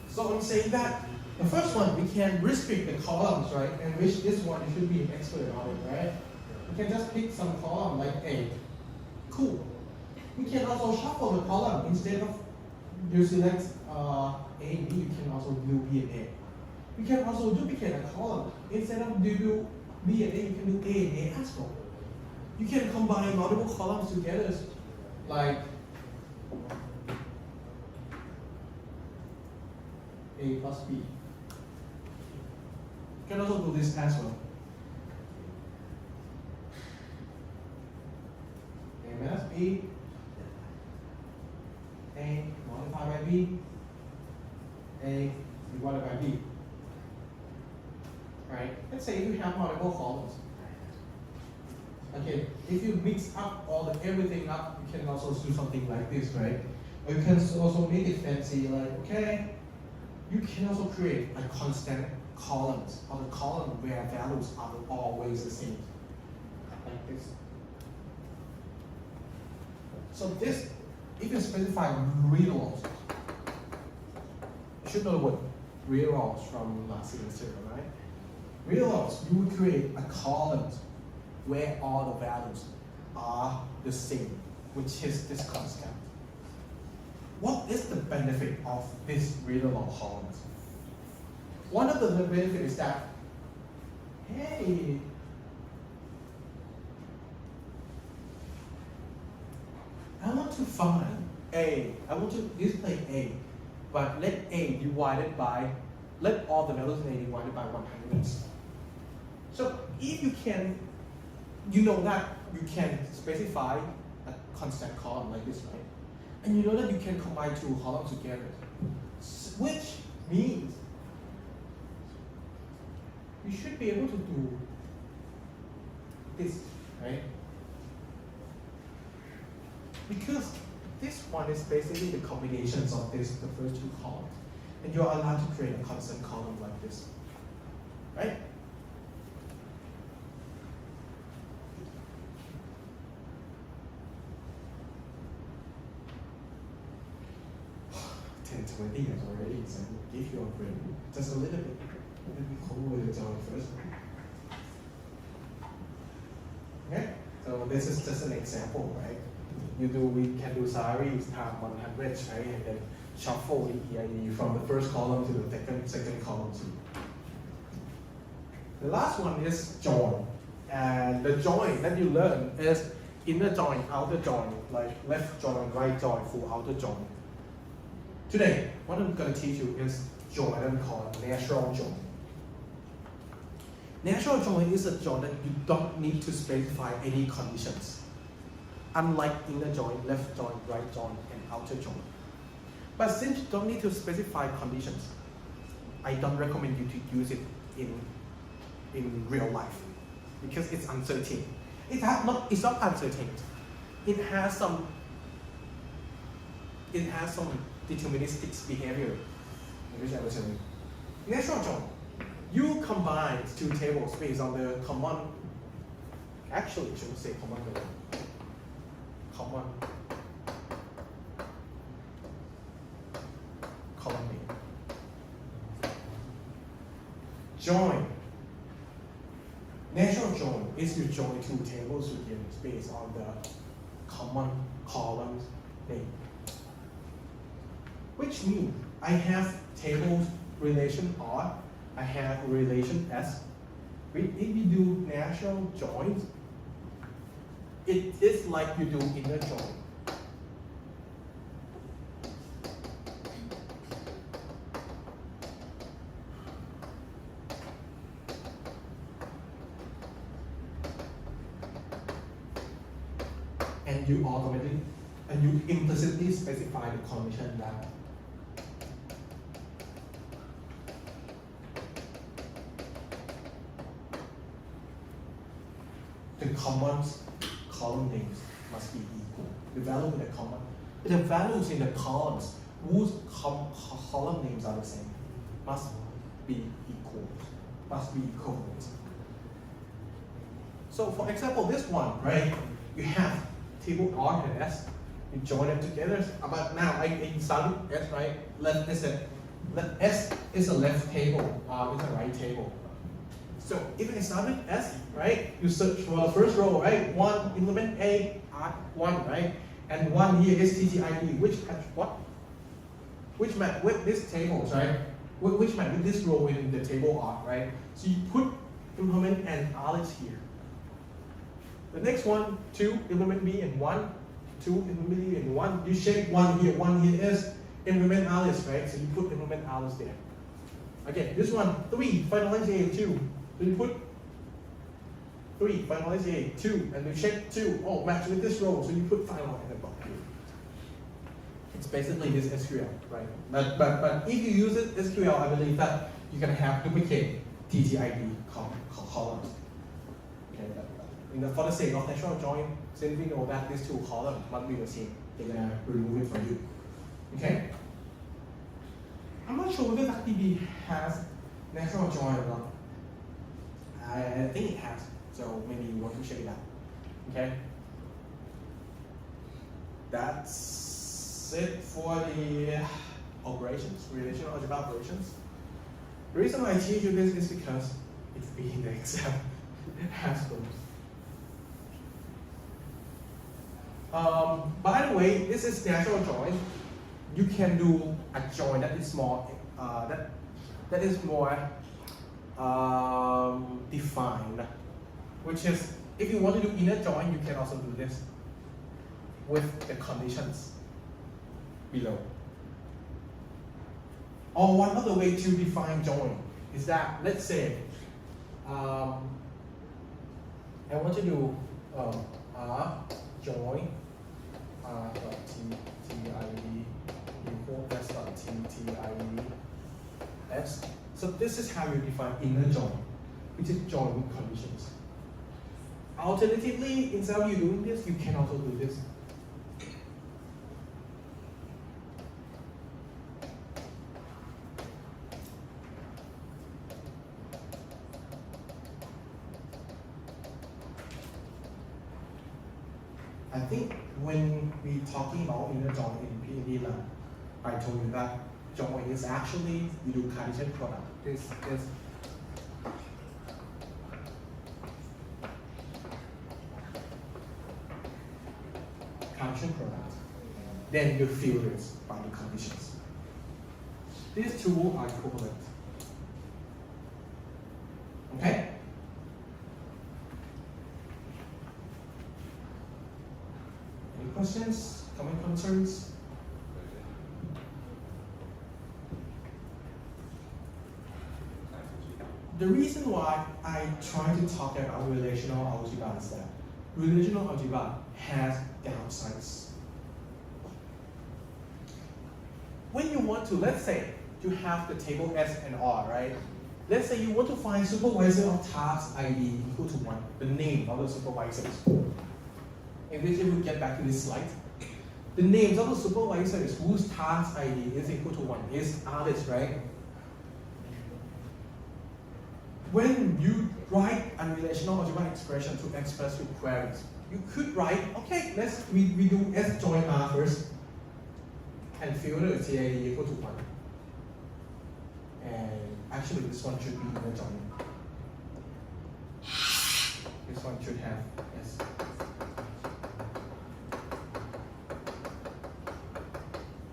So I'm saying that the first one, we can restrict the columns, right? And which this one, you should be an expert on it, right? We can just pick some column like A. Cool. We can also shuffle the column. Instead of you select A and B, you can also do B and A. We can also duplicate a column. Instead of do B and A, you can do A and A as well. You can combine multiple columns together, like A plus B. You can also do this as well. A minus B, A multiplied by B, A divided by B. Right? Let's say you have multiple columns. Okay, if you mix up everything up, you can also do something like this, right? Or you can also make it fancy, like, okay, you can also create a constant columns, or the column where values are always the same, like this. So this, if you specify real laws, you should know the word real laws from last semester, right? Real laws, you would create a column where all the values are the same, which is this constant. What is the benefit of this real law columns? One of the benefits is that, hey, I want to find A, I want to display A, but let all the values in A divided by 100. So if you can, you know that you can specify a constant column like this, right? And you know that you can combine two columns together, which means you should be able to do this, right? Because this one is basically the combinations of the first two columns. And you're allowed to create a constant column like this, right? It's 20 years already, so give you a break. Just a little bit. Let me cool with the joint first. Okay? So this is just an example, right? We can do salaries times 100, right? And then shuffle the EID from the first column to the second column too. The last one is join. And the join that you learn is inner join, outer join, like left join, right join, full outer join. Today, what I'm going to teach you is join that we call natural join. Natural join is a join that you don't need to specify any conditions. Unlike inner join, left join, right join, and outer join. But since you don't need to specify conditions, I don't recommend you to use it in real life because it's uncertain. It's not uncertain. It has some deterministic behavior, which I will tell you. Natural join. You combine two tables based on the common. Actually, I shouldn't say common. Common name. Join. Natural join is you join two tables together based on the common columns name. Which means I have tables relation R, I have relation S. If you do natural joins, it is like you do inner join. And you implicitly specify the condition that the common column names must be equal. The values in the columns whose column names are the same must be equal, must be equivalent. So for example, this one, right? You have table R and S. You join them together. But now I started S, right? Let S is a left table, R is a right table. So if I start with S, right? You search for the first row, right? 1 element A, R1, right? And 1 here is TTID, which match what? Which match with this table, right? Which match with this row in the table R, right? So you put implement and alice here. The next one, 2 implement B and 1, 2 implement B and 1. You check 1 here is implement alice, right? So you put implement alice there. Again, this one, 3 finalize A 2. So you put 3 finalize A 2, and you check 2. Oh, match with this row, so you put final in the box. It's basically this SQL, right? But if you use it SQL, I believe that you're gonna have duplicate TTID columns. Okay, for the sake of natural join, since we know that these 2 columns must be the same, they're gonna remove it from you. Okay? I'm not sure whether DB has natural join or not. I think it has, so maybe you want to check it out. Okay? That's it for the operations, relational algebra operations. The reason why I teach you this is because it's been the exam has those. By the way, this is natural join. You can do a join that is more that is more defined, which is if you want to do inner join, you can also do this with the conditions below. Or one other way to define join is that, let's say I want to do R join R.TTID equal S.TTID S. So this is how you define inner join, which is join with conditions. Alternatively, instead of you doing this, you can also do this. I think when we talking about inner join in P&D lab, I told you that join is actually you do Cartesian product. This is Cartesian product. Then you filter it by the conditions. These two are equivalent. Okay? Any questions? Comment, concerns? The reason why I try to talk about relational algebra is that relational algebra has downsides. When you want to, let's say, you have the table S and R, right? Let's say you want to find supervisor of task ID equal to 1, the name of the supervisors. In which if we get back to this slide, the names of the supervisors whose task ID is equal to 1 is Alice, right? When you write a relational algebra expression to express your queries, you could write, okay, we do S join R first, and filter TID equal to 1. And actually this one should be inner join. This one should have S.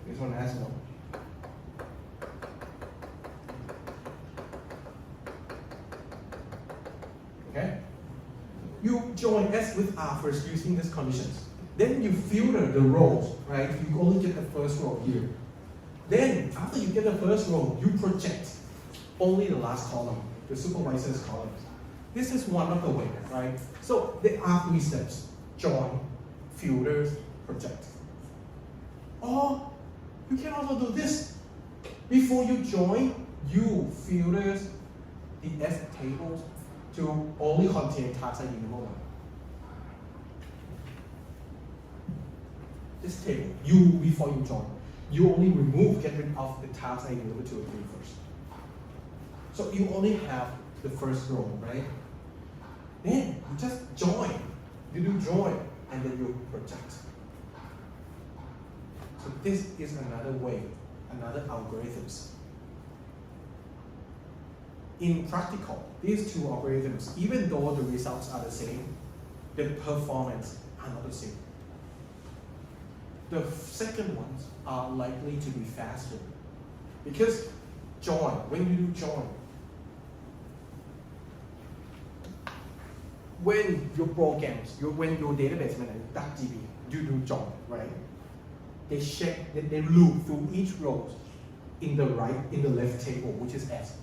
This one has no. Okay? You join S with R first using these conditions. Then you filter the rows, right? You only get the first row here. Then, after you get the first row, you project only the last column, the supervisor's column. This is one of the ways, right? So there are 3 steps: join, filters, project. Or you can also do this. Before you join, you filter the S tables to only contain task ID in the moment. This table, before you join, you only get rid of the task ID number 2 and 3 first. So you only have the first row, right? Then you just join. You do join, and then you project. this is another way, another algorithms. In practical, these two algorithms, even though the results are the same, the performance are not the same. The second ones are likely to be faster because join, when you do join, when your programs, when your database manager, DB, you do join, right? They check, they loop through each row in the left table, which is S.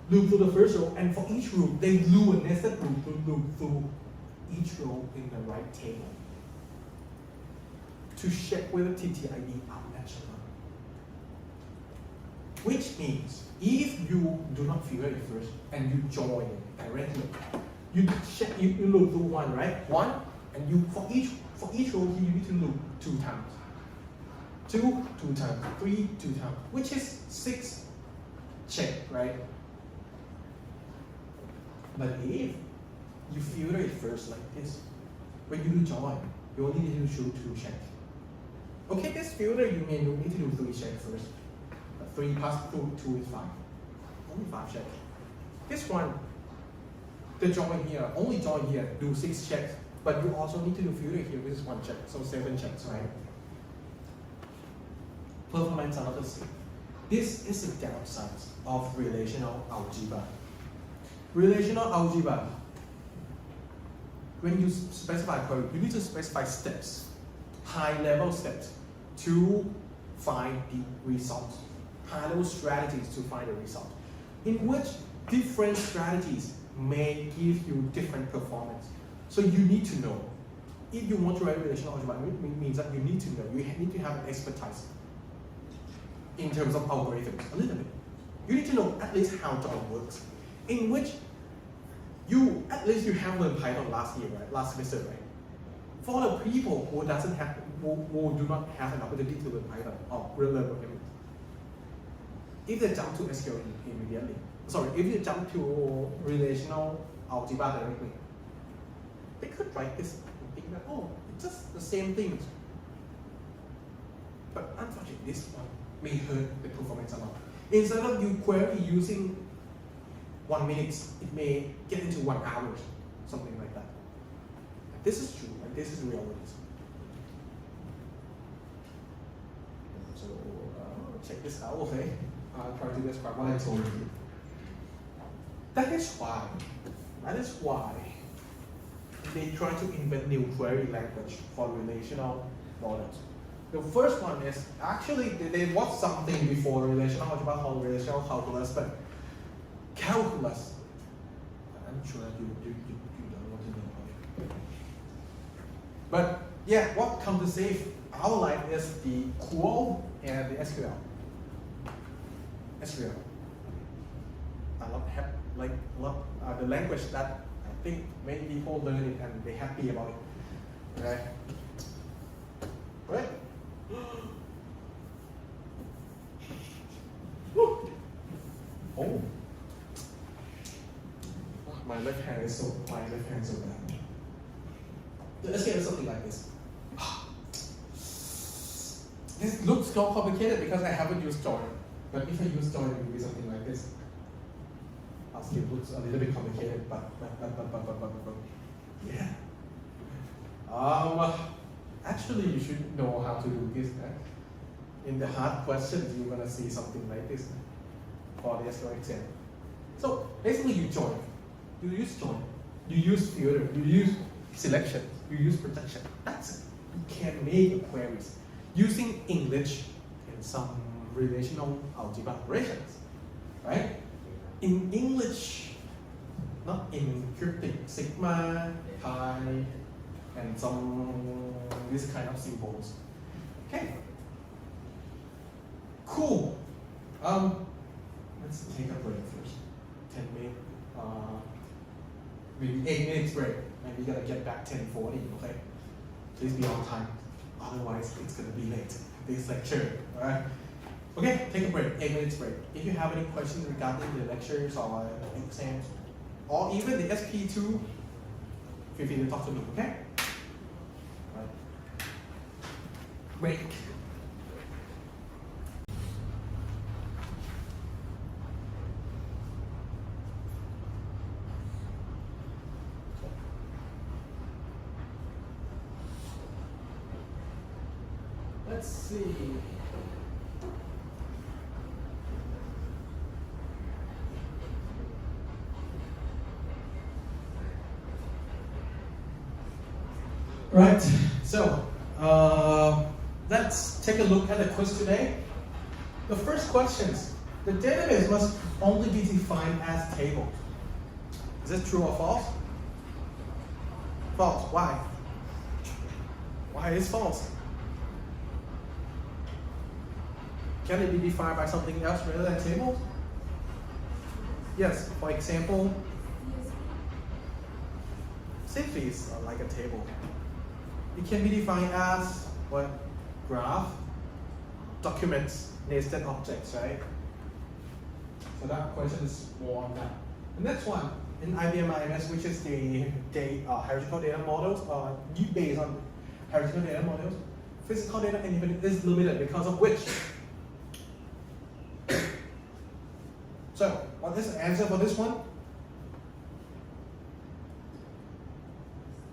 Loop through the first row, and for each loop, they do a nested loop through each row in the right table to check whether TTID are matched or not. Which means, if you do not figure it first and you join it directly, you check, you loop through one, right? One, and you for each row here you need to loop 2 times. 2 times, 3 2 times, which is 6 check, right? But if you filter it first like this, when you do join, you only need to do 2 checks. Okay, this filter you may need to do 3 checks first. But 3 plus 2 is 5. Only 5 checks. This one, the join here, only join here, do 6 checks, but you also need to do filter here, this is 1 check, so 7 checks, right? Performance are not the same. This is the downside of relational algebra. Relational algebra, when you specify query, you need to specify steps, high-level steps to find the result, high-level strategies to find the result, in which different strategies may give you different performance. So you need to know. If you want to write relational algebra, it means that you need to know, you need to have expertise in terms of algorithms, a little bit. You need to know at least how join works, in which at least you have learned Python last year, right? Last semester, right? For the people who do not have an opportunity to learn Python or learn programming, if they jump to SQL immediately, if they jump to relational algebra directly, they could write this and think that, oh, it's just the same things. But unfortunately, this one may hurt the performance a lot. Instead of you query using 1 minute, it may get into 1 hour, something like that. And this is true, and this is reality. So check this out, okay? I'll try to describe what I told you. That is why they try to invent new query language for relational models. The first one is, actually, there was something before relational algebra called relational calculus, but calculus, I'm sure that you don't want to know about it. But yeah, what comes to save our life is the QL and the SQL. The language that I think many people learn it and they're happy about it. Okay? Right? Oh. My left hand is so bad. The SQL is something like this. This looks so complicated because I haven't used join. But if I use join, it will be something like this. It looks a little bit complicated, but yeah. Actually, you should know how to do this. In the hard questions, you're gonna see something like this for the SQL exam. So basically, you join. You use join. You use filter. You use selection. You use protection. That's it. You can make queries using English and some relational algebra operations, right? In English, not in cryptic, sigma, pi, and some this kind of symbols. Okay. Cool. Let's take a break first. 10 minutes. Maybe 8 minutes break, and we gotta get back 10:40. Okay. Please be on time. Otherwise, it's gonna be late. This lecture. All right. Okay, take a break, 8 minutes break. If you have any questions regarding the lectures or exams, or even the SP2, feel free to talk to me, okay? Right. Break. let's see. Right, so let's take a look at the quiz today. The first questions, the database must only be defined as tables. Is this true or false? False, why? Why is false? Can it be defined by something else rather than tables? Yes, for example, CSV is like a table. It can be defined as what? Graph, documents, nested objects, right? So that question is more on that. The next one, in IBM IMS, which is the hierarchical data models, based on hierarchical data models, physical data is limited because of which? So, what is the answer for this one?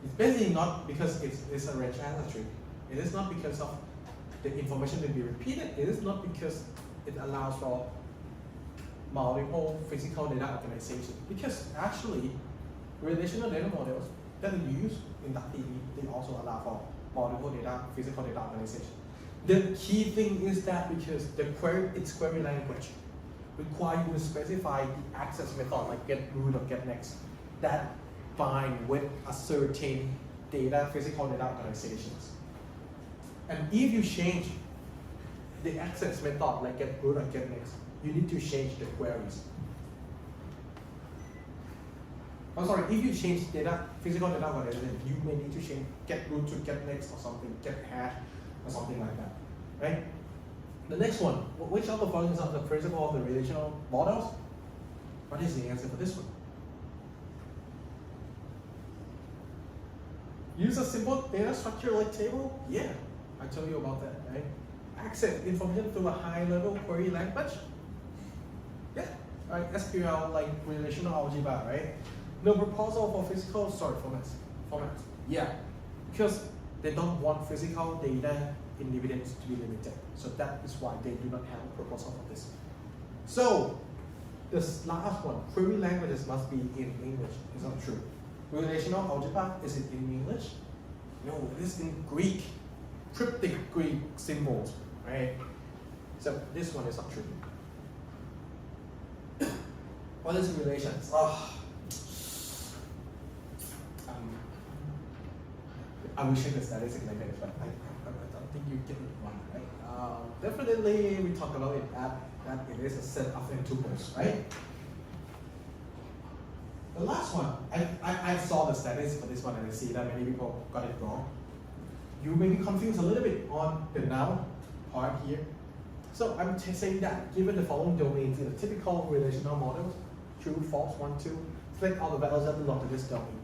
It's basically not because it's a rich tree. It is not because of the information to be repeated. It is not because it allows for multiple physical data organization. Because actually, relational data models that are used in DB, they also allow for multiple data, physical data organization. The key thing is that because its query language require you to specify the access method like get root or get next that bind with a certain data, physical data organizations. And if you change the access method like get root or get next, you need to change the queries. I'm sorry, if you change data, physical data organization, you may need to change get root to get next or something, get hash or something like that, right? The next one, which of the following is the principle of the relational models? What is the answer for this one? Use a simple data structure like table? Yeah, I told you about that, right? Access information through a high-level query language? Yeah, right, SQL like relational algebra, right? No proposal for physical formats. Yeah, because they don't want physical data in dividends to be limited. So that is why they do not have a proposal for this. So this last one, query languages must be in English. Is not true. Relational algebra, is it in English? No, it is in Greek. Cryptic Greek symbols, right? So this one is not true. What is relations? I will check the statistics like this, but I don't think you get it wrong, right? Definitely, we talk about it that it is a set of n tuples, right? The last one, I saw the statistics for this one and I see that many people got it wrong. You may be confused a little bit on the noun part here. So I'm saying that given the following domains in the typical relational models, true, false, 1, 2, select all the values that belong to this domain.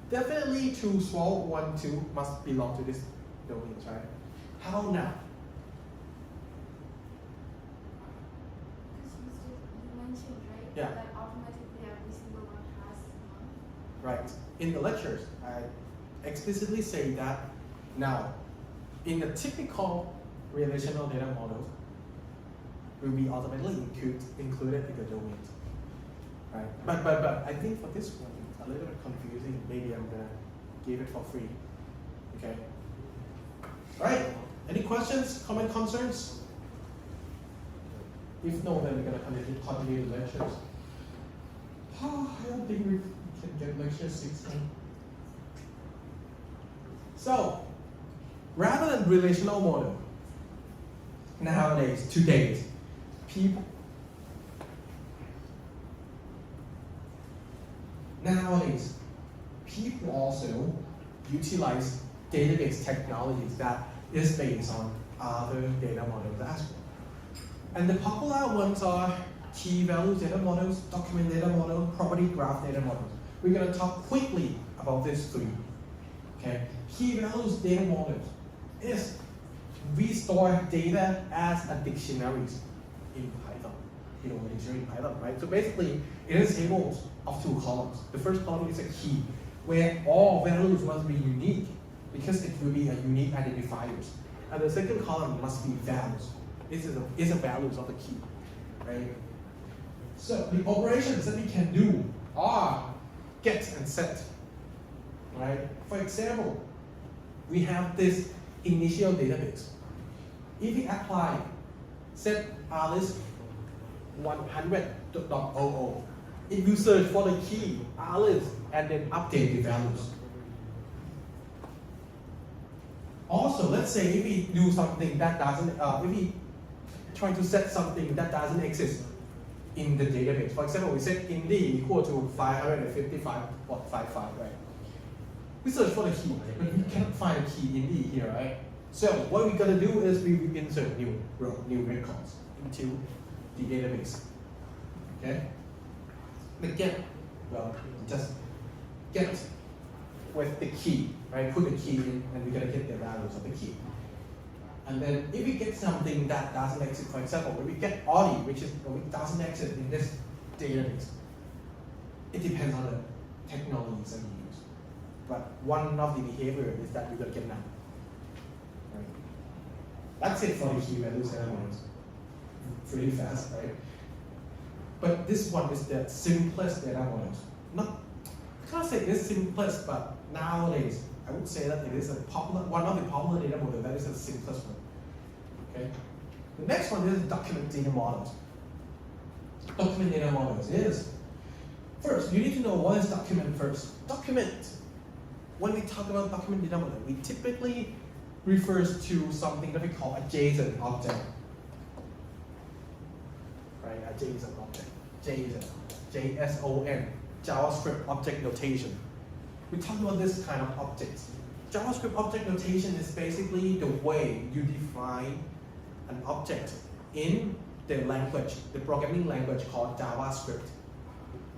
Definitely true, small, 1, 2 must belong to this domain, right? How now?
Because you mentioned, right?
Yeah.
That automatically every single one has one.
Right. In the lectures, I explicitly say that now, in the typical relational data models, will be automatically included in the domains. Right. But I think for this one, it's a little bit confusing. Maybe I'm gonna give it for free. Okay. All right. Any questions, comment, concerns? If no, then we're gonna continue the lectures. I don't think we can get lecture 16. So, rather than relational model, today, people also utilize database technologies that is based on other data models as well. And the popular ones are key value data models, document data model, property graph data models. We're going to talk quickly about these three. Okay, key values data models is we store data as a dictionaries in Python. You know, dictionary in Python, right? So basically, it is tables of 2 columns. The first column is a key, where all values must be unique because it will be a unique identifiers. and the second column must be values. This is a values of the key, right? So the operations that we can do are get and set, right? For example, we have this initial database. If we apply set alice 100.00, it will search for the key alice and then update the values. Also, let's say if we do something that doesn't, if we try to set something that doesn't exist in the database. For example, we set indie equal to 555.55, right? We search for the key, but we cannot find a key indie here, right? So what we're gonna do is we will insert new records into the database. Okay? The get, well, just get with the key, right? Put the key in, and we're gonna get the values of the key. And then if we get something that doesn't exist, for example, if we get Audi, which doesn't exist in this database, it depends on the technologies that we use. But one of the behavior is that we're gonna get none. Right? That's it for the key values elements. Pretty fast, right? But this one is the simplest data models. I can't say it's simplest, but nowadays I would say that it is one of the popular data models that is the simplest one. Okay. The next one is document data models. Document data models is first you need to know what is document first. Document. When we talk about document data model, we typically refers to something that we call a JSON object. Right, a JSON object. JSON. JSON. JavaScript object notation. We talk about this kind of objects. JavaScript object notation is basically the way you define an object in the language, the programming language called JavaScript.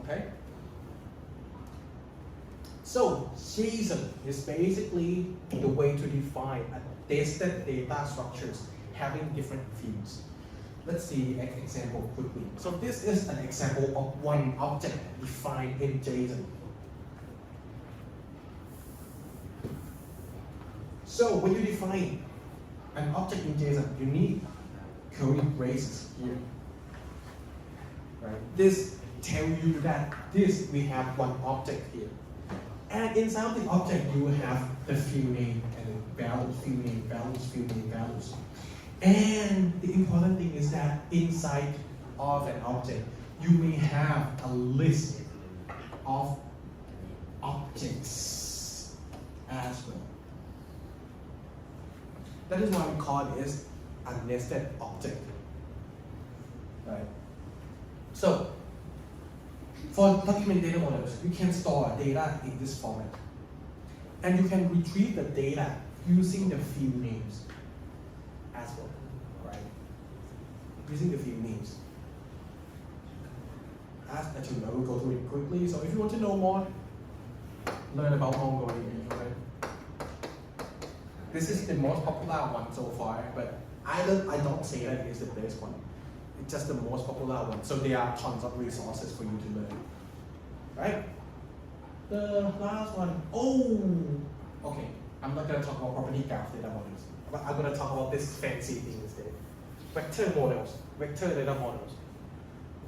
Okay? So JSON is basically the way to define a nested data structures having different fields. Let's see an example quickly. So this is an example of one object defined in JSON. So when you define an object in JSON, you need curly braces here. Right? This tells you that we have one object here. And inside the object, you have the field name and values, field name, values, field name, values. And the important thing is that inside of an object, you may have a list of objects as well. That is why we call it is a nested object. Right? So, for document data models, you can store data in this format. And you can retrieve the data using the field names as well, right? Using the field names. As you know, we'll go through it quickly. So if you want to know more, learn about MongoDB, right? This is the most popular one so far, but I don't say that it is the best one. It's just the most popular one. So there are tons of resources for you to learn, right? The last one, okay. I'm not going to talk about property graph data models, but I'm going to talk about this fancy thing instead. Vector models, vector data models.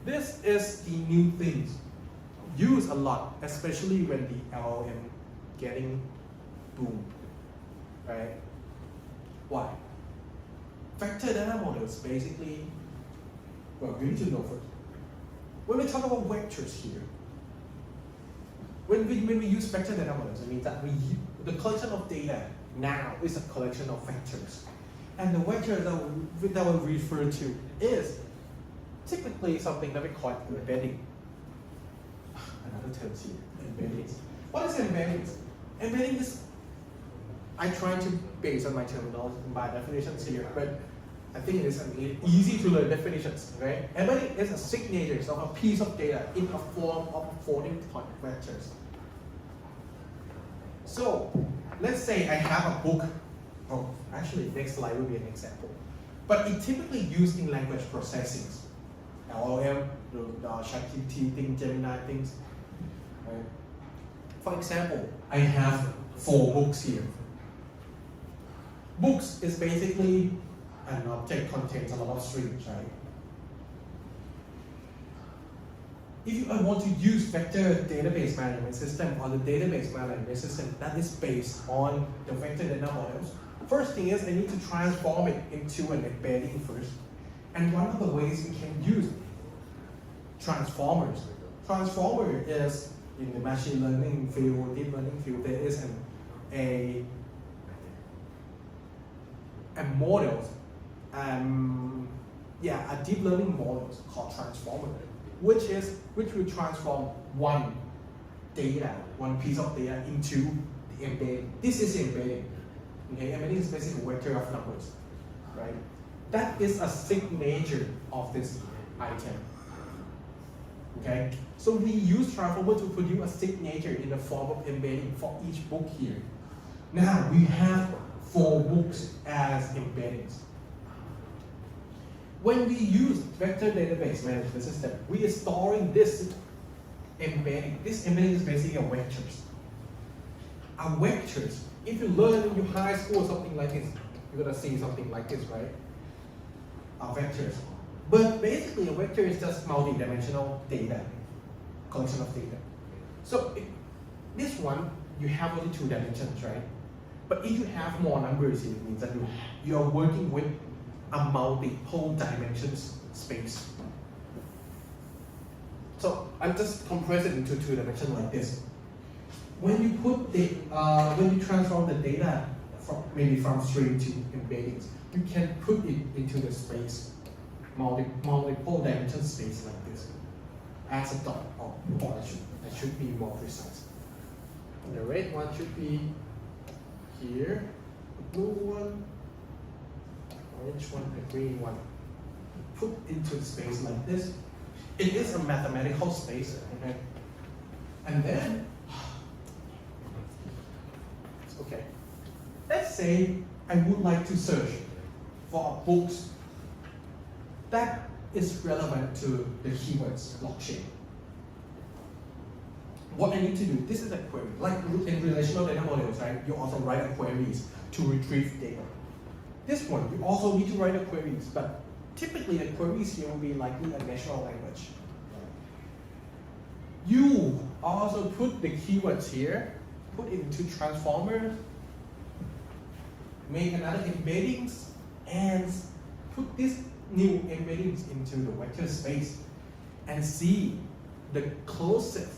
This is the new things used a lot, especially when the LLM getting boom, right? Why? Vector data models basically, well, you need to know first. When we talk about vectors here, when we use vector data models, it means that the collection of data now is a collection of vectors. And the vector that we refer to is typically something that we call embedding. Another term here, embeddings. What is embedding? Embedding is, I try to base on my terminology, my definitions here, but I think it is easy to learn definitions, right? Embedding is a signature of a piece of data in a form of floating point vectors. So, let's say I have a book. Oh, actually, next slide will be an example. But it typically used in language processing. LLM, the ChatGPT thing, Gemini things. Right? For example, I have 4 books here. Books is basically an object contains a lot of strings, right? If I want to use vector database management system or the database management system that is based on the vector data models, first thing is I need to transform it into an embedding first. And one of the ways we can use transformers. Transformer is in the machine learning field, deep learning field, there is a model, a deep learning model called transformer, which will transform one piece of data into the embedding. This is embedding. Okay, embedding is basically a vector of numbers, right? That is a signature of this item. Okay, so we use transformer to produce a signature in the form of embedding for each book here. Now we have 4 books as embeddings. When we use vector database management system, we are storing this embedding. This embedding is basically a vectors. A vectors. If you learn in your high school something like this, you're gonna see something like this, right? A vectors. But basically, a vector is just multi-dimensional data, collection of data. So this one, you have only 2 dimensions, right? But if you have more numbers, it means that you are working with a multiple dimensions space. So I just compress it into 2 dimensions like this. When you put the when you transform the data from string to embeddings, you can put it into the space, multiple dimension space like this, as a dot, or I should be more precise. The red one should be here, the blue one, orange one, the green one. Put into the space like this. It is a mathematical space, okay? And then, okay. Let's say I would like to search for books that is relevant to the keywords blockchain. What I need to do, this is a query. Like in relational data models, right? You also write a queries to retrieve data. This one, you also need to write a queries, but typically the queries here will be likely a natural language. You also put the keywords here, put it into transformer, make another embeddings, and put this new embeddings into the vector space and see the closest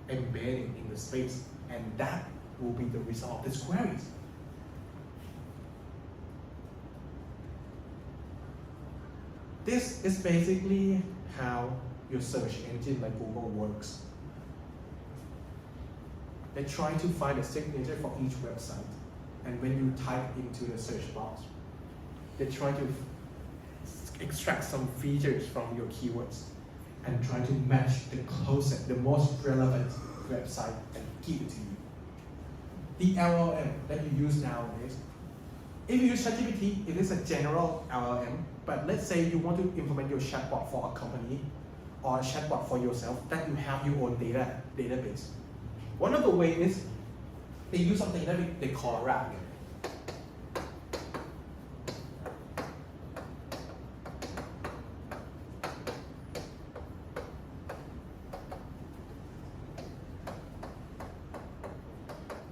embedding in the space, and that will be the result of these queries. This is basically how your search engine like Google works. They try to find a signature for each website, and when you type into the search box, they try to extract some features from your keywords and try to match the closest, the most relevant website and give it to you. The LLM that you use nowadays, if you use ChatGPT, it is a general LLM, but let's say you want to implement your chatbot for a company or a chatbot for yourself, that you have your own database. One of the ways is they use something that they call RAG.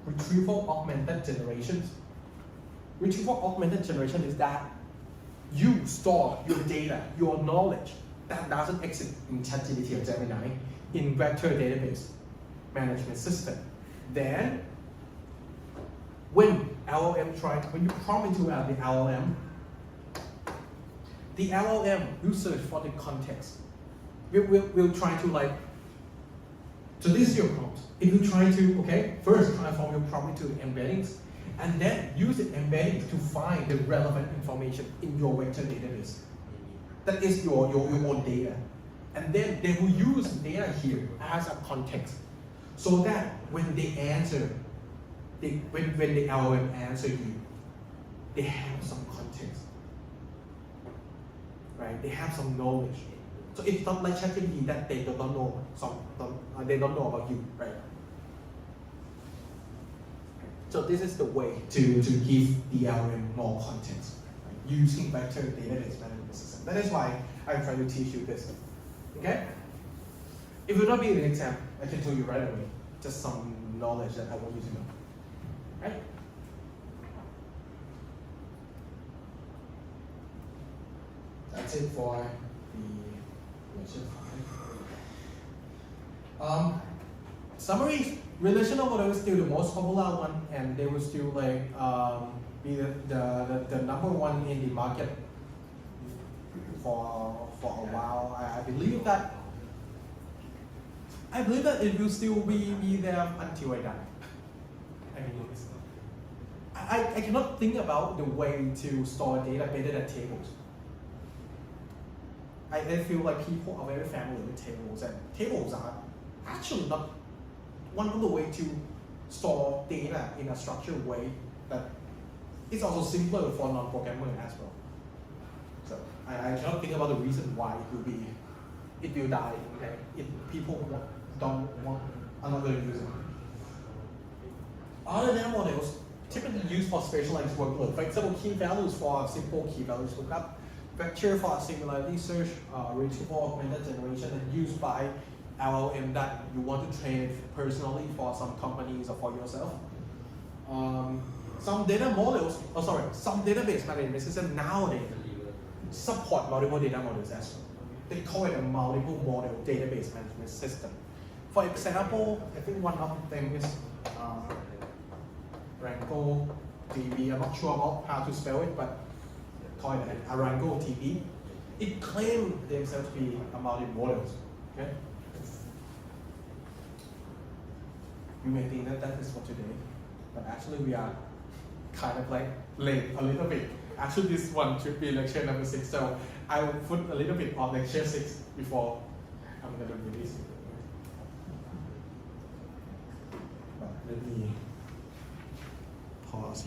Retrieval augmented generations. Retrieval augmented generation is that you store your data, your knowledge that doesn't exist in ChatGPT or Gemini in vector database management system. Then, when you prompt into the LLM will search for the context. We'll try to so this is your prompt. It will try to, first transform your prompt into embeddings, and then use the embeddings to find the relevant information in your vector database. That is your own data. And then they will use data here as a context, so that when they answer, when the LLM answer you, they have some context, right? They have some knowledge. So it's not like ChatGPT that they don't know they don't know about you, right? So this is the way to give the LLM more content, right? Using vector database management system. That is why I'm trying to teach you this. Okay? It will not be an exam. I can tell you right away. Just some knowledge that I want you to know. Right? That's it for the lecture 5. Summary, relational model is still the most popular one, and they will still like be the number one in the market for a while. I believe that it will still be there until I die. I mean, I cannot think about the way to store data better than tables. I feel like people are very familiar with tables, and tables are actually not one of the way to store data in a structured way that is also simpler for non-programmer as well. So I cannot think about the reason why it will die. Okay, people don't want another user. Other data models typically used for specialized workload. For example, key values for a simple key values lookup, vector for similarity search, retrieval augmented generation, and used by LLM that you want to train personally for some companies or for yourself. Some database management systems nowadays support multiple data models as well. They call it a multiple model database management system. For example, I think one of them is Rango DB. I'm not sure about how to spell it, but call it a Rango DB. It claims themselves to be a multi-model. Okay? You may think that is for today, but actually we are kind of like late a little bit. Actually, this one should be lecture number 6, so I will put a little bit of lecture 6 before I'm going to release it. But let me pause